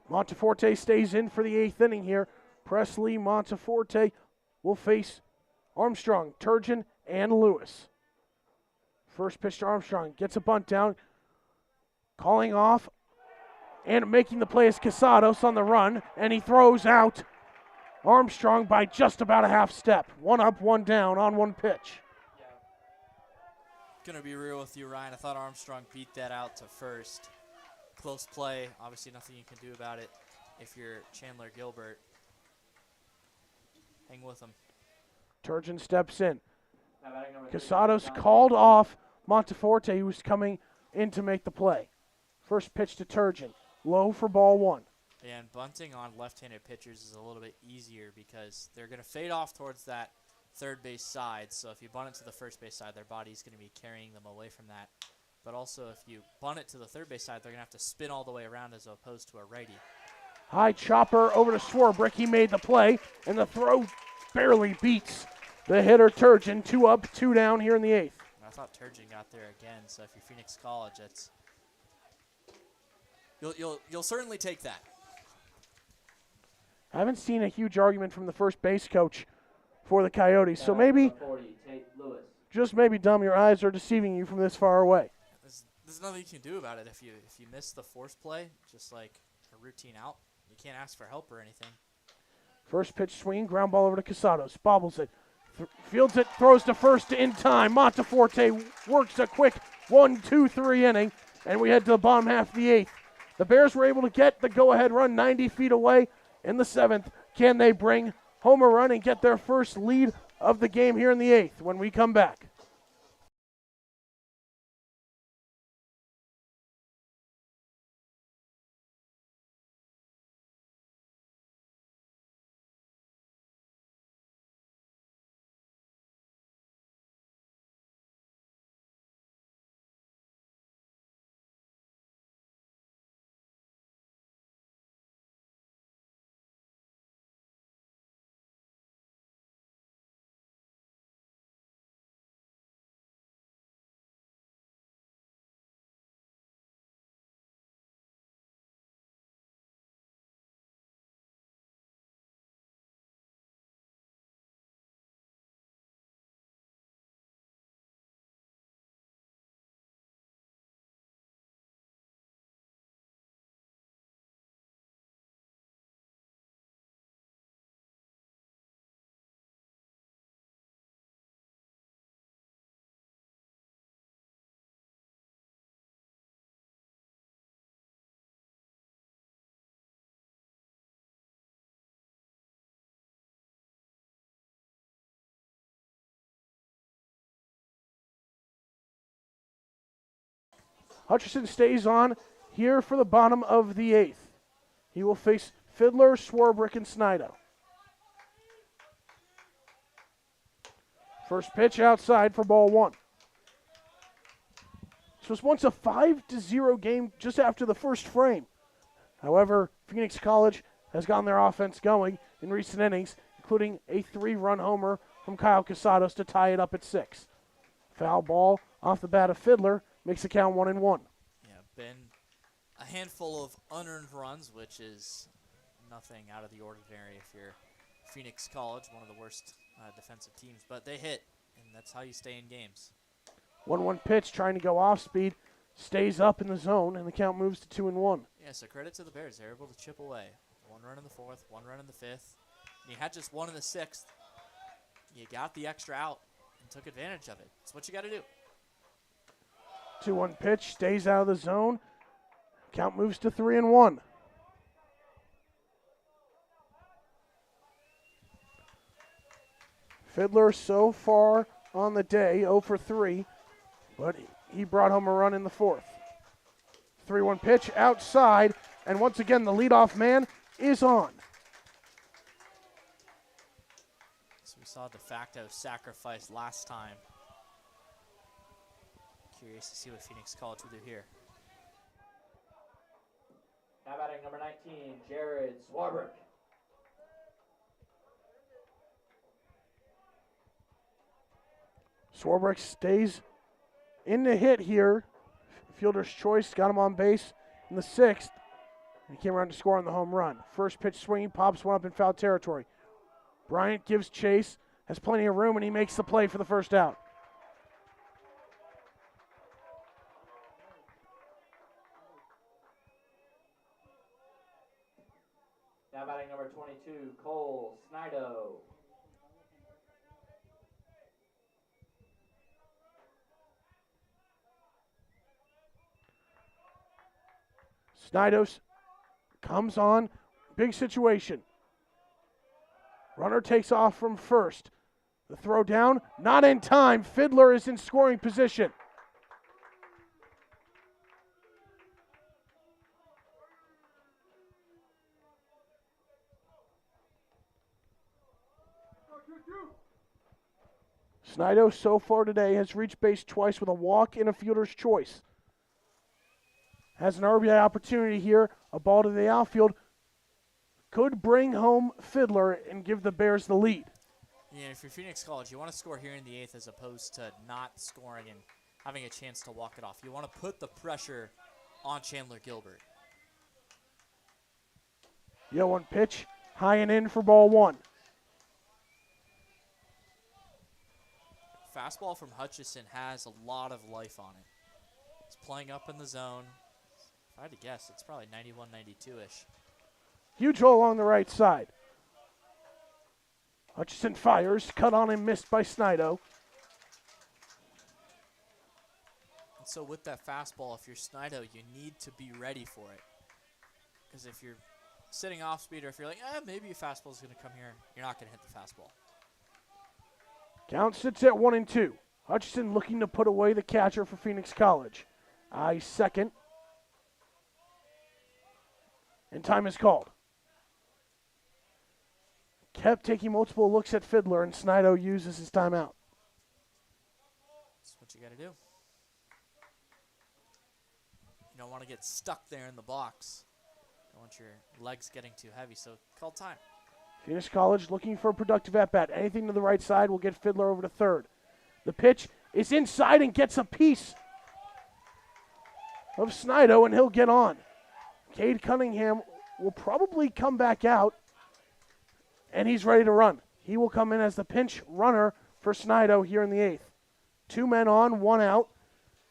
B: Monteforte stays in for the 8th inning here. Presley, Monteforte will face Armstrong, Turgeon, and Lewis. First pitch to Armstrong, gets a bunt down, calling off, and making the play is Casados on the run, and he throws out Armstrong by just about a half step. 1 up, 1 down on 1 pitch.
C: Gonna be real with you, Ryan. I thought Armstrong beat that out to first. Close play. Obviously nothing you can do about it if you're Chandler-Gilbert. Hang with him.
B: Turgeon steps in.
D: Now batting number
B: Casados
D: 13,
B: called
D: Dante.
B: off Monteforte, who was coming in to make the play. First pitch to Turgeon. Low for ball 1.
C: And bunting on left-handed pitchers is a little bit easier because they're going to fade off towards that third base side. So if you bunt it to the first base side, their body's going to be carrying them away from that. But also if you bunt it to the third base side, they're going to have to spin all the way around as opposed to a righty.
B: High chopper over to Swarbrick. He made the play, and the throw barely beats the hitter Turgeon. 2 up, 2 down here in the 8th.
C: I thought Turgeon got there again. So if you're Phoenix College, that's you'll certainly take that.
B: I haven't seen a huge argument from the first base coach for the Coyotes, so
D: Now batting
B: maybe,
D: number 40, Tate Lewis.
B: just maybe, Dom, your eyes are deceiving you from this far away.
C: There's nothing you can do about it if you miss the force play, just like a routine out. You can't ask for help or anything.
B: First pitch swing, ground ball over to Casados, bobbles it, fields it, throws to first in time. Monteforte works a quick 1-2-3 inning, and we head to the bottom half of the 8th. The Bears were able to get the go-ahead run 90 feet away in the 7th. Can they bring home a run and get their first lead of the game here in the 8th when we come back? Hutcherson stays on here for the bottom of the 8th. He will face Fiddler, Swarbrick, and Snido. First pitch outside for ball 1. This was once a 5-0 game just after the first frame. However, Phoenix College has gotten their offense going in recent innings, including a 3-run homer from Kyle Casados to tie it up at 6. Foul ball off the bat of Fiddler makes the count 1-1.
C: Yeah, been a handful of unearned runs, which is nothing out of the ordinary if you're Phoenix College, one of the worst defensive teams. But they hit, and that's how you stay in games.
B: 1-1 pitch, trying to go off speed, stays up in the zone, and the count moves to 2-1.
C: Yeah, so credit to the Bears. They're able to chip away. 1 run in the 4th, 1 run in the 5th. And you had just 1 in the 6th. You got the extra out and took advantage of it. That's what you got to do.
B: 2-1 pitch, stays out of the zone. Count moves to 3-1. Fiddler so far on the day, 0 for 3, but he brought home a run in the 4th. 3-1 pitch outside, and once again the leadoff man is on.
C: So we saw de facto sacrifice last time. Curious to see what Phoenix College will do here.
D: Now batting number 19, Jared Swarbrick.
B: Swarbrick stays in the hit here. Fielder's choice got him on base in the 6th. He came around to score on the home run. First pitch swinging, pops one up in foul territory. Bryant gives chase, has plenty of room, and he makes the play for the first out.
D: Now batting number 22, Cole Snido.
B: Snidos comes on, big situation. Runner takes off from first. The throw down, not in time. Fiddler is in scoring position. Snido so far today has reached base twice with a walk and a fielder's choice. Has an RBI opportunity here. A ball to the outfield could bring home Fiddler and give the Bears the lead.
C: Yeah, if you're Phoenix College, you want to score here in the 8th as opposed to not scoring and having a chance to walk it off. You want to put the pressure on Chandler-Gilbert.
B: 0-1 pitch, high and in for ball one.
C: Fastball from Hutchison has a lot of life on it. It's playing up in the zone. If I had to guess, it's probably 91, 92-ish.
B: Huge hole along the right side. Hutchison fires, cut on and missed by Snido.
C: And so with that fastball, if you're Snido, you need to be ready for it. Because if you're sitting off speed or if you're like, maybe a fastball is going to come here, you're not going to hit the fastball.
B: Count sits at 1-2. Hutchison looking to put away the catcher for Phoenix College. Eyes second. And time is called. Kept taking multiple looks at Fiddler, and Snido uses his timeout.
C: That's what you got to do. You don't want to get stuck there in the box. You don't want your legs getting too heavy, so call time.
B: Phoenix College looking for a productive at-bat. Anything to the right side will get Fiddler over to third. The pitch is inside and gets a piece of Snido, and he'll get on. Cade Cunningham will probably come back out, and he's ready to run. He will come in as the pinch runner for Snido here in the 8th. 2 men on, 1 out.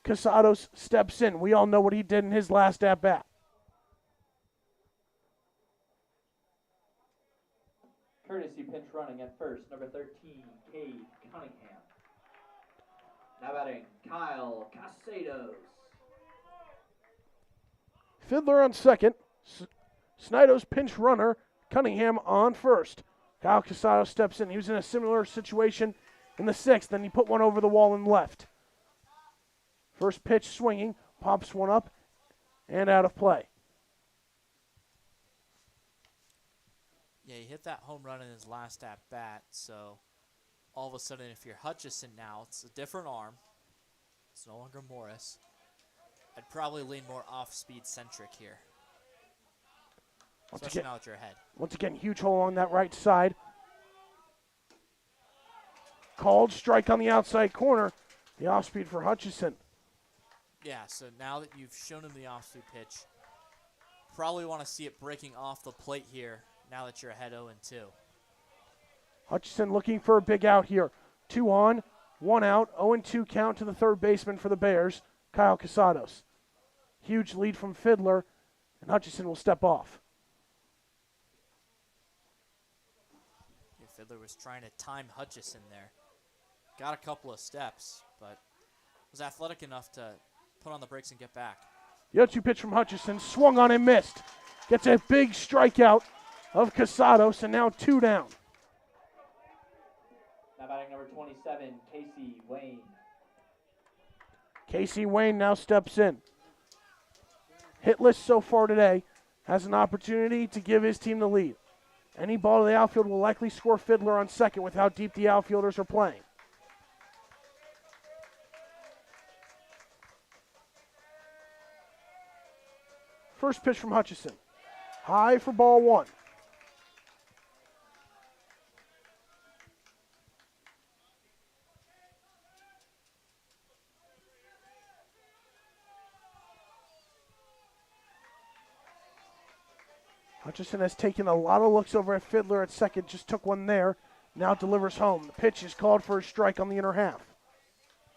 B: Casados steps in. We all know what he did in his last at-bat.
D: Courtesy pinch running at first, number 13, Cade Cunningham. Now batting, Kyle Casados.
B: Fiddler on second. Snido's pinch runner, Cunningham on first. Kyle Casados steps in. He was in a similar situation in the 6th, then he put one over the wall and left. First pitch swinging, pops one up and out of play.
C: Yeah, he hit that home run in his last at-bat, so all of a sudden if you're Hutchison now, it's a different arm. It's no longer Morris. I'd probably lean more off-speed centric here. Especially now at your head.
B: Once again, huge hole along that right side. Called strike on the outside corner. The off-speed for Hutchison.
C: Yeah, so now that you've shown him the off-speed pitch, probably want to see it breaking off the plate here now that you're ahead 0-2.
B: Hutchison looking for a big out here. 2 on, 1 out, 0-2 count to the third baseman for the Bears, Kyle Casados. Huge lead from Fiddler, and Hutchison will step off.
C: Yeah, Fiddler was trying to time Hutchison there. Got a couple of steps, but was athletic enough to put on the brakes and get back.
B: The 0-2 pitch from Hutchison, swung on and missed. Gets a big strikeout of Casados, and now 2 down.
D: Now batting number 27, Casey Wayne.
B: Casey Wayne now steps in. Hitless so far today, has an opportunity to give his team the lead. Any ball to the outfield will likely score Fiddler on second with how deep the outfielders are playing. First pitch from Hutchison. High for ball 1. Hutchison has taken a lot of looks over at Fiddler at second, just took one there. Now delivers home. The pitch is called for a strike on the inner half.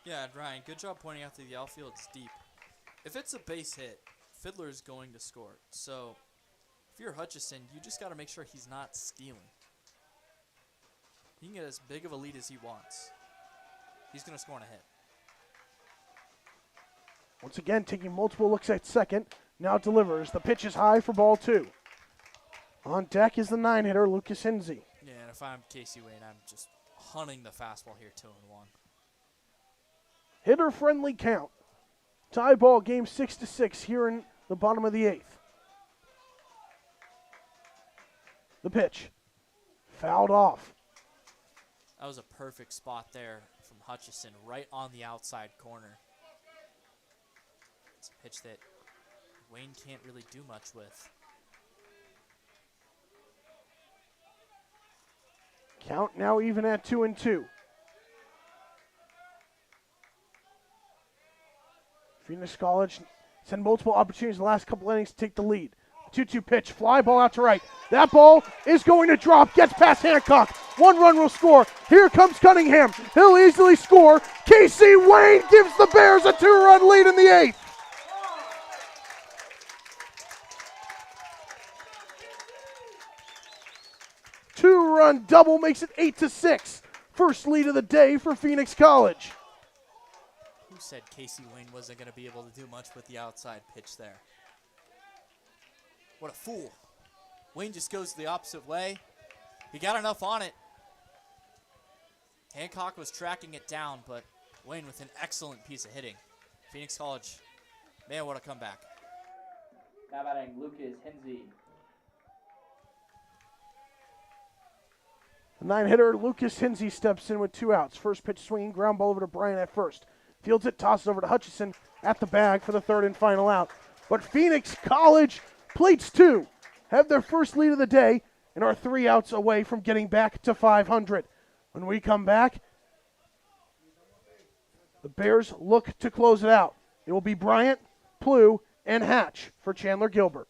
C: Yeah, Ryan, good job pointing out that the outfield is deep. If it's a base hit, Fiddler is going to score. So if you're Hutchison, you just got to make sure he's not stealing. He can get as big of a lead as he wants. He's going to score on a hit.
B: Once again, taking multiple looks at second. Now delivers. The pitch is high for ball 2. On deck is the 9-hitter, Lucas Hinsey.
C: Yeah, and if I'm Casey Wayne, I'm just hunting the fastball here, 2-1.
B: Hitter-friendly count. Tie ball game 6-6 here in the bottom of the 8th. The pitch. Fouled off.
C: That was a perfect spot there from Hutchison, right on the outside corner. It's a pitch that Wayne can't really do much with.
B: Count now even at 2-2. Phoenix College had multiple opportunities in the last couple innings to take the lead. 2-2 pitch, fly ball out to right. That ball is going to drop, gets past Hancock. 1 run will score. Here comes Cunningham. He'll easily score. Casey Wayne gives the Bears a 2-run lead in the 8th. Two-run double makes it 8-6. First lead of the day for Phoenix College.
C: Who said Casey Wayne wasn't going to be able to do much with the outside pitch there? What a fool. Wayne just goes the opposite way. He got enough on it. Hancock was tracking it down, but Wayne with an excellent piece of hitting. Phoenix College, man, what a comeback.
D: Now batting Lucas Hinsey.
B: The 9-hitter Lucas Hinsey steps in with 2 outs. First pitch swinging, ground ball over to Bryant at first. Fields it, tosses over to Hutchison at the bag for the 3rd and final out. But Phoenix College, plates 2, have their first lead of the day and are 3 outs away from getting back to 500. When we come back, the Bears look to close it out. It will be Bryant, Plew, and Hatch for Chandler-Gilbert.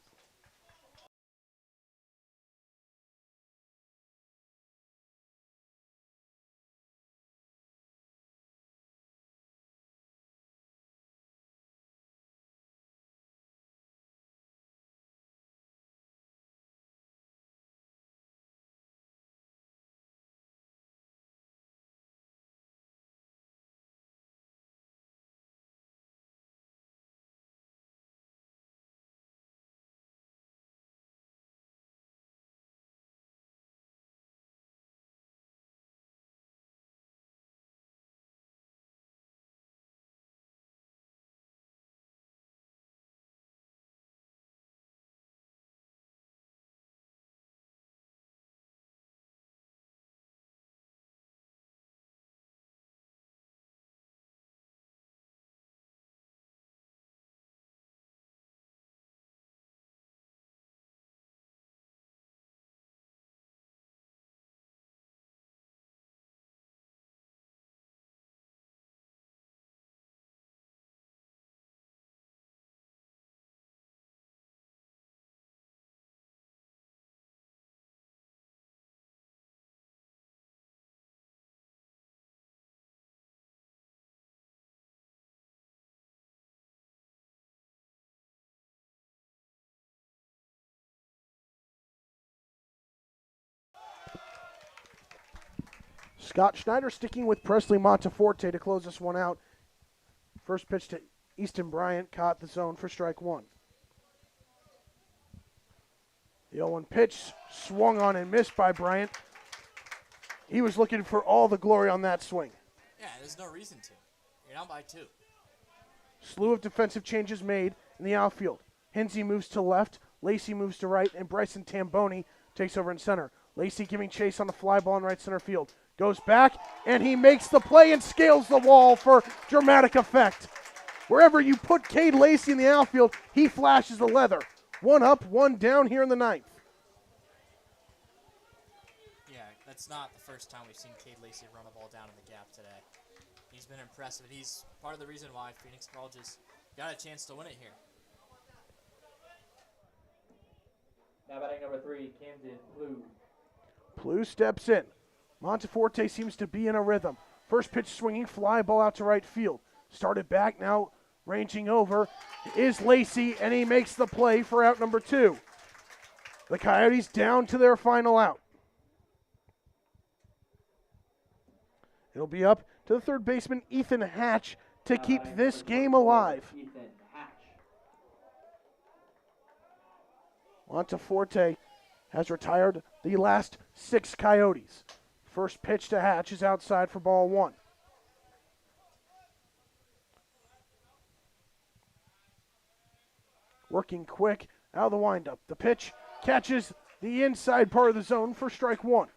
B: Scott Schneider sticking with Presley Monteforte to close this one out. First pitch to Easton Bryant, caught the zone for strike 1. The 0-1 pitch swung on and missed by Bryant. He was looking for all the glory on that swing.
C: Yeah, there's no reason to. You're down by 2.
B: Slew of defensive changes made in the outfield. Hinsey moves to left, Lacey moves to right, and Bryson Tamboni takes over in center. Lacey giving chase on the fly ball in right center field. Goes back, and he makes the play and scales the wall for dramatic effect. Wherever you put Cade Lacey in the outfield, he flashes the leather. 1 up, 1 down here in the 9th.
C: Yeah, that's not the first time we've seen Cade Lacey run a ball down in the gap today. He's been impressive, and he's part of the reason why Phoenix College has got a chance to win it here.
D: Now batting number 3, Camden Blue.
B: Blue steps in. Monteforte seems to be in a rhythm. First pitch swinging, fly ball out to right field. Started back, now ranging over is Lacey, and he makes the play for out number 2. The Coyotes down to their final out. It'll be up to the third baseman, Ethan Hatch, to keep this game alive.
D: Ethan Hatch.
B: Monteforte has retired the last 6 Coyotes. First pitch to Hatch is outside for ball 1. Working quick out of the windup. The pitch catches the inside part of the zone for strike 1.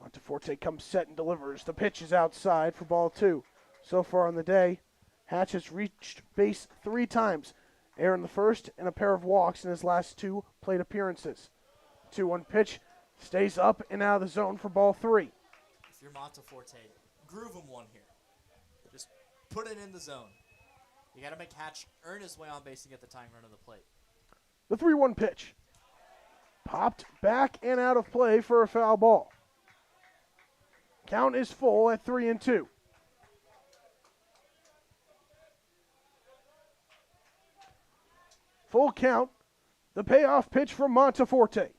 B: Monteforte comes set and delivers. The pitch is outside for ball 2. So far on the day, Hatch has reached base 3 times. Error in the first and a pair of walks in his last 2 plate appearances. 2-1 pitch stays up and out of the zone for ball 3.
C: If you're Monteforte, groove him one here. Just put it in the zone. You got to make Hatch earn his way on base and get the tying run of the plate.
B: The 3-1 pitch. Popped back and out of play for a foul ball. Count is full at 3-2. Full count. The payoff pitch from Monteforte.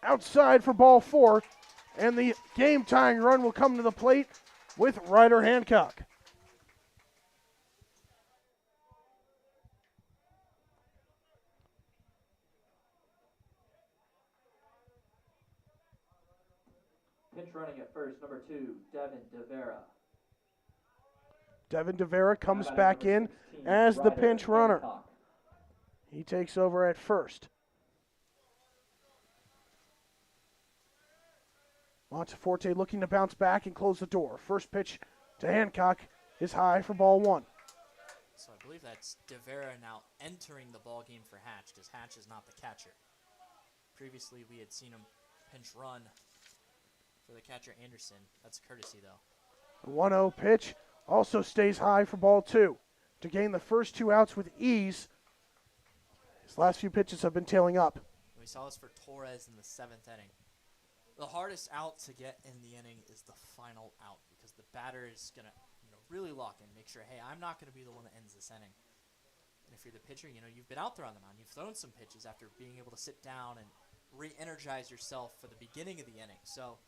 B: Outside for ball 4. And the game-tying run will come to the plate with Ryder Hancock.
D: Pinch running at first, number 2, Devin DeVera.
B: Devin DeVera comes
D: Now batting
B: back
D: number
B: in
D: 16,
B: as the
D: Ryder
B: pinch runner.
D: Hancock.
B: He takes over at first. Monteforte looking to bounce back and close the door. First pitch to Hancock is high for ball 1.
C: So I believe that's DeVera now entering the ball game for Hatch, because Hatch is not the catcher. Previously, we had seen him pinch run for the catcher Anderson. That's courtesy, though.
B: The 1-0 pitch also stays high for ball 2. To gain the first 2 outs with ease, his last few pitches have been tailing up.
C: We saw this for Torres in the 7th inning. The hardest out to get in the inning is the final out, because the batter is going to really lock in, make sure, hey, I'm not going to be the one that ends this inning. And if you're the pitcher, you've been out there on the mound. You've thrown some pitches after being able to sit down and re-energize yourself for the beginning of the inning. So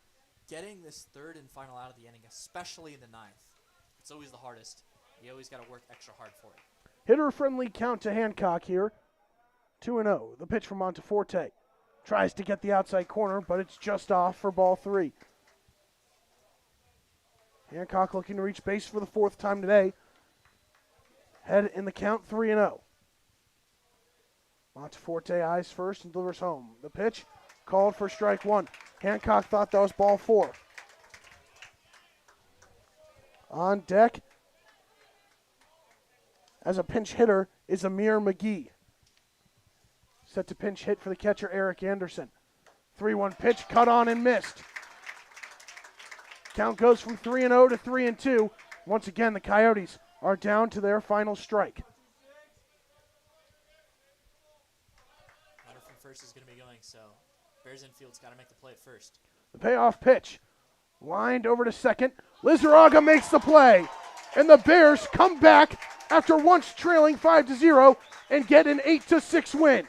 C: getting this third and final out of the inning, especially in the 9th, it's always the hardest. You always got to work extra hard for it.
B: Hitter-friendly count to Hancock here. 2-0. The pitch from Monteforte. Tries to get the outside corner, but it's just off for ball 3. Hancock looking to reach base for the 4th time today. Head in the count, 3-0. Monteforte eyes first and delivers home. The pitch called for strike 1. Hancock thought that was ball 4. On deck as a pinch hitter is Amir McGee. Set to pinch hit for the catcher, Eric Anderson. 3-1 pitch, cut on and missed. Count goes from 3-0 to 3-2. Once again, the Coyotes are down to their final strike.
C: Runner from first is going to be going, so Bears infield's got to make the play at first.
B: The payoff pitch, lined over to second. Lizarraga makes the play, and the Bears come back after once trailing 5-0 and get an 8-6 win.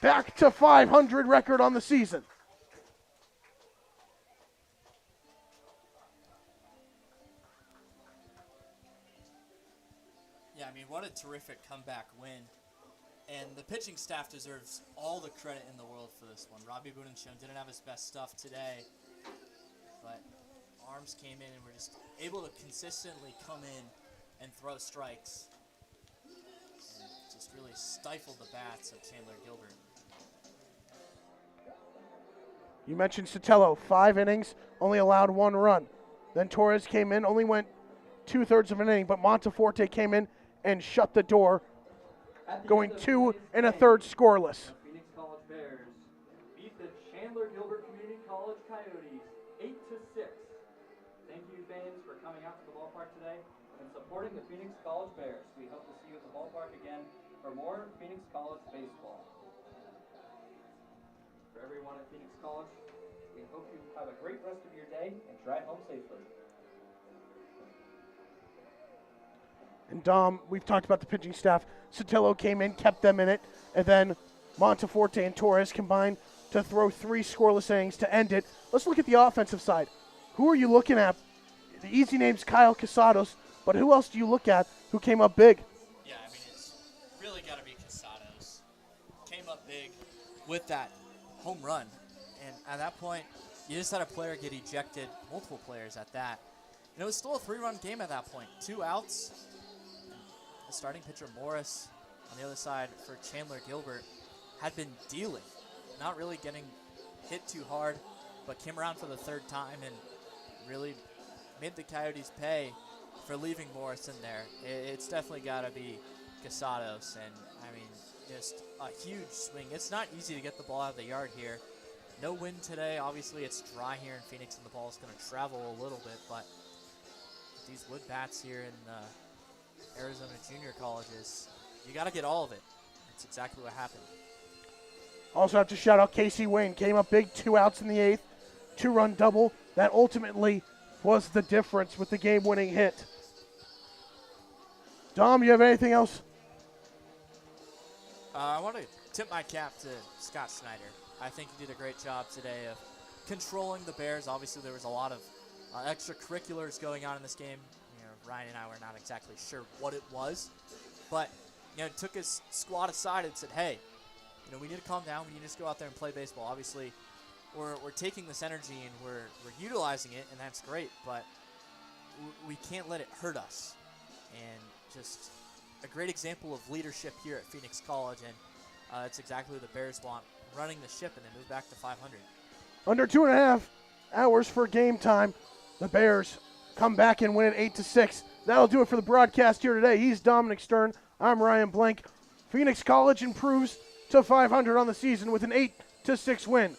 B: Back to 500 record on the season.
C: Yeah, what a terrific comeback win. And the pitching staff deserves all the credit in the world for this one. Robbie Boonenschon didn't have his best stuff today, but arms came in and were just able to consistently come in and throw strikes. And just really stifled the bats of Chandler-Gilbert.
B: You mentioned Sotelo, 5 innings, only allowed 1 run. Then Torres came in, only went 2/3 of an inning, but Monteforte came in and shut the door, going 2 1/3 scoreless.
D: Phoenix College Bears beat the Chandler-Gilbert Community College Coyotes 8-6 Thank you, fans, for coming out to the ballpark today and supporting the Phoenix College Bears. We hope to see you at the ballpark again for more Phoenix College baseball. For everyone at Phoenix College, we hope you have a great rest of your day and drive home safely.
B: And Dom, we've talked about the pitching staff. Sotillo came in, kept them in it, and then Monteforte and Torres combined to throw 3 scoreless innings to end it. Let's look at the offensive side. Who are you looking at? The easy name's Kyle Casados, but who else do you look at who came up big?
C: Yeah, I mean, it's really got to be Casados. Came up big with that home run. And at that point, you just had a player get ejected, multiple players at that. And it was still a 3-run game at that point. 2 outs. The starting pitcher, Morris, on the other side for Chandler-Gilbert, had been dealing. Not really getting hit too hard, but came around for the 3rd time and really made the Coyotes pay for leaving Morris in there. It's definitely got to be Casados, and I mean, just a huge swing. It's not easy to get the ball out of the yard here. No wind today. Obviously, it's dry here in Phoenix, and the ball is going to travel a little bit, but these wood bats here in Arizona junior colleges, you got to get all of it. That's exactly what happened.
B: Also have to shout out Casey Wayne. Came up big, 2 outs in the 8th, 2-run double. That ultimately was the difference with the game-winning hit. Dom, you have anything else?
C: I want to tip my cap to Scott Schneider. I think he did a great job today of controlling the Bears. Obviously, there was a lot of extracurriculars going on in this game. You know, Ryan and I were not exactly sure what it was, but took his squad aside and said, "Hey, we need to calm down. We need to just go out there and play baseball." Obviously, we're taking this energy and we're utilizing it, and that's great, but we can't let it hurt us. And just a great example of leadership here at Phoenix College, and it's exactly what the Bears want, running the ship and then move back to 500.
B: Under 2.5 hours for game time, the Bears come back and win it 8-6. That'll do it for the broadcast here today. He's Dominic Stearn. I'm Ryan Blank. Phoenix College improves to 500 on the season with an 8-6 win.